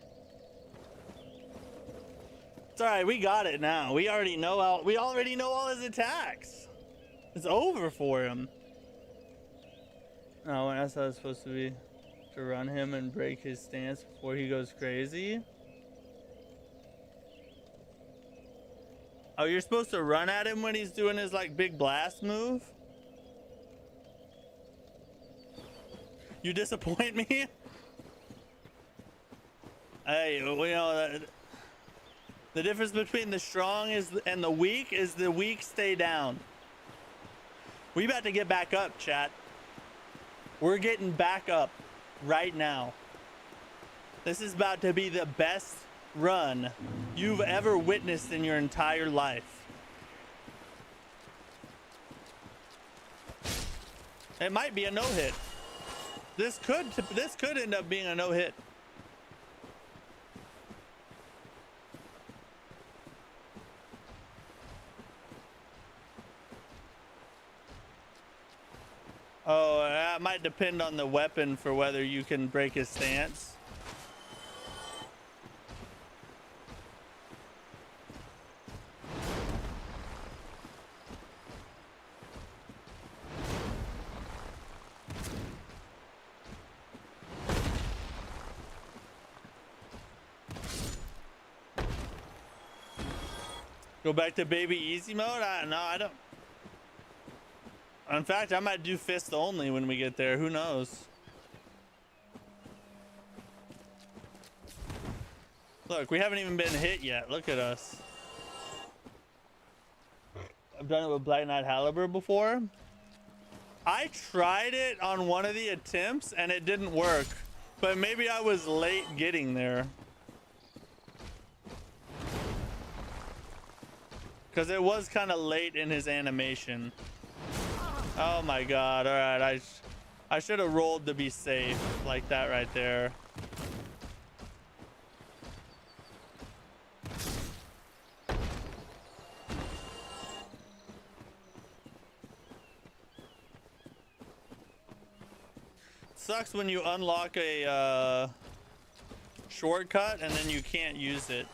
It's all right. We got it now. We already know all his attacks. It's over for him. Oh, that's how it's supposed to be. To run him and break his stance before he goes crazy. Oh, you're supposed to run at him when he's doing his like big blast move? You disappoint me? Hey, you know, the difference between the strong and the weak is the weak stay down. We about to get back up, chat. We're getting back up right now. This is about to be the best run you've ever witnessed in your entire life. It might be a no-hit. This could end up being a no-hit. Oh, that might depend on the weapon for whether you can break his stance. Go back to baby easy mode? No, I don't. In fact, I might do fist only when we get there. Who knows? Look, we haven't even been hit yet. Look at us. I've done it with Black Knight Halibur before. I tried it on one of the attempts and it didn't work. But maybe I was late getting there. Because it was kind of late in his animation. Oh my god. All right. I should have rolled to be safe like that right there. Sucks when you unlock a shortcut and then you can't use it.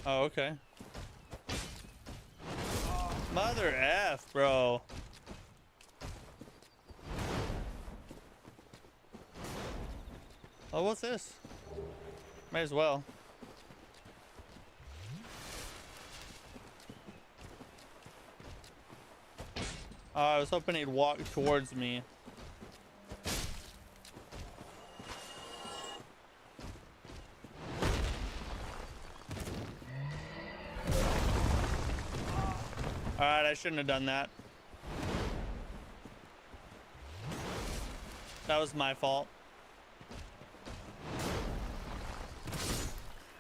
Oh, okay. Mother F, bro. Oh, what's this? Might as well. Oh, I was hoping he'd walk towards me. Alright, I shouldn't have done that. That was my fault.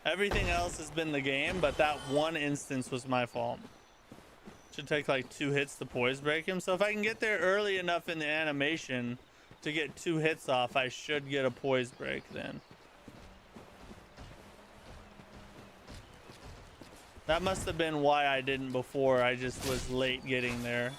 Everything else has been the game, but that one instance was my fault. Should take like 2 hits to poise break him. So if I can get there early enough in the animation to get 2 hits off, I should get a poise break then. That must have been why I didn't before. I just was late getting there.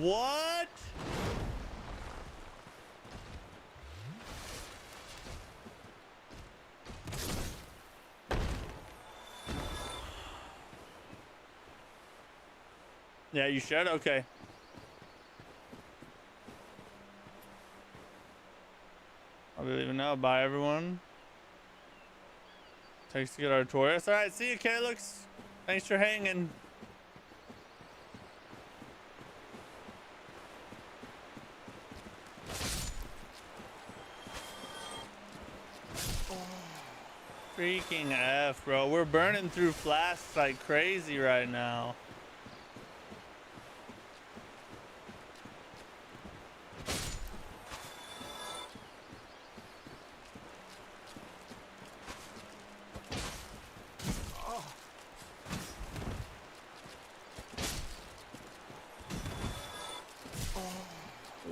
What? Yeah, you should? Okay. I'll be leaving now. Bye, everyone. Takes to get our Taurus. All right, see you, Calyx. Thanks for hanging. freaking F, bro. We're burning through flasks like crazy right now.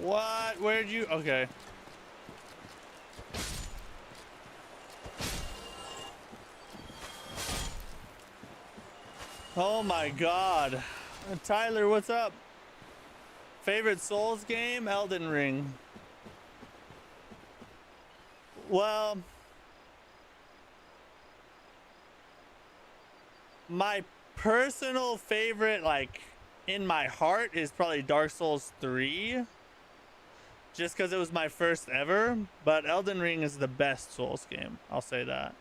What? Where'd you? Okay. Oh my God. Tyler, what's up? Favorite Souls game? Elden Ring. Well, my personal favorite, like in my heart, is probably Dark Souls 3. Just because it was my first ever, but Elden Ring is the best Souls game. I'll say that.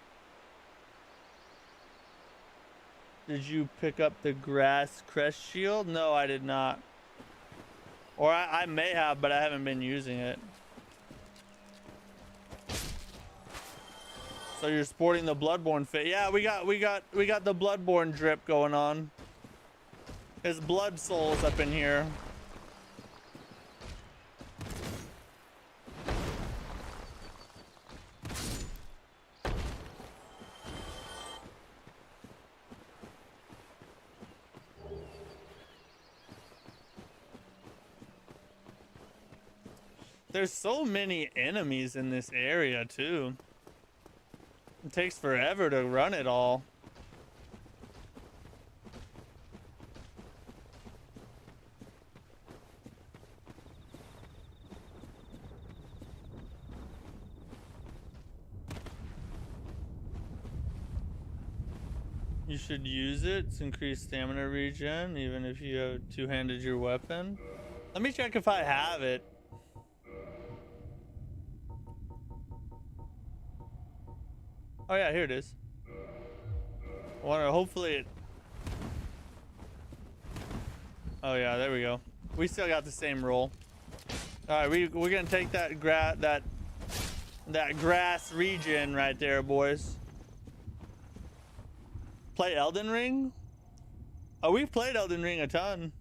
Did you pick up the grass crest shield? No, I did not. Or I may have, but I haven't been using it. So you're sporting the Bloodborne fit. Yeah, we got the Bloodborne drip going on. There's blood souls up in here. There's so many enemies in this area too. It takes forever to run it all. You should use it. It's increased stamina regen, even if you have two-handed your weapon. Let me check if I have it. Oh yeah, here it is. I wonder, hopefully it... Oh yeah, there we go. We still got the same roll. All right, we're gonna take that grass regen right there, boys. Play Elden Ring? Oh, we've played Elden Ring a ton.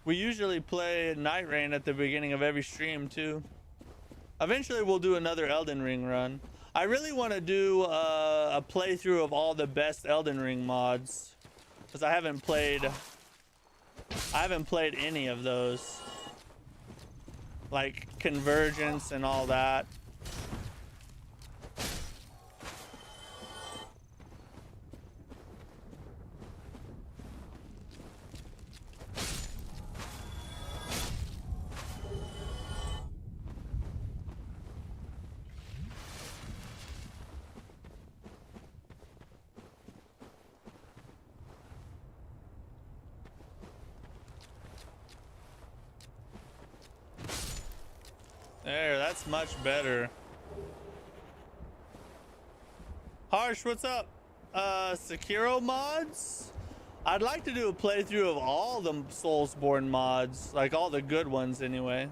We usually play Night Rain at the beginning of every stream too. Eventually we'll do another Elden Ring run. I really want to do a playthrough of all the best Elden Ring mods, because I haven't played any of those, like Convergence and all that. There, that's much better. Harsh, what's up? Sekiro mods? I'd like to do a playthrough of all the Soulsborne mods, like all the good ones anyway.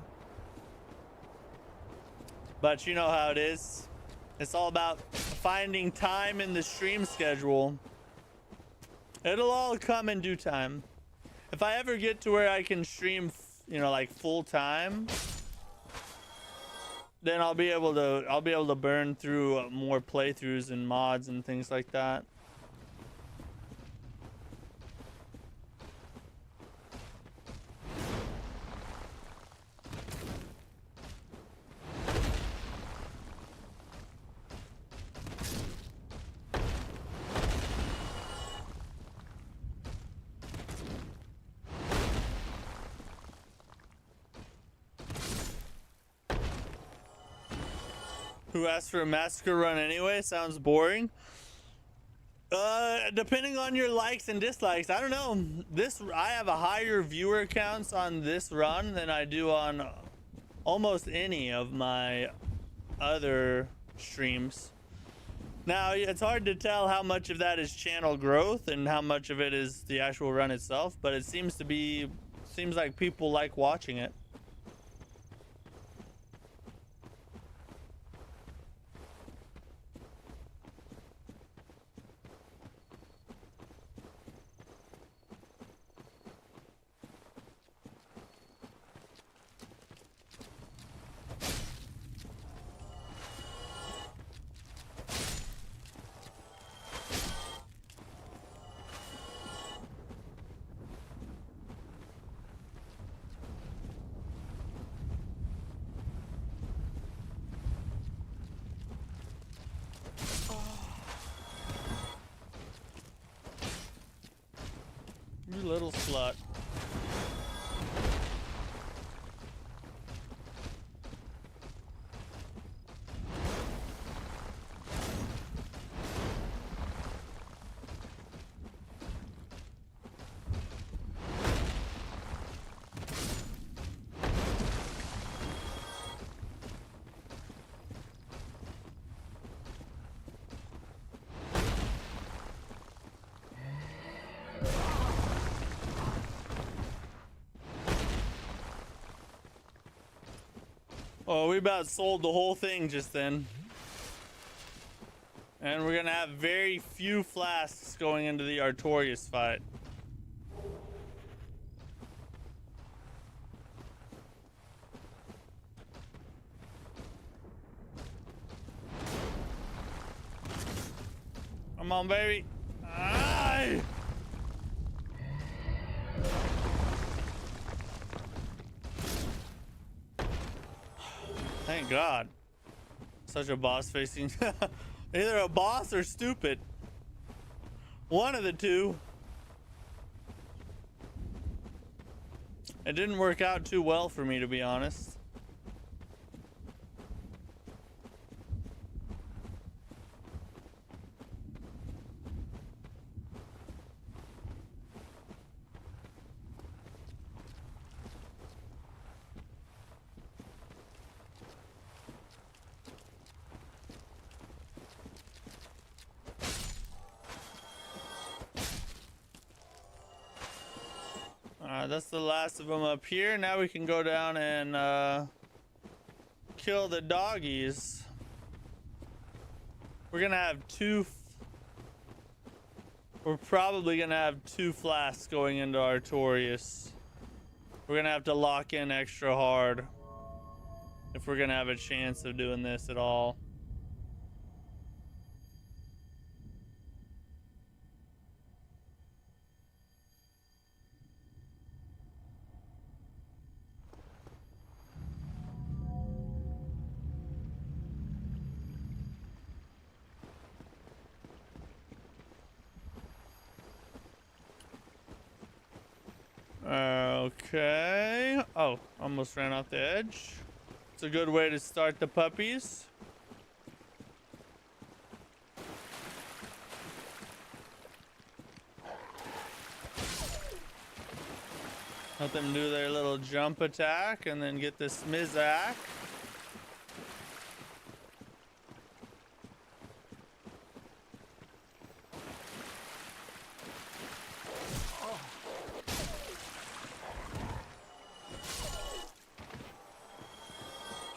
But you know how it is. It's all about finding time in the stream schedule. It'll all come in due time. If I ever get to where I can stream, you know, like full time, then I'll be able to burn through more playthroughs and mods and things like that. Who asked for a massacre run anyway? Sounds boring. Depending on your likes and dislikes, I don't know. I have a higher viewer counts on this run than I do on almost any of my other streams. Now, it's hard to tell how much of that is channel growth and how much of it is the actual run itself, but it seems like people like watching it. little slut. Oh, we about sold the whole thing just then. And we're gonna have very few flasks going into the Artorias fight. Come on, baby. Aye! Thank God. Such a boss facing. Either a boss or stupid. One of the two. It didn't work out too well for me, to be honest. That's the last of them up here. Now we can go down and kill the doggies. We're gonna have we're probably gonna have 2 flasks going into Artorias. We're gonna have to lock in extra hard if we're gonna have a chance of doing this at all. Okay. Oh, almost ran off the edge. It's a good way to start the puppies. Let them do their little jump attack and then get this Mizak.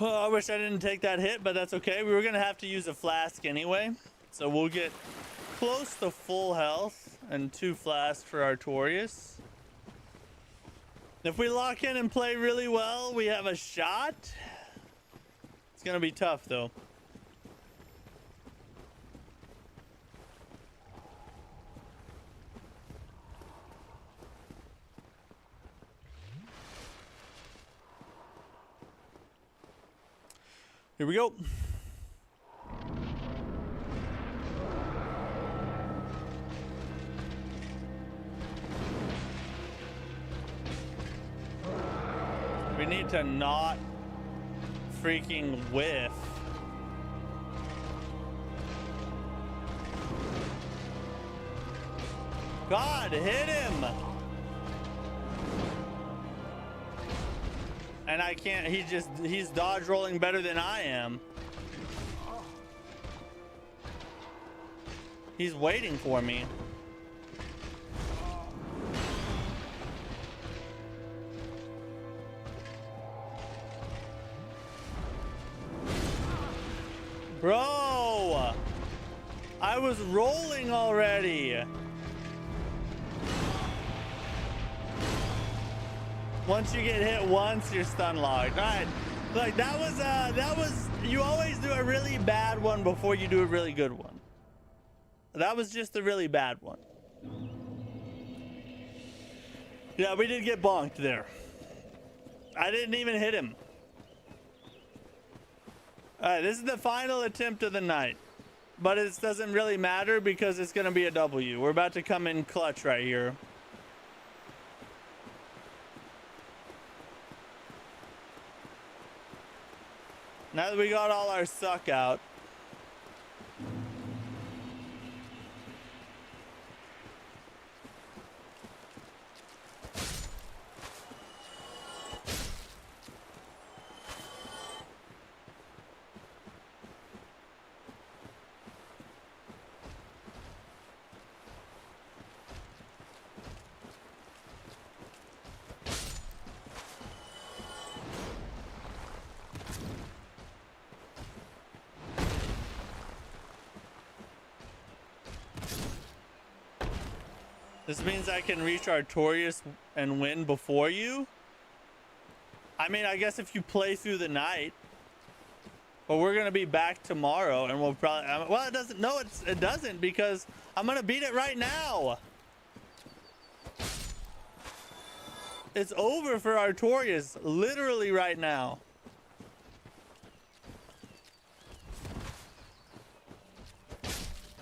Oh, I wish I didn't take that hit, but that's okay. We were gonna have to use a flask anyway, so we'll get close to full health and 2 flasks for Artorias. If we lock in and play really well, we have a shot. It's gonna be tough though. Here we go. We need to not freaking whiff. God, hit him! And I can't, he's dodge rolling better than I am. He's waiting for me. Bro! I was rolling already. Once you get hit once, you're stun locked. All right, like that was, you always do a really bad one before you do a really good one. That was just a really bad one. Yeah, we did get bonked there. I didn't even hit him. All right, this is the final attempt of the night, but it doesn't really matter because it's gonna be a W. We're about to come in clutch right here. Now that we got all our suck out. This means I can reach Artorias and win before you? I mean, I guess if you play through the night. But we're going to be back tomorrow and we'll probably... well, it doesn't... No, it doesn't because I'm going to beat it right now. It's over for Artorias literally right now.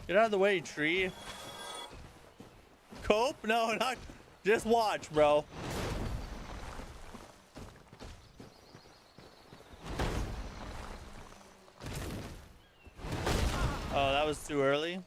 Get out of the way, tree. Cope? No, not... Just watch, bro. Oh, that was too early.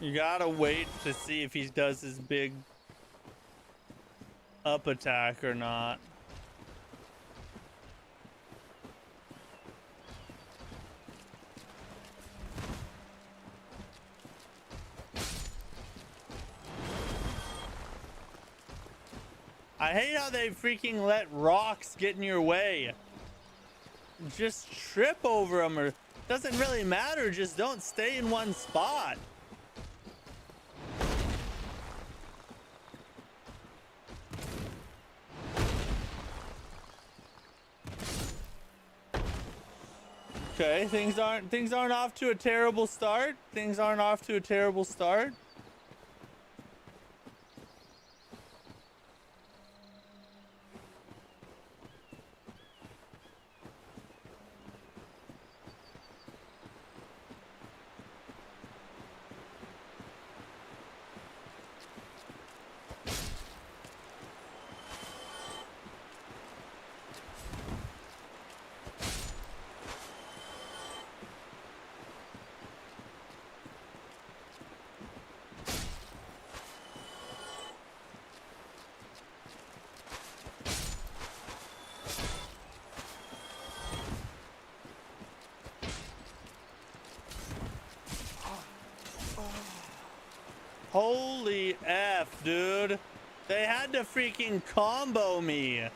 You gotta wait to see if he does his big up attack or not. I hate how they freaking let rocks get in your way. Just trip over them, or doesn't really matter. Just don't stay in one spot. Okay, things aren't off to a terrible start. Things aren't off to a terrible start. Holy F, dude. They had to freaking combo me.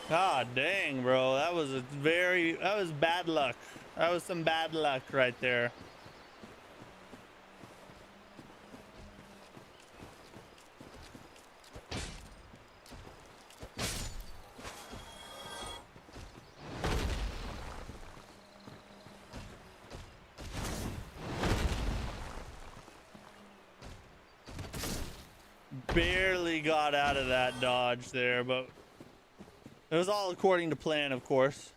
God dang, bro. That was bad luck. That was some bad luck right there. Barely got out of that dodge there, but it was all according to plan, of course.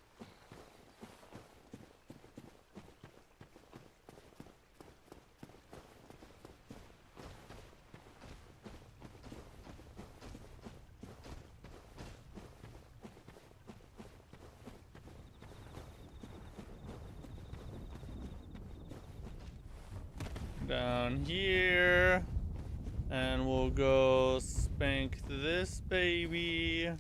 Down here, and we'll go spank this baby.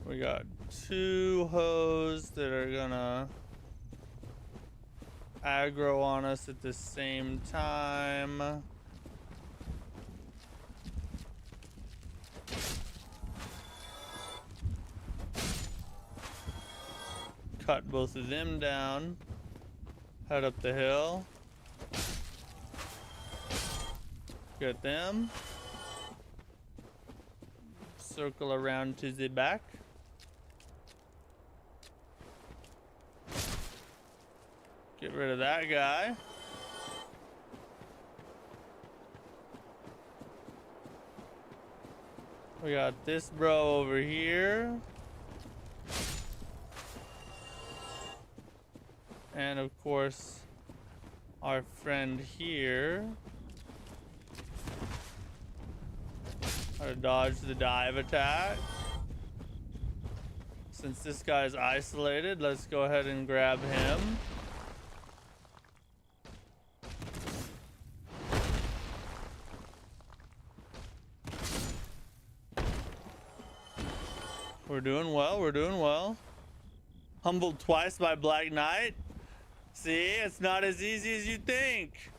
We got two hoes that are gonna aggro on us at the same time. cut both of them down. Head up the hill. Get them. Circle around to the back. Get rid of that guy. We got this bro over here. And of course, our friend here. Gotta dodge the dive attack. Since this guy's isolated, let's go ahead and grab him. We're doing well, we're doing well. Humbled twice by Black Knight. See, it's not as easy as you think.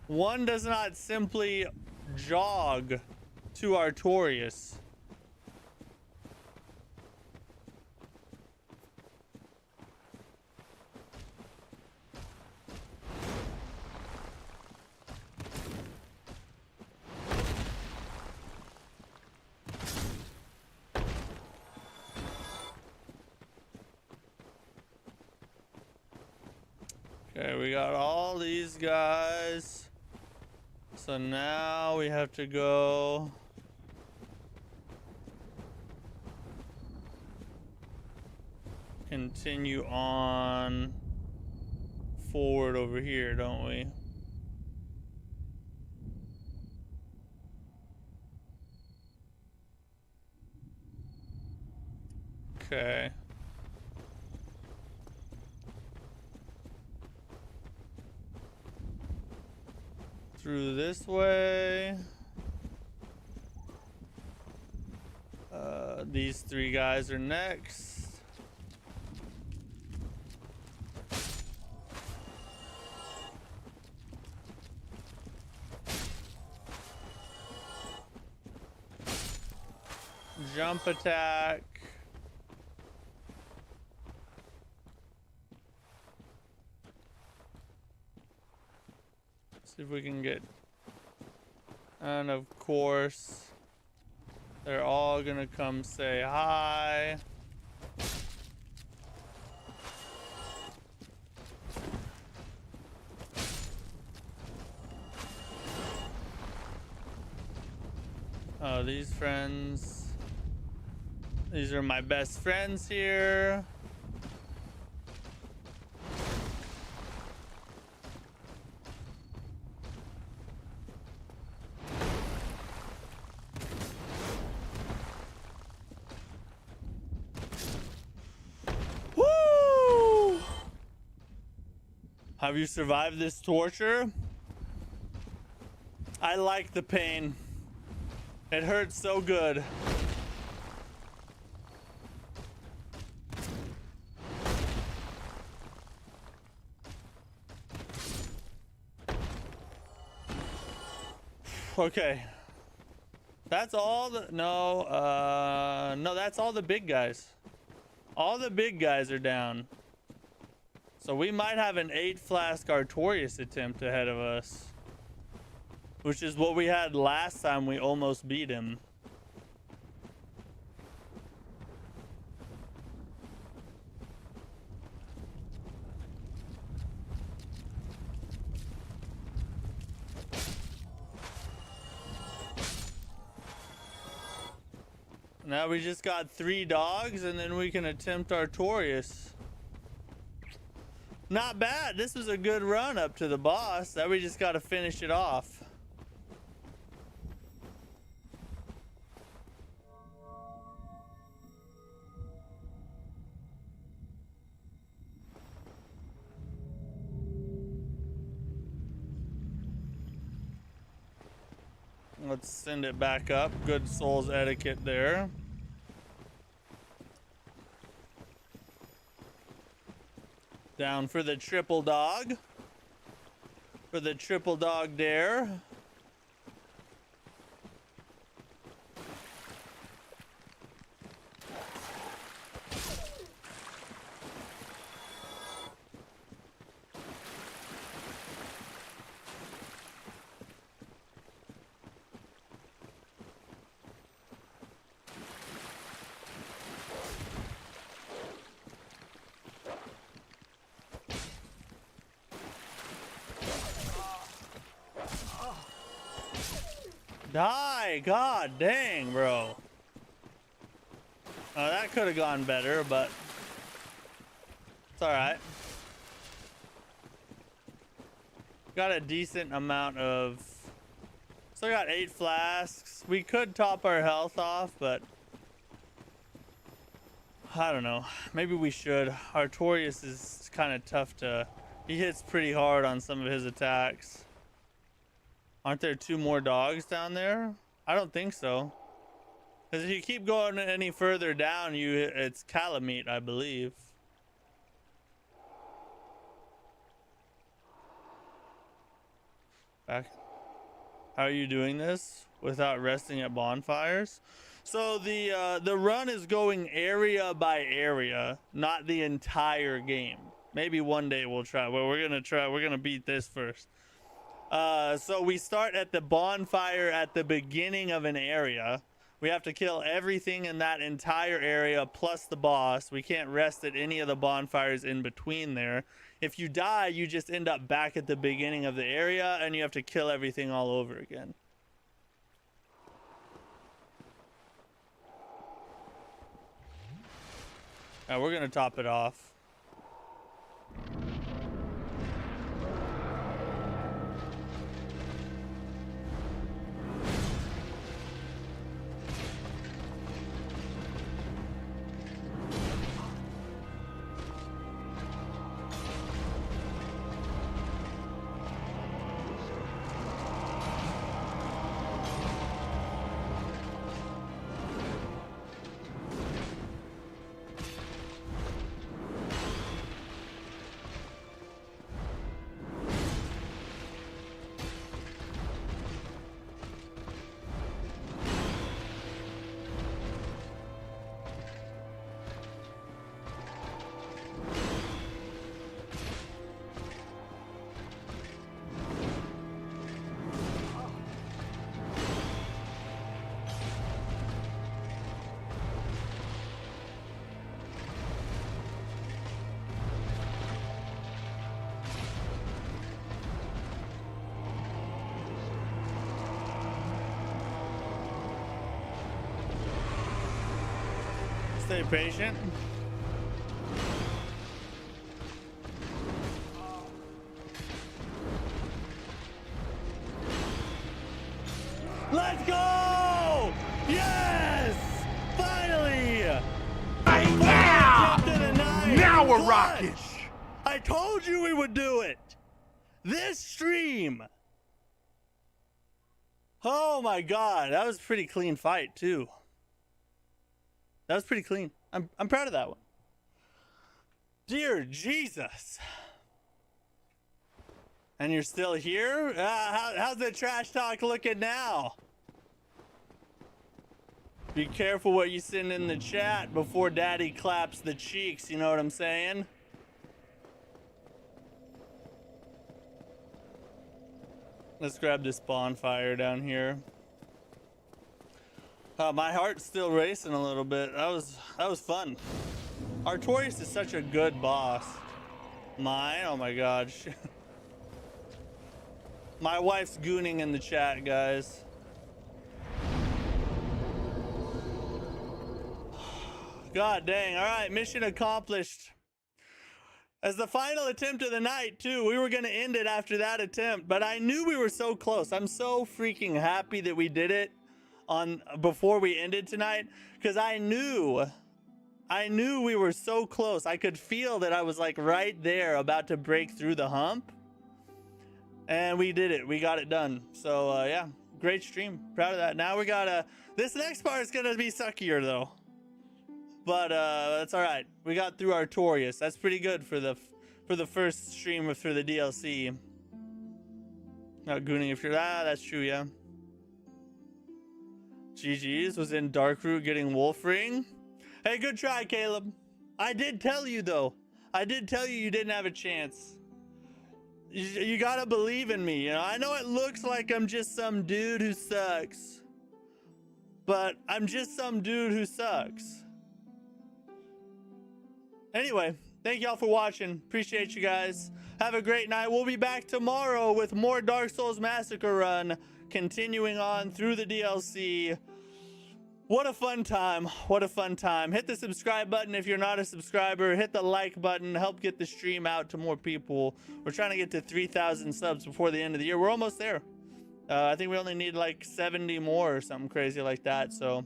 One does not simply jog to Artorias. Okay, we got all these guys. So now we have to go continue on forward over here, don't we? Okay. Through this way. These three guys are next. Jump attack. See if we can get, and of course they're all gonna come say hi. Oh, these friends, these are my best friends here. Have you survived this torture? I like the pain. It hurts so good. Okay. That's all the, no, that's all the big guys. All the big guys are down. So we might have an 8-flask Artorias attempt ahead of us. Which is what we had last time we almost beat him. Now we just got 3 dogs and then we can attempt Artorias. Not bad. This was a good run up to the boss. Now we just got to finish it off. Let's send it back up. Good Souls etiquette there. Down for the triple dog. For the triple dog dare. Die! God dang, bro. That could have gone better, but it's alright. Got a decent amount of... Still got 8 flasks. We could top our health off, but... I don't know. Maybe we should. Artorias is kind of tough to... He hits pretty hard on some of his attacks. Aren't there 2 more dogs down there? I don't think so. Because if you keep going any further down, it's Calamite, I believe. Back. How are you doing this without resting at bonfires? So the run is going area by area, not the entire game. Maybe one day we'll try. Well, we're gonna beat this first. So we start at the bonfire at the beginning of an area. We have to kill everything in that entire area plus the boss. We can't rest at any of the bonfires in between there. If you die, you just end up back at the beginning of the area and you have to kill everything all over again. Now we're gonna top it off. Stay patient. Let's go! Yes! Finally! Yeah! Now we're rocking! I told you we would do it! This stream! Oh my god, that was a pretty clean fight too. That was pretty clean. I'm proud of that one. Dear Jesus. And you're still here? How's the trash talk looking now? Be careful what you send in the chat before daddy claps the cheeks, you know what I'm saying? Let's grab this bonfire down here. My heart's still racing a little bit. That was fun. Artorias is such a good boss. Mine? Oh my god. My wife's gooning in the chat, guys. God dang. All right, mission accomplished. As the final attempt of the night, too. We were going to end it after that attempt, but I knew we were so close. I'm so freaking happy that we did it before we ended tonight, because I knew we were so close. I could feel that I was like right there about to break through the hump, and we did it. We got it done. So yeah, great stream. Proud of that. Now we gotta, this next part is gonna be suckier though, but that's all right. We got through Artorias. That's pretty good for the first stream for the DLC. Not gooning if you're that's true. Yeah. GG's was in Darkroot getting Wolf Ring. Hey, good try, Caleb. I did tell you, though. I did tell you didn't have a chance. You gotta believe in me, you know? I know it looks like I'm just some dude who sucks. But I'm just some dude who sucks. Anyway, Thank y'all for watching. Appreciate you guys. Have a great night. We'll be back tomorrow with more Dark Souls Massacre run, continuing on through the DLC. What a fun time. What a fun time. Hit the subscribe button if you're not a subscriber. Hit the like button. Help get the stream out to more people. We're trying to get to 3,000 subs before the end of the year. We're almost there. I think we only need like 70 more or something crazy like that. So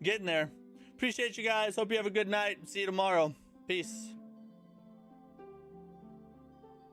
getting there. Appreciate you guys. Hope you have a good night. See you tomorrow. Peace.